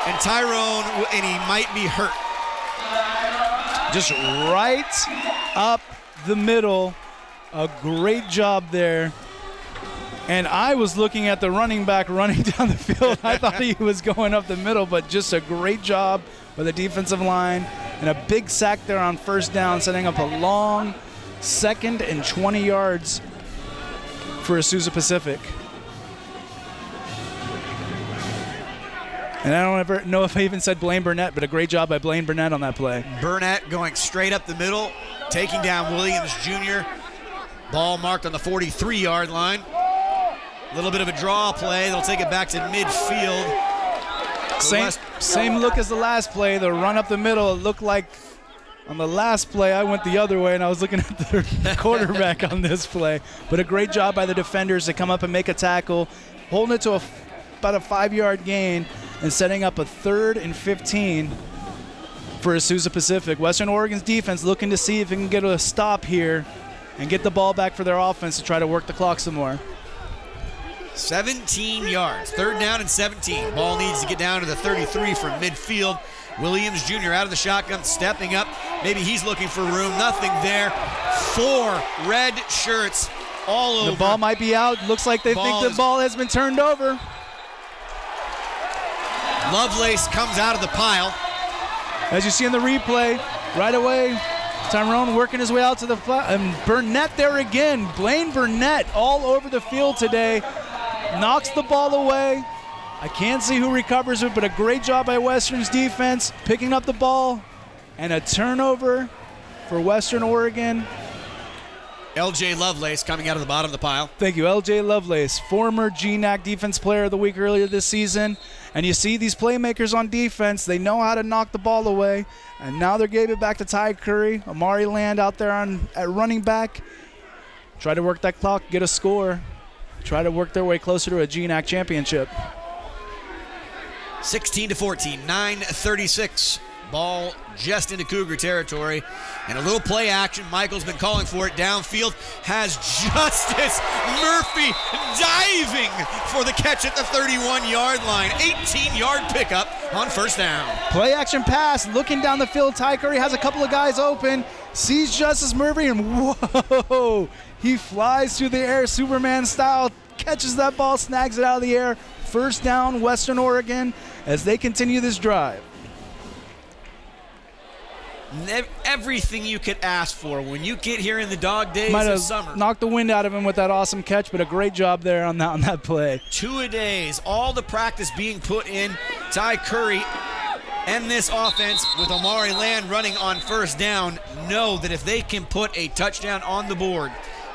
And Tyrone, and he might be hurt.
Just right up the middle. A great job there. And I was looking at the running back running down the field. I thought he was going up the middle, but just a great job by the defensive line. And a big sack there on first down, setting up a long 2nd and 20 yards for Azusa Pacific. And I don't ever know if I even said Blaine Burnett, but a great job by Blaine Burnett on that play.
Burnett going straight up the middle, taking down Williams Jr. Ball marked on the 43-yard line. A little bit of a draw play. They'll take it back to midfield.
Same look as the last play. The run up the middle. It looked like on the last play I went the other way, and I was looking at the quarterback on this play. But a great job by the defenders to come up and make a tackle, holding it to about a 5-yard gain, and setting up a 3rd and 15 for Azusa Pacific. Western Oregon's defense looking to see if it can get a stop here and get the ball back for their offense to try to work the clock some more.
17 yards, 3rd down and 17. Ball needs to get down to the 33 from midfield. Williams Jr. out of the shotgun, stepping up. Maybe he's looking for room. Nothing there. 4 red shirts all over.
The ball might be out. Looks like they think the ball has been turned over.
Lovelace comes out of the pile.
As you see in the replay, right away, Tyrone working his way out to the flat. And Burnett there again. Blaine Burnett all over the field today. Knocks the ball away. I can't see who recovers it, but a great job by Western's defense picking up the ball, and a turnover for Western Oregon.
LJ Lovelace coming out of the bottom of the pile.
Thank you, LJ Lovelace, former GNAC Defense Player of the Week earlier this season. And you see these playmakers on defense, they know how to knock the ball away. And now they're giving it back to Ty Curry. Amari Land out there at running back. Try to work that clock, get a score. Try to work their way closer to a GNAC championship.
16-14, 9:36
Ball just into Cougar territory. And a little play action. Michael's been calling for it downfield. Has Justice Murphy diving for the catch at the 31-yard line. 18-yard pickup on first down.
Play action pass, looking down the field. Ty Curry has a couple of guys open, sees Justice Murphy, and whoa, he flies through the air Superman style, catches that ball, snags it out of the air. First down, Western Oregon, as they continue this drive.
Everything you could ask for when you get here in the dog days
Might
of
have
summer.
knocked the wind out of him with that awesome catch, but a great job there on that play.
Two-a-days, all the practice being put in. Ty Curry and this offense with Omari Land running on first down know that if they can put a touchdown on the board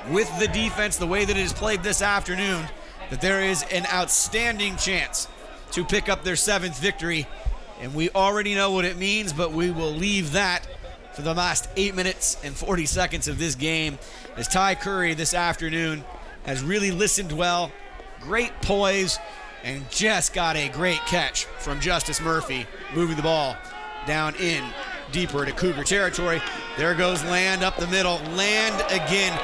with the defense the way that it is played this afternoon, that there is an outstanding chance to pick up their 7th victory. And we already know what it means, but we will leave that for the last 8 minutes and 40 seconds of this game, as Ty Curry this afternoon has really listened well, great poise, and just got a great catch from Justice Murphy, moving the ball down in deeper into Cougar territory. There goes Land up the middle. Land again.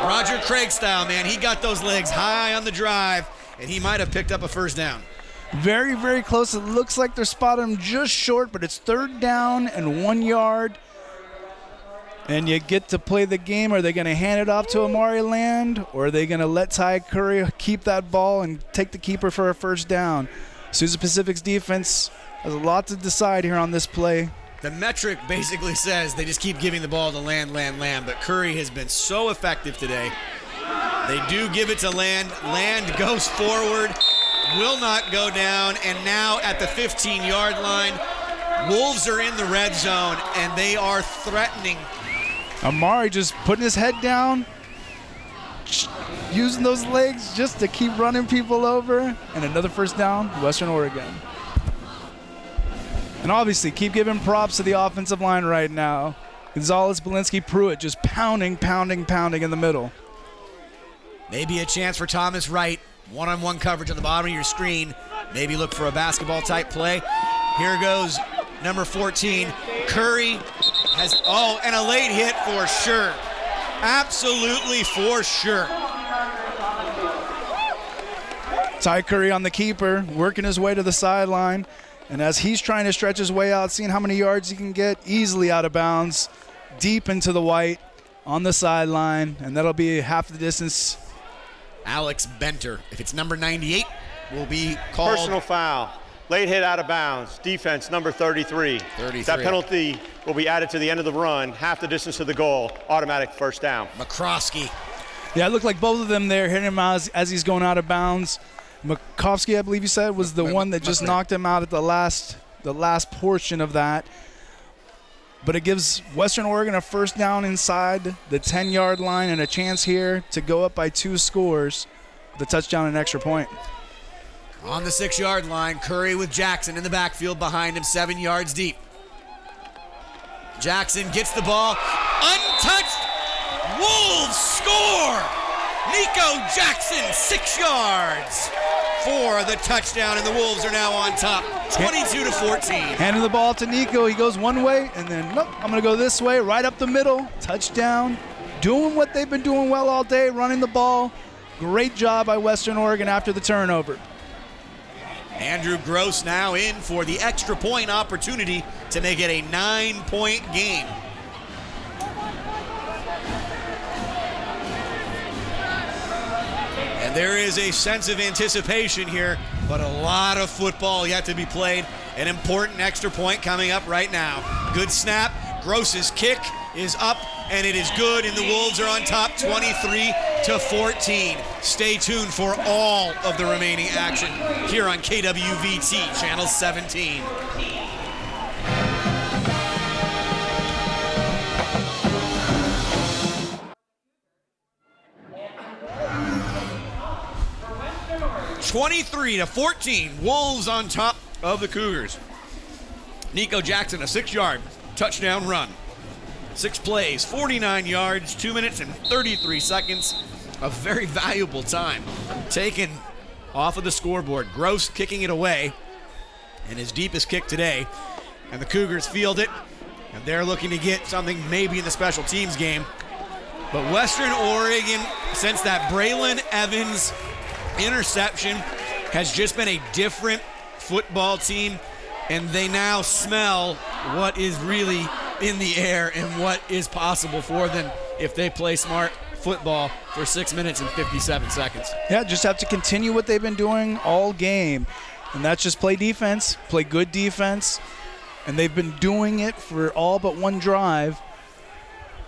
Roger Craig style, man. He got those legs high on the drive, and he might have picked up a first down.
Very, very close. It looks like they're spotting him just short, but it's 3rd down and 1 yard. And you get to play the game. Are they going to hand it off to Omari Land, or are they going to let Ty Curry keep that ball and take the keeper for a first down? Azusa Pacific's defense has a lot to decide here on this play.
The metric basically says they just keep giving the ball to Land, but Curry has been so effective today. They do give it to Land. Land goes forward, will not go down, and now at the 15-yard line, Wolves are in the red zone, and they are threatening.
Amari just putting his head down, using those legs just to keep running people over, and another first down, Western Oregon. And obviously, keep giving props to the offensive line right now. Gonzalez, Belinsky, Pruitt just pounding in the middle.
Maybe a chance for Thomas Wright. One-on-one coverage on the bottom of your screen. Maybe look for a basketball-type play. Here goes number 14. Curry has, and a late hit for sure. Absolutely for sure.
Ty Curry on the keeper, working his way to the sideline. And as he's trying to stretch his way out, seeing how many yards he can get, easily out of bounds, deep into the white on the sideline. And that'll be half the distance.
Alex Benter, if it's number 98, will be called.
Personal foul. Late hit out of bounds. Defense number 33. That penalty will be added to the end of the run, half the distance to the goal, automatic first down.
McCroskey.
Yeah, it looked like both of them there hitting him as he's going out of bounds. Makovsky, I believe you said, was the one that just knocked him out at the last portion of that. But it gives Western Oregon a first down inside the 10-yard line and a chance here to go up by 2 scores with a touchdown and extra point.
On the 6-yard line, Curry with Jackson in the backfield behind him, 7 yards deep. Jackson gets the ball, untouched. Wolves score! Nico Jackson, 6 yards for the touchdown, and the Wolves are now on top, 22-14.
Handing the ball to Nico. He goes one way, and then, nope, I'm going to go this way, right up the middle. Touchdown. Doing what they've been doing well all day, running the ball. Great job by Western Oregon after the turnover.
Andrew Gross now in for the extra point opportunity to make it a 9-point game. And there is a sense of anticipation here, but a lot of football yet to be played. An important extra point coming up right now. Good snap. Gross's kick is up, and it is good, and the Wolves are on top 23-14. Stay tuned for all of the remaining action here on KWVT Channel 17. (23-14), Wolves on top of the Cougars. Nico Jackson, a 6-yard touchdown run. 6 plays, 49 yards, 2 minutes and 33 seconds. A very valuable time taken off of the scoreboard. Gross kicking it away, and his deepest kick today
and the Cougars field it, and they're looking to get something maybe in the special teams game. But Western Oregon, since that Braylon Evans interception, has just been a different football team, and they now smell what is really in the air and what is possible for them if they play smart football for 6 minutes and 57 seconds.
Yeah, just have to continue what they've been doing all game, and that's just play defense, play good defense, and they've been doing it for all but one drive,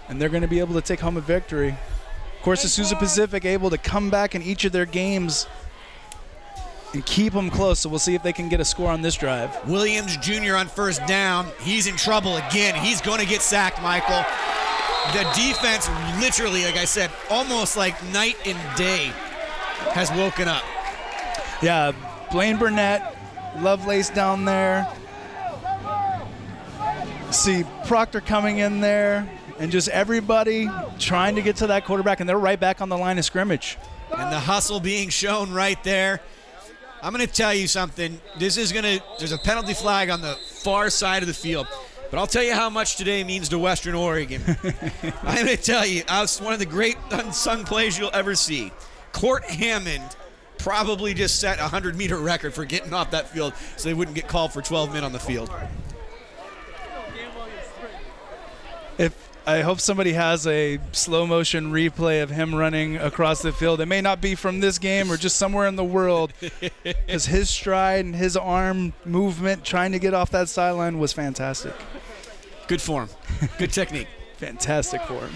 and they're going to be able to take home a victory. Of course, Azusa Pacific able to come back in each of their games and keep them close, so we'll see if they can get a score on this drive.
Williams Jr. on first down. He's in trouble again. He's going to get sacked, Michael. The defense, literally, like I said, almost like night and day, has woken up.
Yeah, Blaine Burnett, Lovelace down there. See Proctor coming in there, and just everybody trying to get to that quarterback, and they're right back on the line of scrimmage.
And the hustle being shown right there. I'm going to tell you something. There's a penalty flag on the far side of the field. But I'll tell you how much today means to Western Oregon. I'm going to tell you, it's one of the great unsung plays you'll ever see. Court Hammond probably just set a 100-meter record for getting off that field so they wouldn't get called for 12 men on the field.
I hope somebody has a slow-motion replay of him running across the field. It may not be from this game or just somewhere in the world, because his stride and his arm movement trying to get off that sideline was fantastic.
Good form. Good technique.
Fantastic form.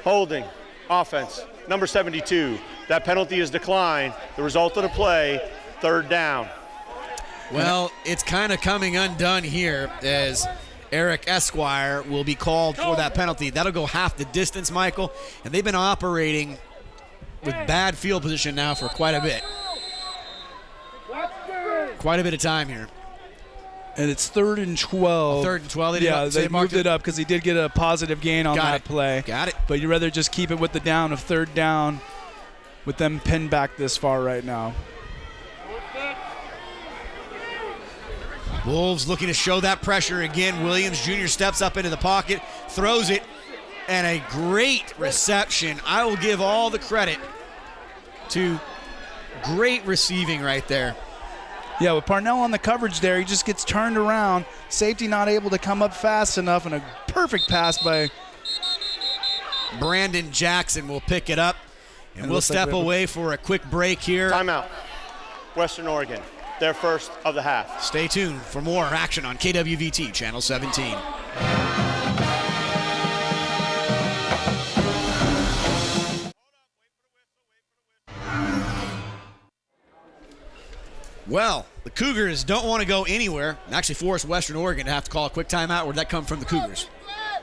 Holding, offense, number 72. That penalty is declined. The result of the play, third down.
Well, it's kind of coming undone here as Eric Esquire will be called for that penalty. That'll go half the distance, Michael. And they've been operating with bad field position now for quite a bit. Quite a bit of time here.
And it's 3rd and 12.
3rd and 12.
They moved it up because he did get a positive gain on that play.
Got it.
But you'd rather just keep it with the down of 3rd down with them pinned back this far right now.
Wolves looking to show that pressure again. Williams Jr. steps up into the pocket, throws it, and a great reception. I will give all the credit to great receiving right there.
Yeah, with Parnell on the coverage there, he just gets turned around. Safety not able to come up fast enough, and a perfect pass by
Brandon Jackson will pick it up. And we'll step away for a quick break here.
Timeout. Western Oregon, their first of the half.
Stay tuned for more action on KWVT Channel 17. Well, the Cougars don't want to go anywhere and actually force Western Oregon to have to call a quick timeout. Where did that come from the Cougars?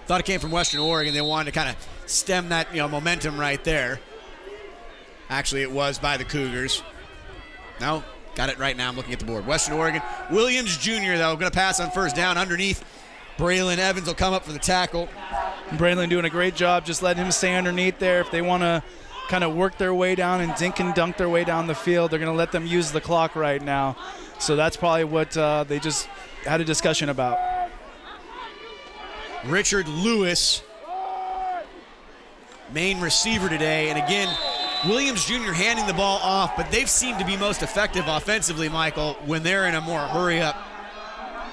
Thought it came from Western Oregon. They wanted to kind of stem that momentum right there. Actually, it was by the Cougars. No, got it right now. I'm looking at the board. Western Oregon. Williams Jr., though, going to pass on first down underneath. Braylon Evans will come up for the tackle.
Braylon doing a great job just letting him stay underneath there. If they want to kind of work their way down and dink and dunk their way down the field, they're going to let them use the clock right now. So that's probably what they just had a discussion about.
Richard Lewis, main receiver today. And again, Williams Jr. handing the ball off, but they've seemed to be most effective offensively, Michael, when they're in a more hurry-up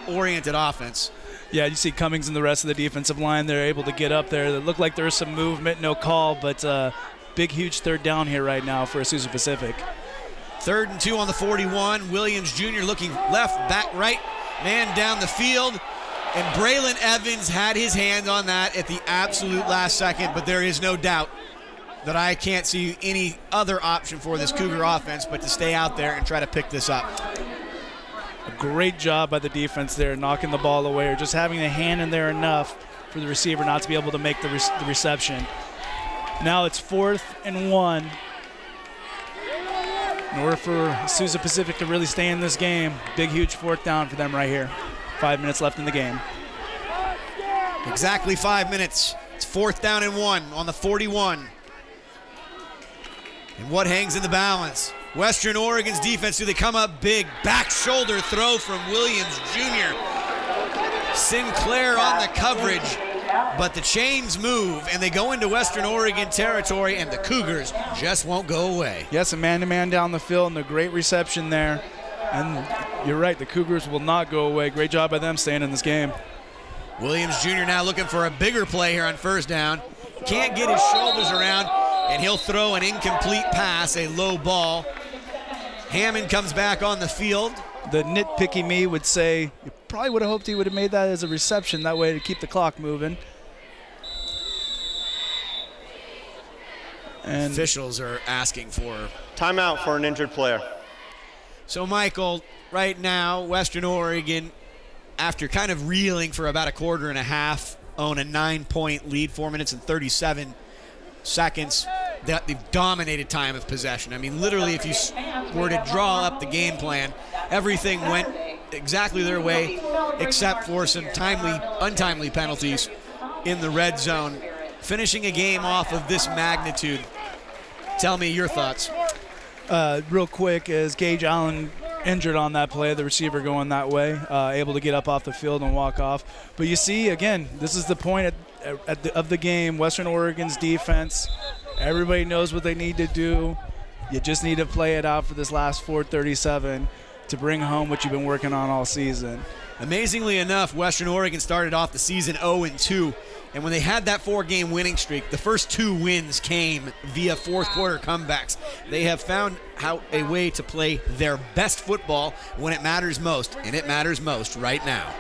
oriented offense.
Yeah, you see Cummings and the rest of the defensive line. They're able to get up there. It looked like there's some movement, no call, but big, huge third down here right now for Azusa Pacific.
3rd and 2 on the 41. Williams Jr. looking left, back, right, man down the field. And Braylon Evans had his hand on that at the absolute last second, but there is no doubt that I can't see any other option for this Cougar offense but to stay out there and try to pick this up.
A great job by the defense there, knocking the ball away or just having a hand in there enough for the receiver not to be able to make the reception. Now it's 4th and 1. In order for Azusa Pacific to really stay in this game, big, huge 4th down for them right here. 5 minutes left in the game.
Exactly 5 minutes. It's 4th down and 1 on the 41. And what hangs in the balance? Western Oregon's defense, do they come up big? Back shoulder throw from Williams Jr.
Sinclair on the coverage, but the chains move and they go into Western Oregon territory, and the Cougars just won't go away.
Yes, a man-to-man down the field and a great reception there. And you're right, the Cougars will not go away. Great job by them staying in this game.
Williams Jr. now looking for a bigger play here on first down. Can't get his shoulders around, and he'll throw an incomplete pass, a low ball. Hammond comes back on the field.
The nitpicky me would say you probably would have hoped he would have made that as a reception, that way to keep the clock moving. And
officials are asking for
timeout for an injured player.
So, Michael, right now, Western Oregon, after kind of reeling for about a quarter and a half, own a 9-point lead, 4 minutes and 37 seconds. They've dominated time of possession. I mean, literally, if you were to draw up the game plan, everything went exactly their way except for some untimely penalties in the red zone. Finishing a game off of this magnitude, tell me your thoughts.
Real quick, as Gage Allen injured on that play, the receiver going that way, able to get up off the field and walk off. But you see, again, this is the point of the game. Western Oregon's defense, everybody knows what they need to do. You just need to play it out for this last 4:37 to bring home what you've been working on all season.
Amazingly enough, Western Oregon started off the season 0-2. And when they had that 4-game winning streak, the first 2 wins came via fourth-quarter comebacks. They have found a way to play their best football when it matters most, and it matters most right now.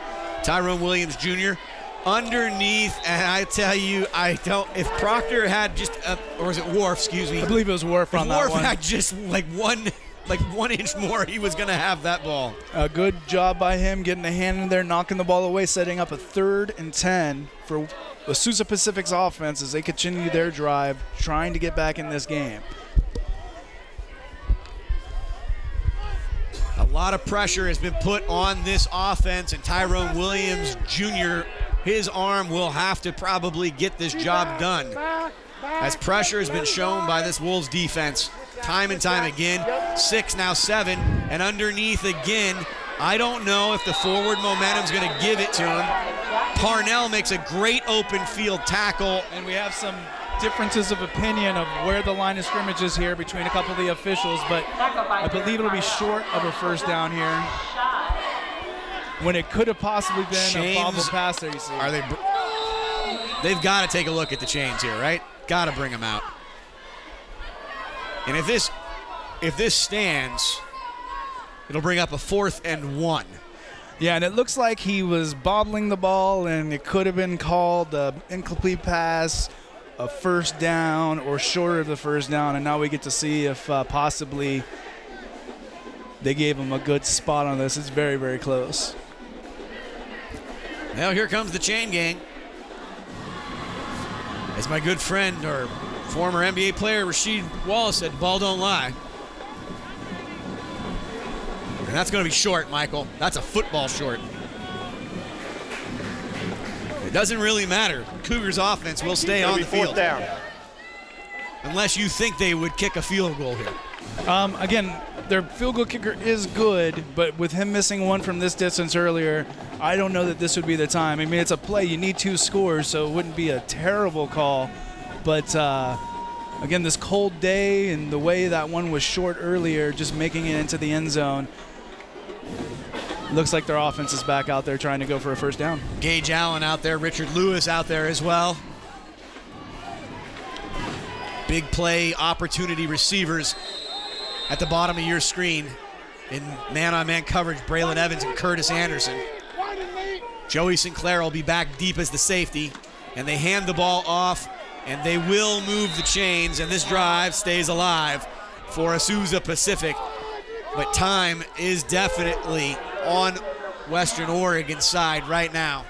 Tyrone Williams Jr. underneath, and I tell you, if Proctor had just, or was it Worf, excuse me?
I believe it was Worf on that one.
If Worf had just like 1 inch more, he was going to have that ball.
A good job by him getting a hand in there, knocking the ball away, setting up a 3rd and 10 for Azusa Pacific's offense as they continue their drive, trying to get back in this game.
A lot of pressure has been put on this offense, and Tyrone Williams Jr., his arm will have to probably get this job done, as pressure has been shown by this Wolves defense time and time again. 6, now 7, and underneath again. I don't know if the forward momentum's going to give it to him. Parnell makes a great open field tackle.
And we have some differences of opinion of where the line of scrimmage is here between a couple of the officials, but I believe it'll be short of a first down here, when it could have possibly been a bobble pass there, you see.
They've got to take a look at the chains here, right? Got to bring them out. And if this stands, it'll bring up a 4th and 1.
Yeah, and it looks like he was bobbling the ball, and it could have been called an incomplete pass, a first down, or short of the first down. And now we get to see if possibly they gave him a good spot on this. It's very, very close.
Now here comes the chain gang. As my good friend, or former NBA player Rasheed Wallace said, ball don't lie. And that's going to be short, Michael. That's a football short. It doesn't really matter. Cougars offense will stay on the field.
4th down.
Unless you think they would kick a field goal here.
Again, their field goal kicker is good, but with him missing one from this distance earlier, I don't know that this would be the time. I mean, it's a play. You need 2 scores, so it wouldn't be a terrible call. But, again, this cold day and the way that one was short earlier, just making it into the end zone, looks like their offense is back out there trying to go for a first down.
Gage Allen out there, Richard Lewis out there as well. Big play opportunity receivers at the bottom of your screen in man-on-man coverage, Braylon Evans and Curtis Anderson. Joey Sinclair will be back deep as the safety, and they hand the ball off, and they will move the chains, and this drive stays alive for Azusa Pacific. But time is definitely on Western Oregon's side right now.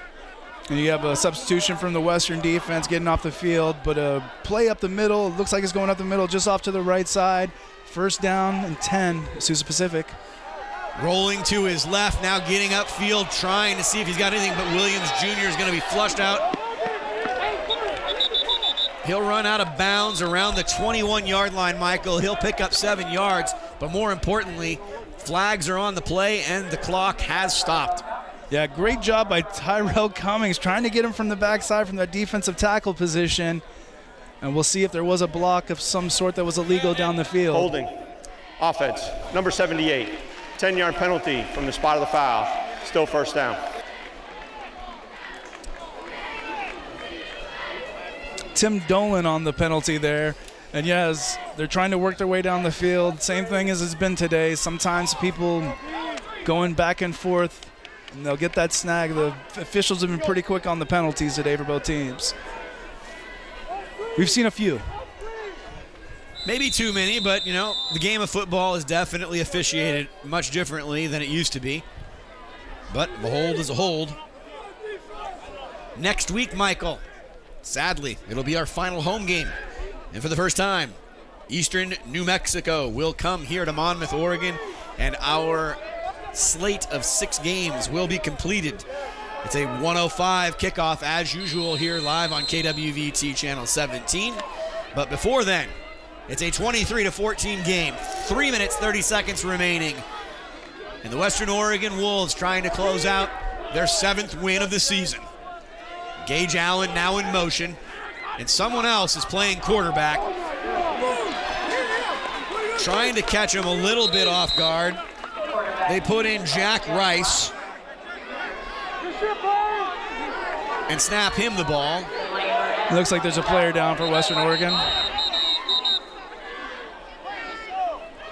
And you have a substitution from the Western defense getting off the field, but a play up the middle. It looks like it's going up the middle, just off to the right side. First down and 10, Azusa Pacific.
Rolling to his left, now getting upfield, trying to see if he's got anything, but Williams Jr. is going to be flushed out. He'll run out of bounds around the 21-yard line, Michael. He'll pick up 7 yards, but more importantly, flags are on the play, and the clock has stopped.
Yeah, great job by Tyrell Cummings trying to get him from the backside from that defensive tackle position. And we'll see if there was a block of some sort that was illegal down the field.
Holding. Offense. Number 78. 10-yard penalty from the spot of the foul. Still first down.
Tim Dolan on the penalty there. And yes, they're trying to work their way down the field. Same thing as it's been today. Sometimes people going back and forth, and they'll get that snag. The officials have been pretty quick on the penalties today for both teams. We've seen a few.
Maybe too many, but, you know, the game of football is definitely officiated much differently than it used to be. But the hold is a hold. Next week, Michael, sadly, it'll be our final home game. And for the first time, Eastern New Mexico will come here to Monmouth, Oregon, and our slate of 6 games will be completed. It's a 1:05 kickoff as usual here live on KWVT Channel 17. But before then, it's a 23-14 game, 3 minutes, 30 seconds remaining. And the Western Oregon Wolves trying to close out their 7th win of the season. Gage Allen now in motion, and someone else is playing quarterback, trying to catch him a little bit off guard. They put in Jack Rice and snap him the ball.
It looks like there's a player down for Western Oregon.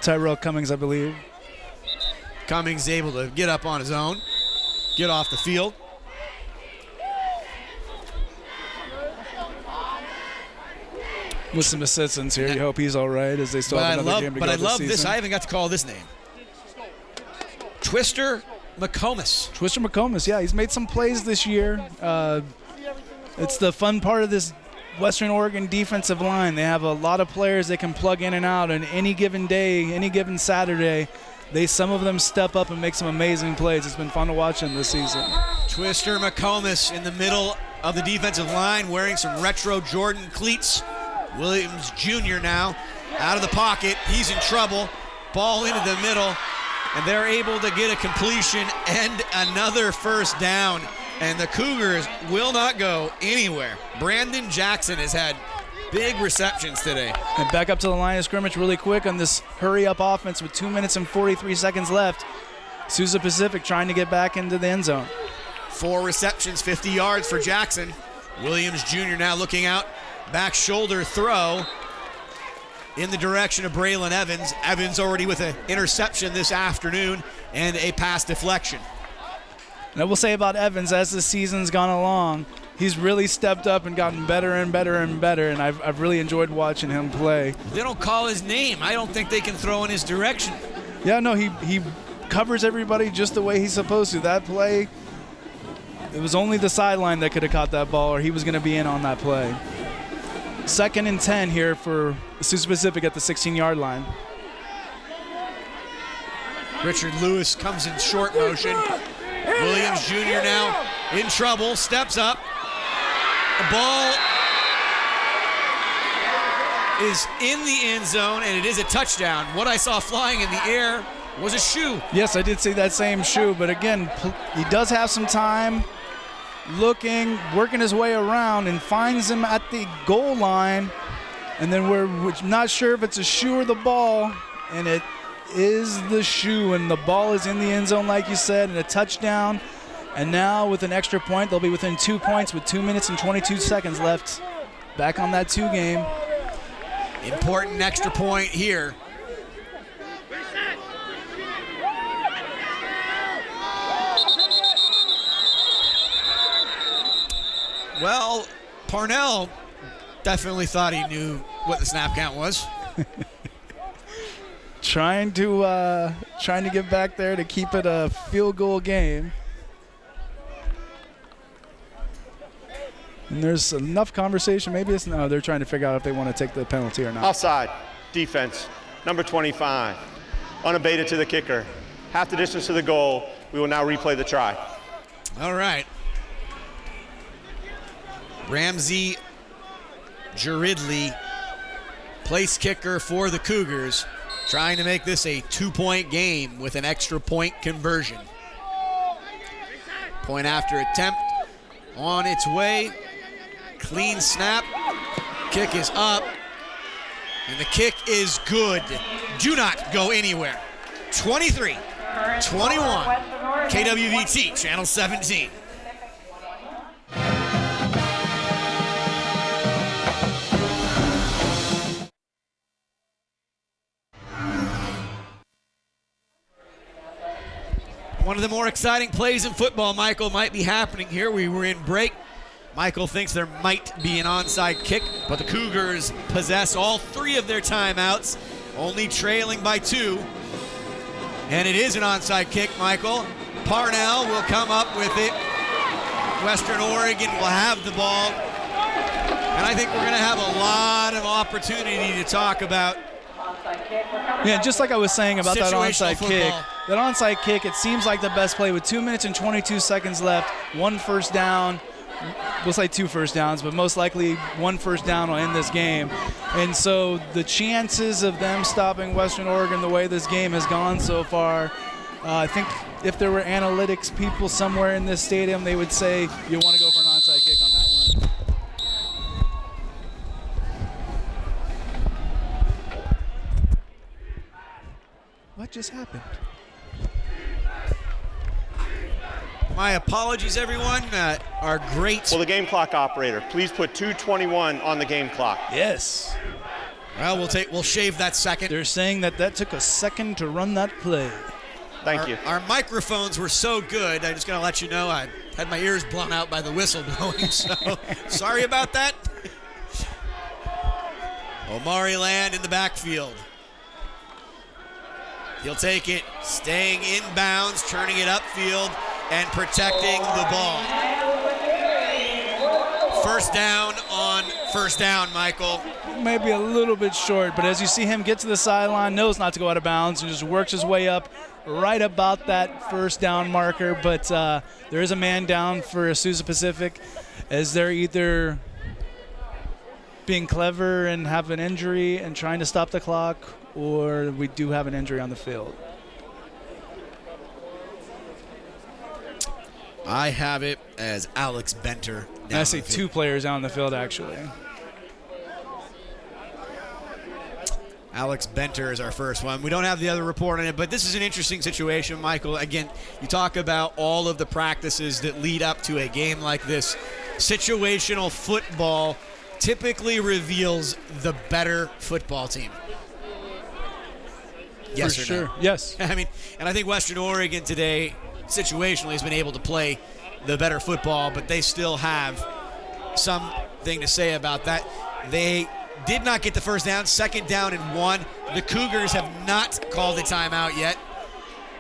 Tyrell Cummings, I believe.
Cummings able to get up on his own, get off the field.
With some assistance here, you hope he's all right as they still have another game to go
But I love
this
this.
season.
I haven't got to call this name. Twister McComas.
Twister McComas, yeah, he's made some plays this year. It's the fun part of this Western Oregon defensive line. They have a lot of players they can plug in and out, and any given day, any given Saturday, some of them step up and make some amazing plays. It's been fun to watch them this season.
Twister McComas in the middle of the defensive line wearing some retro Jordan cleats. Williams Jr. now out of the pocket. He's in trouble. Ball into the middle, and they're able to get a completion and another first down. And the Cougars will not go anywhere. Brandon Jackson has had big receptions today.
And back up to the line of scrimmage really quick on this hurry-up offense with 2 minutes and 43 seconds left. Azusa Pacific trying to get back into the end zone.
4 receptions, 50 yards for Jackson. Williams Jr. now looking out. Back shoulder throw in the direction of Braylon Evans. Evans already with an interception this afternoon and a pass deflection.
And I will say about Evans, as the season's gone along, he's really stepped up and gotten better and better and better, and I've really enjoyed watching him play.
They don't call his name. I don't think they can throw in his direction.
Yeah, no, he covers everybody just the way he's supposed to. That play, it was only the sideline that could have caught that ball, or he was going to be in on that play. 2nd and 10 here for Azusa Pacific at the 16-yard line.
Richard Lewis comes in short motion. Williams Jr. now in trouble, steps up. The ball is in the end zone, and it is a touchdown. What I saw flying in the air was a shoe.
Yes, I did see that same shoe, but again, he does have some time looking, working his way around, and finds him at the goal line. And then we're not sure if it's a shoe or the ball, and it is the shoe, and the ball is in the end zone, like you said, and a touchdown. And now with an extra point, they'll be within 2 points with 2 minutes and 22 seconds left. Back on that 2 game.
Important extra point here. Well, Parnell definitely thought he knew what the snap count was.
Trying to get back there to keep it a field goal game. And there's enough conversation. Maybe it's no. They're trying to figure out if they want to take the penalty or not.
Offside. Defense. Number 25. Unabated to the kicker. Half the distance to the goal. We will now replay the try.
All right. Ramsey Jaridley, place kicker for the Cougars, trying to make this a 2-point game with an extra point conversion. Point after attempt on its way. Clean snap. Kick is up. And the kick is good. Do not go anywhere. 23-21. KWVT, Channel 17. One of the more exciting plays in football, Michael, might be happening here. We were in break. Michael thinks there might be an onside kick, but the Cougars possess all 3 of their timeouts, only trailing by 2. And it is an onside kick, Michael. Parnell will come up with it. Western Oregon will have the ball. And I think we're going to have a lot of opportunity to talk about.
Yeah, just like I was saying about that onside kick.
Football.
That onside kick, it seems like the best play with 2 minutes and 22 seconds left, 1 first down. We'll say 2 first downs, but most likely 1 first down will end this game. And so the chances of them stopping Western Oregon the way this game has gone so far, I think if there were analytics people somewhere in this stadium, they would say you want to go for an onside kick on that one. What just happened?
My apologies, everyone. Our great.
Will the game clock operator please put 2:21 on the game clock?
Yes.
Well, we'll shave that second.
They're saying that took a second to run that play.
Thank you.
Our microphones were so good. I just gotta let you know I had my ears blown out by the whistle blowing. So sorry about that. Omari Land in the backfield. He'll take it, staying inbounds, turning it upfield, and protecting the ball. First down on first down, Michael.
Maybe a little bit short, but as you see him get to the sideline, knows not to go out of bounds and just works his way up right about that first down marker. But there is a man down for Azusa Pacific as they're either being clever and have an injury and trying to stop the clock, or we do have an injury on the field.
I have it as Alex Benter.
I see 2 players out on the field, actually.
Alex Benter is our first one. We don't have the other report on it, but this is an interesting situation, Michael. Again, you talk about all of the practices that lead up to a game like this. Situational football typically reveals the better football team. Yes
For
or
sure.
no?
Yes.
I mean, and I think Western Oregon today, situationally, has been able to play the better football, but they still have something to say about that. They did not get the first down, 2nd down and 1. The Cougars have not called a timeout yet,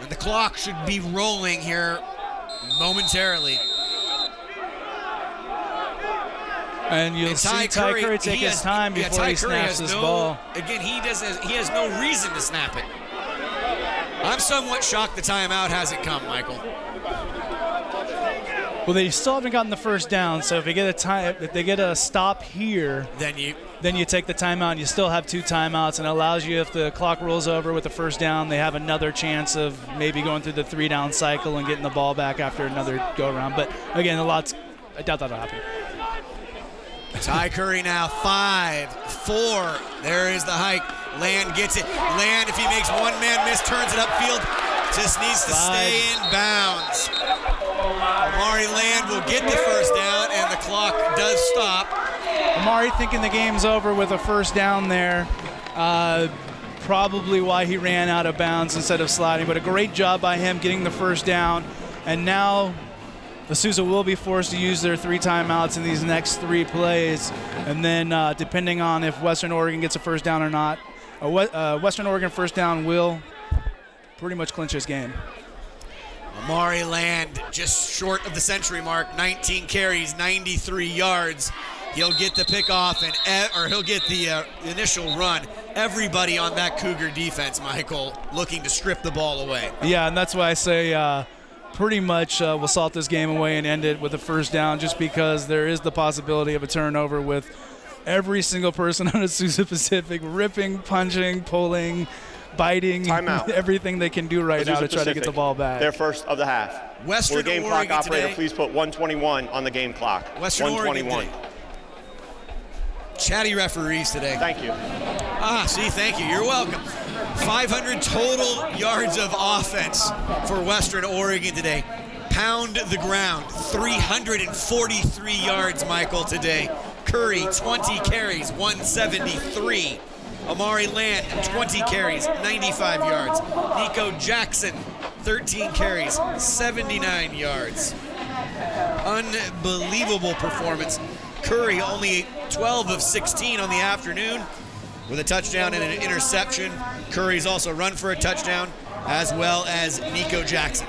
and the clock should be rolling here momentarily.
And you'll see Ty Curry take his time before he snaps this ball.
Again, he has no reason to snap it. I'm somewhat shocked the timeout hasn't come, Michael.
Well, they still haven't gotten the first down, so if they get a stop here,
then
you take the timeout and you still have 2 timeouts, and it allows you, if the clock rolls over with the first down, they have another chance of maybe going through the 3-down cycle and getting the ball back after another go-around. But again, I doubt that'll happen.
Ty Curry now 5-4. There is the hike. Land gets it. Land, if he makes one man miss, turns it upfield. Just needs to stay in bounds. Omari Land will get the first down, and the clock does stop.
Omari thinking the game's over with a first down there. Probably why he ran out of bounds instead of sliding, but a great job by him getting the first down. And now Azusa will be forced to use their 3 timeouts in these next 3 plays. And then depending on if Western Oregon gets a first down or not, Western Oregon first down will pretty much clinch this game.
Omari Land just short of the century mark, 19 carries, 93 yards. He'll get the pickoff or he'll get the initial run. Everybody on that Cougar defense, Michael, looking to strip the ball away.
Yeah, and that's why I say pretty much we'll salt this game away and end it with a first down, just because there is the possibility of a turnover with every single person on Azusa Pacific ripping, punching, pulling, biting
Timeout.
everything they can do right now to try to get the ball back.
Their first of the half.
Western
Will the game
Oregon
clock operator
today.
please put 121 on the game clock?
Western Oregon
121.
today. Chatty referees today.
Thank you.
Thank you. You're welcome. 500 total yards of offense for Western Oregon today. Pound the ground. 343 yards, Michael, today. Curry, 20 carries, 173. Amari Land, 20 carries, 95 yards. Nico Jackson, 13 carries, 79 yards. Unbelievable performance. Curry only 12 of 16 on the afternoon with a touchdown and an interception. Curry's also run for a touchdown, as well as Nico Jackson.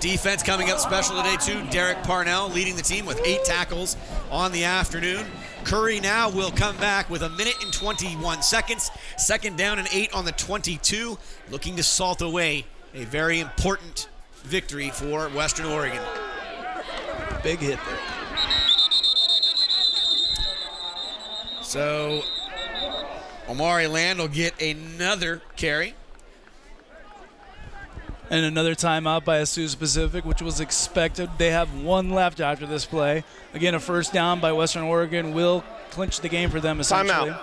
Defense coming up special today too. Derek Parnell leading the team with 8 tackles on the afternoon. Curry now will come back with 1 minute and 21 seconds. 2nd down and 8 on the 22, looking to salt away a very important victory for Western Oregon.
Big hit there.
So Omari Land will get another carry.
And another timeout by Azusa Pacific, which was expected. They have 1 left after this play. Again, a first down by Western Oregon will clinch the game for them essentially.
Timeout.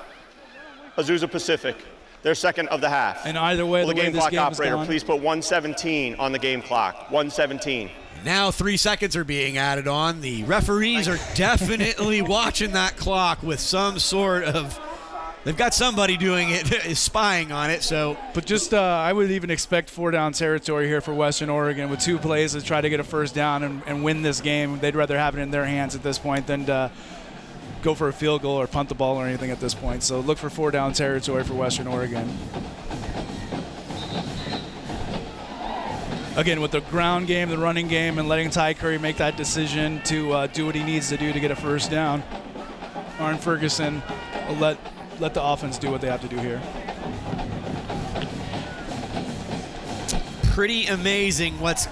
Azusa Pacific, their second of the half.
And either way,
Will the game
this
clock
game
operator
is gone,
please put 117 on the game clock? 117.
Now 3 seconds are being added on. The referees are definitely watching that clock with some sort of, they've got somebody doing it, spying on it. So,
but just I would even expect 4-down territory here for Western Oregon with 2 plays to try to get a first down and win this game. They'd rather have it in their hands at this point than to go for a field goal or punt the ball or anything at this point. So look for 4-down territory for Western Oregon. Again, with the ground game, the running game, and letting Ty Curry make that decision to do what he needs to do to get a first down, Arn Ferguson will let the offense do what they have to do here.
pretty amazing what's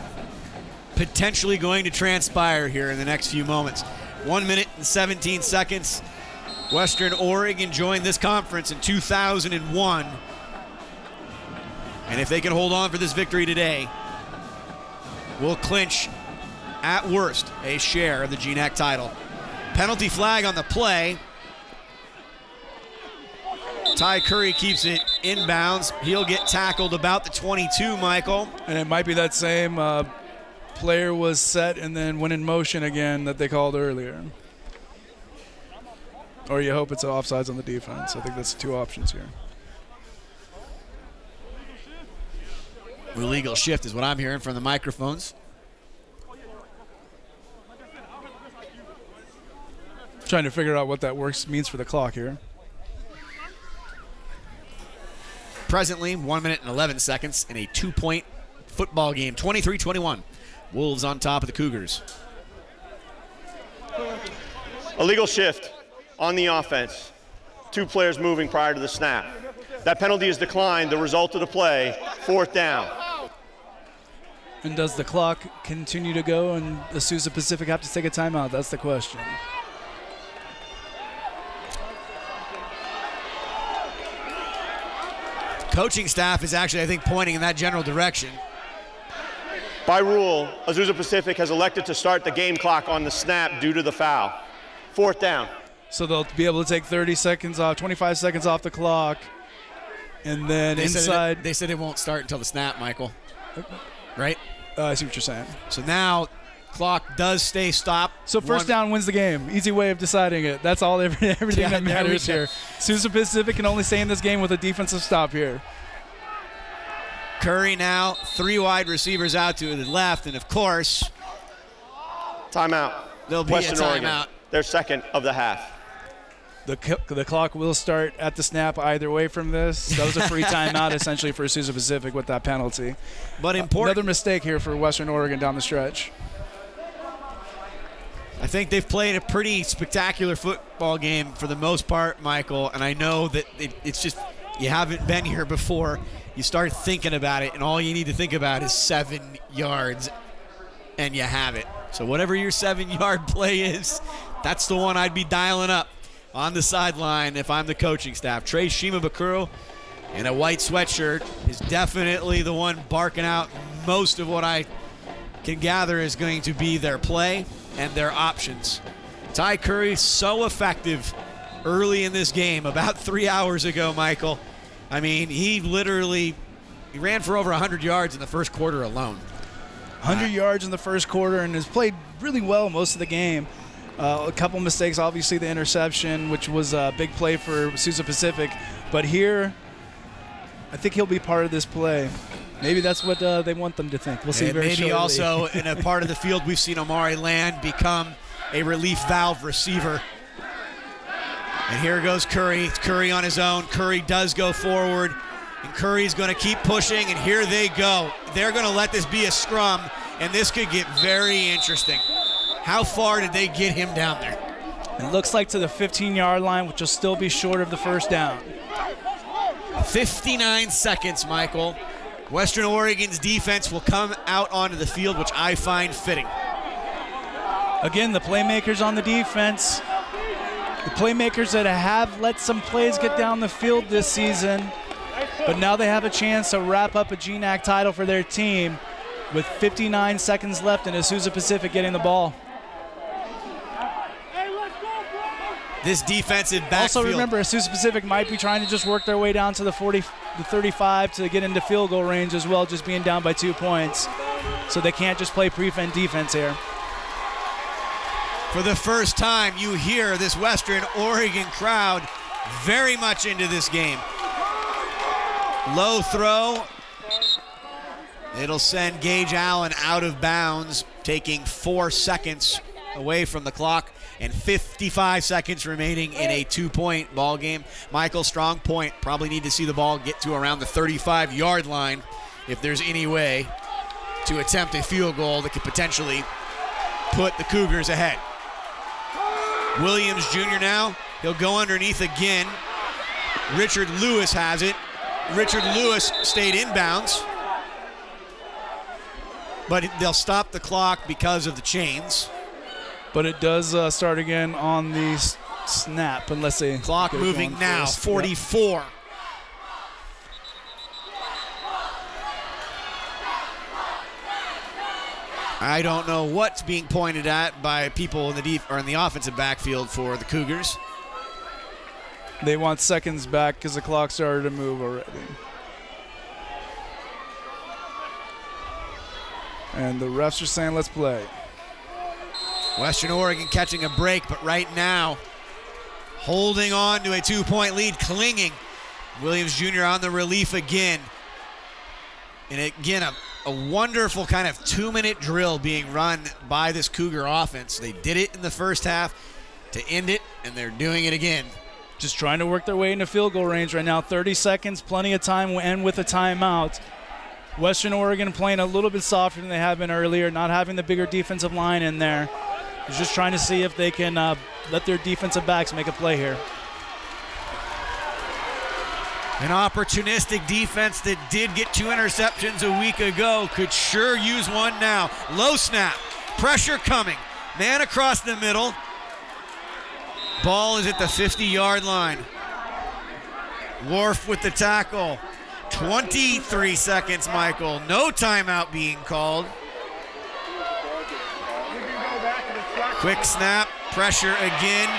potentially going to transpire here in the next few moments. 1 minute and 17 seconds. Western Oregon joined this conference in 2001. And if they can hold on for this victory today, will clinch, at worst, a share of the GNAC title. Penalty flag on the play. Ty Curry keeps it inbounds. He'll get tackled about the 22, Michael.
And it might be that same player was set and then went in motion again that they called earlier. Or you hope it's offsides on the defense. I think that's 2 options here.
Illegal shift is what I'm hearing from the microphones.
Trying to figure out what that means for the clock here.
Presently, 1 minute and 11 seconds in a 2-point football game. 23-21. Wolves on top of the Cougars.
Illegal shift on the offense. 2 players moving prior to the snap. That penalty is declined. The result of the play, 4th down.
And does the clock continue to go and Azusa Pacific have to take a timeout? That's the question.
Coaching staff is actually, I think, pointing in that general direction.
By rule, Azusa Pacific has elected to start the game clock on the snap due to the foul. 4th down.
So they'll be able to take 30 seconds off, 25 seconds off the clock, and then inside.
They said it won't start until the snap, Michael. Right?
I see what you're saying.
So now, clock does stay stopped.
So first down wins the game. Easy way of deciding it. That's all. Everything that matters here. Azusa Pacific can only stay in this game with a defensive stop here.
Curry now, 3 wide receivers out to the left, and of course,
timeout.
There'll be
Western
a timeout.
Oregon, their second of the half.
The clock will start at the snap either way from this. That was a free timeout essentially for Azusa Pacific with that penalty.
But important.
Another mistake here for Western Oregon down the stretch.
I think they've played a pretty spectacular football game for the most part, Michael, and I know that it's just you haven't been here before. You start thinking about it, and all you need to think about is 7 yards, and you have it. So whatever your 7-yard play is, that's the one I'd be dialing up.
on the sideline if I'm the coaching staff. Trey Shimabukuro in a white sweatshirt is definitely the one barking out most of what I can gather is going to be their play and their options. Ty Curry, so effective early in this game, about 3 hours ago, Michael. I mean, he ran for over 100 yards in the first quarter alone.
100 yards in the first quarter and has played really well most of the game. A couple mistakes, obviously the interception, which was a big play for Azusa Pacific. But here, I think he'll be part of this play. Maybe that's what they want them to think. We'll see very shortly.
Maybe also in a part of the field we've seen Omari Land become a relief valve receiver. And here goes Curry. It's Curry on his own. Curry does go forward. And Curry's going to keep pushing, and here they go. They're going to let this be a scrum, and this could get very interesting. How far did they get him down there?
It looks like to the 15-yard line, which will still be short of the first down.
59 seconds, Michael. Western Oregon's defense will come out onto the field, which I find fitting.
Again, the playmakers on the defense, the playmakers that have let some plays get down the field this season, but now they have a chance to wrap up a GNAC title for their team with 59 seconds left and Azusa Pacific getting the ball.
This defensive backfield.
Also remember, Azusa Pacific might be trying to just work their way down to the 35 to get into field goal range as well, just being down by 2 points. So they can't just play prevent defense here.
For the first time, you hear this Western Oregon crowd very much into this game. Low throw. It'll send Gage Allen out of bounds, taking 4 seconds away from the clock and 55 seconds remaining in a 2-point ball game. Michael, strong point. Probably need to see the ball get to around the 35-yard line if there's any way to attempt a field goal that could potentially put the Cougars ahead. Williams Jr. now, he'll go underneath again. Richard Lewis has it. Richard Lewis stayed inbounds, but they'll stop the clock because of the chains.
But it does start again on the snap, unless they
clock moving now. 44. Yep. I don't know what's being pointed at by people in the offensive backfield for the Cougars.
They want seconds back because the clock started to move already. And the refs are saying, let's play.
Western Oregon catching a break, but right now holding on to a 2-point lead, clinging. Williams Jr. on the relief again. And again, a wonderful kind of 2-minute drill being run by this Cougar offense. They did it in the first half to end it, and they're doing it again.
Just trying to work their way into field goal range right now. 30 seconds, plenty of time, and with a timeout. Western Oregon playing a little bit softer than they have been earlier, not having the bigger defensive line in there. They're just trying to see if they can let their defensive backs make a play here.
An opportunistic defense that did get 2 interceptions a week ago could sure use one now. Low snap, pressure coming, man across the middle. Ball is at the 50-yard line. Wharf with the tackle. 23 seconds, Michael. No timeout being called. Quick snap, pressure again.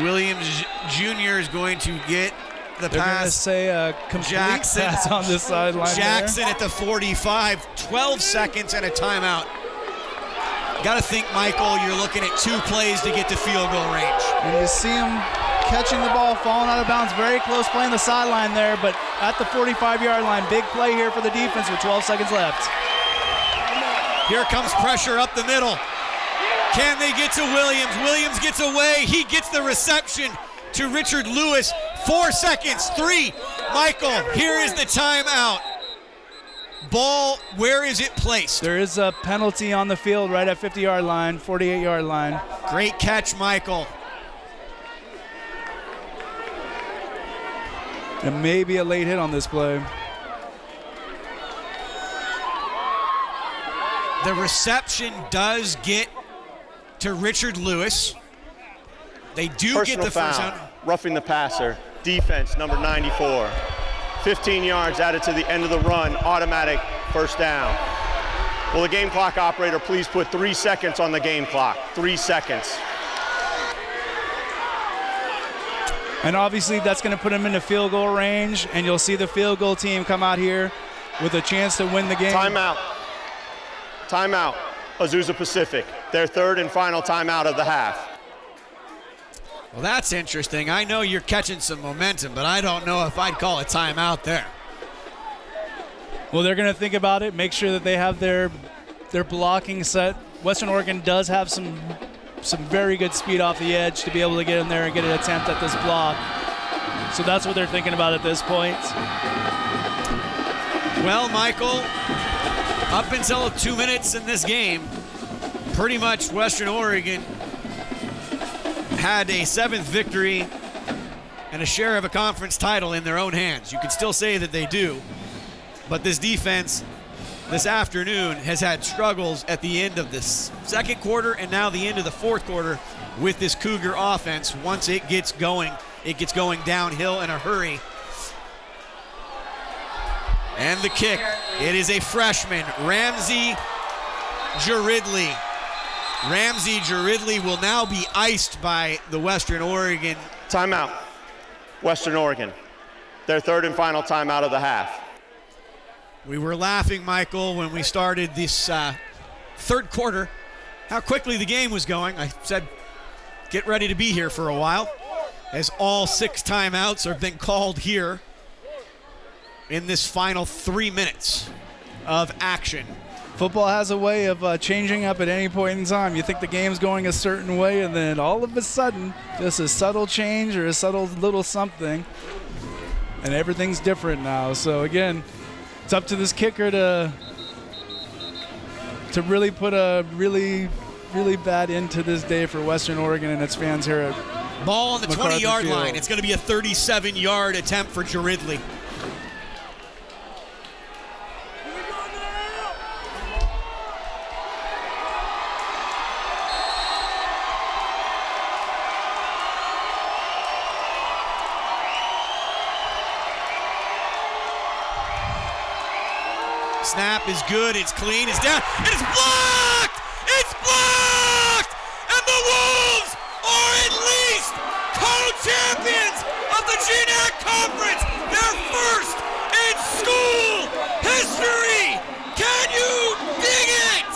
Williams Jr. is going to get the
They're
pass.
Going to say a complete pass on this sideline.
Jackson at the 45, 12 seconds and a timeout. Got to think, Michael, you're looking at 2 plays to get to field goal range.
And you see him catching the ball, falling out of bounds, very close playing the sideline there, but at the 45-yard line, big play here for the defense with 12 seconds left.
Here comes pressure up the middle. Can they get to Williams? Williams gets away. He gets the reception to Richard Lewis. 4 seconds, 3. Michael, here is the timeout. Ball, where is it placed?
There is a penalty on the field right at 50-yard line, 48-yard line.
Great catch, Michael.
And maybe a late hit on this play.
The reception does get to Richard Lewis.
They do
Personal
get the first
foul,
down.
roughing the passer, defense number 94. 15 yards added to the end of the run, automatic first down. Will the game clock operator please put 3 seconds on the game clock? 3 seconds.
And obviously that's going to put them in the field goal range, and you'll see the field goal team come out here with a chance to win the game.
Timeout. Timeout. Azusa Pacific, their third and final timeout of the half.
Well, that's interesting. I know you're catching some momentum, but I don't know if I'd call a timeout there.
Well, they're going to think about it, make sure that they have their blocking set. Western Oregon does have some very good speed off the edge to be able to get in there and get an attempt at this block. So that's what they're thinking about at this point.
Well, Michael, up until 2 minutes in this game, pretty much Western Oregon had a 7th victory and a share of a conference title in their own hands. You could still say that they do, but this defense this afternoon has had struggles at the end of this second quarter and now the end of the fourth quarter with this Cougar offense. Once it gets going downhill in a hurry. And the kick, it is a freshman, Ramsey Jaridley. Ramsey Jaridley will now be iced by the Western Oregon.
Timeout. Western Oregon, their third and final timeout of the half.
We were laughing, Michael, when we started this third quarter, how quickly the game was going. I said, get ready to be here for a while, as all 6 timeouts have been called here in this final 3 minutes of action.
Football has a way of changing up at any point in time. You think the game's going a certain way, and then all of a sudden, just a subtle change or a subtle little something, and everything's different now. So again, it's up to this kicker to really put a really bad end to this day for Western Oregon and its fans here at
Ball on the
MacArthur
20-yard
Field.
line. It's going to be a 37-yard attempt for Jaridley. Snap is good, it's clean, it's down, and it's blocked! It's blocked! And the Wolves are at least co-champions of the GNAC Conference, their first in school history! Can you dig it?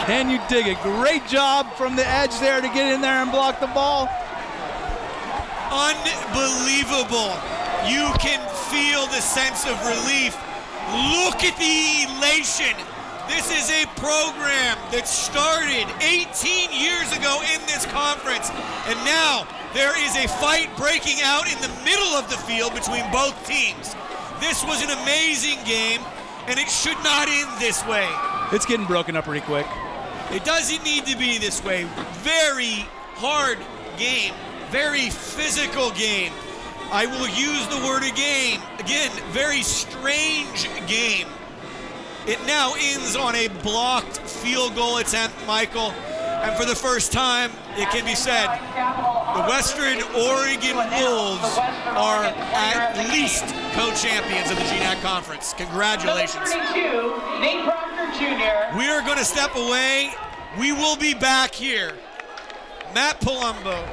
Can you dig it? Great job from the edge there to get in there and block the ball.
Unbelievable. You can feel the sense of relief. Look at the elation. This is a program that started 18 years ago in this conference, and now there is a fight breaking out in the middle of the field between both teams. This was an amazing game, and it should not end this way.
It's getting broken up pretty quick.
It doesn't need to be this way. Very hard game, very physical game. I will use the word again, very strange game. It now ends on a blocked field goal attempt, Michael. And for the first time, it can be said, the Western Oregon Wolves are at least co-champions of the GNAC Conference. Congratulations.
Nate Proctor Jr.
We are going to step away. We will be back here. Matt Palumbo,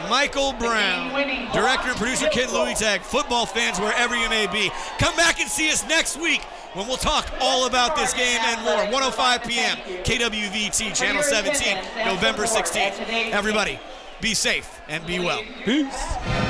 Michael Brown, director and producer Ken Luitag, football fans wherever you may be. Come back and see us next week when we'll talk all about this game and more. 1:05 p.m. KWVT Channel 17, November 16th. Everybody, be safe and be well.
Peace.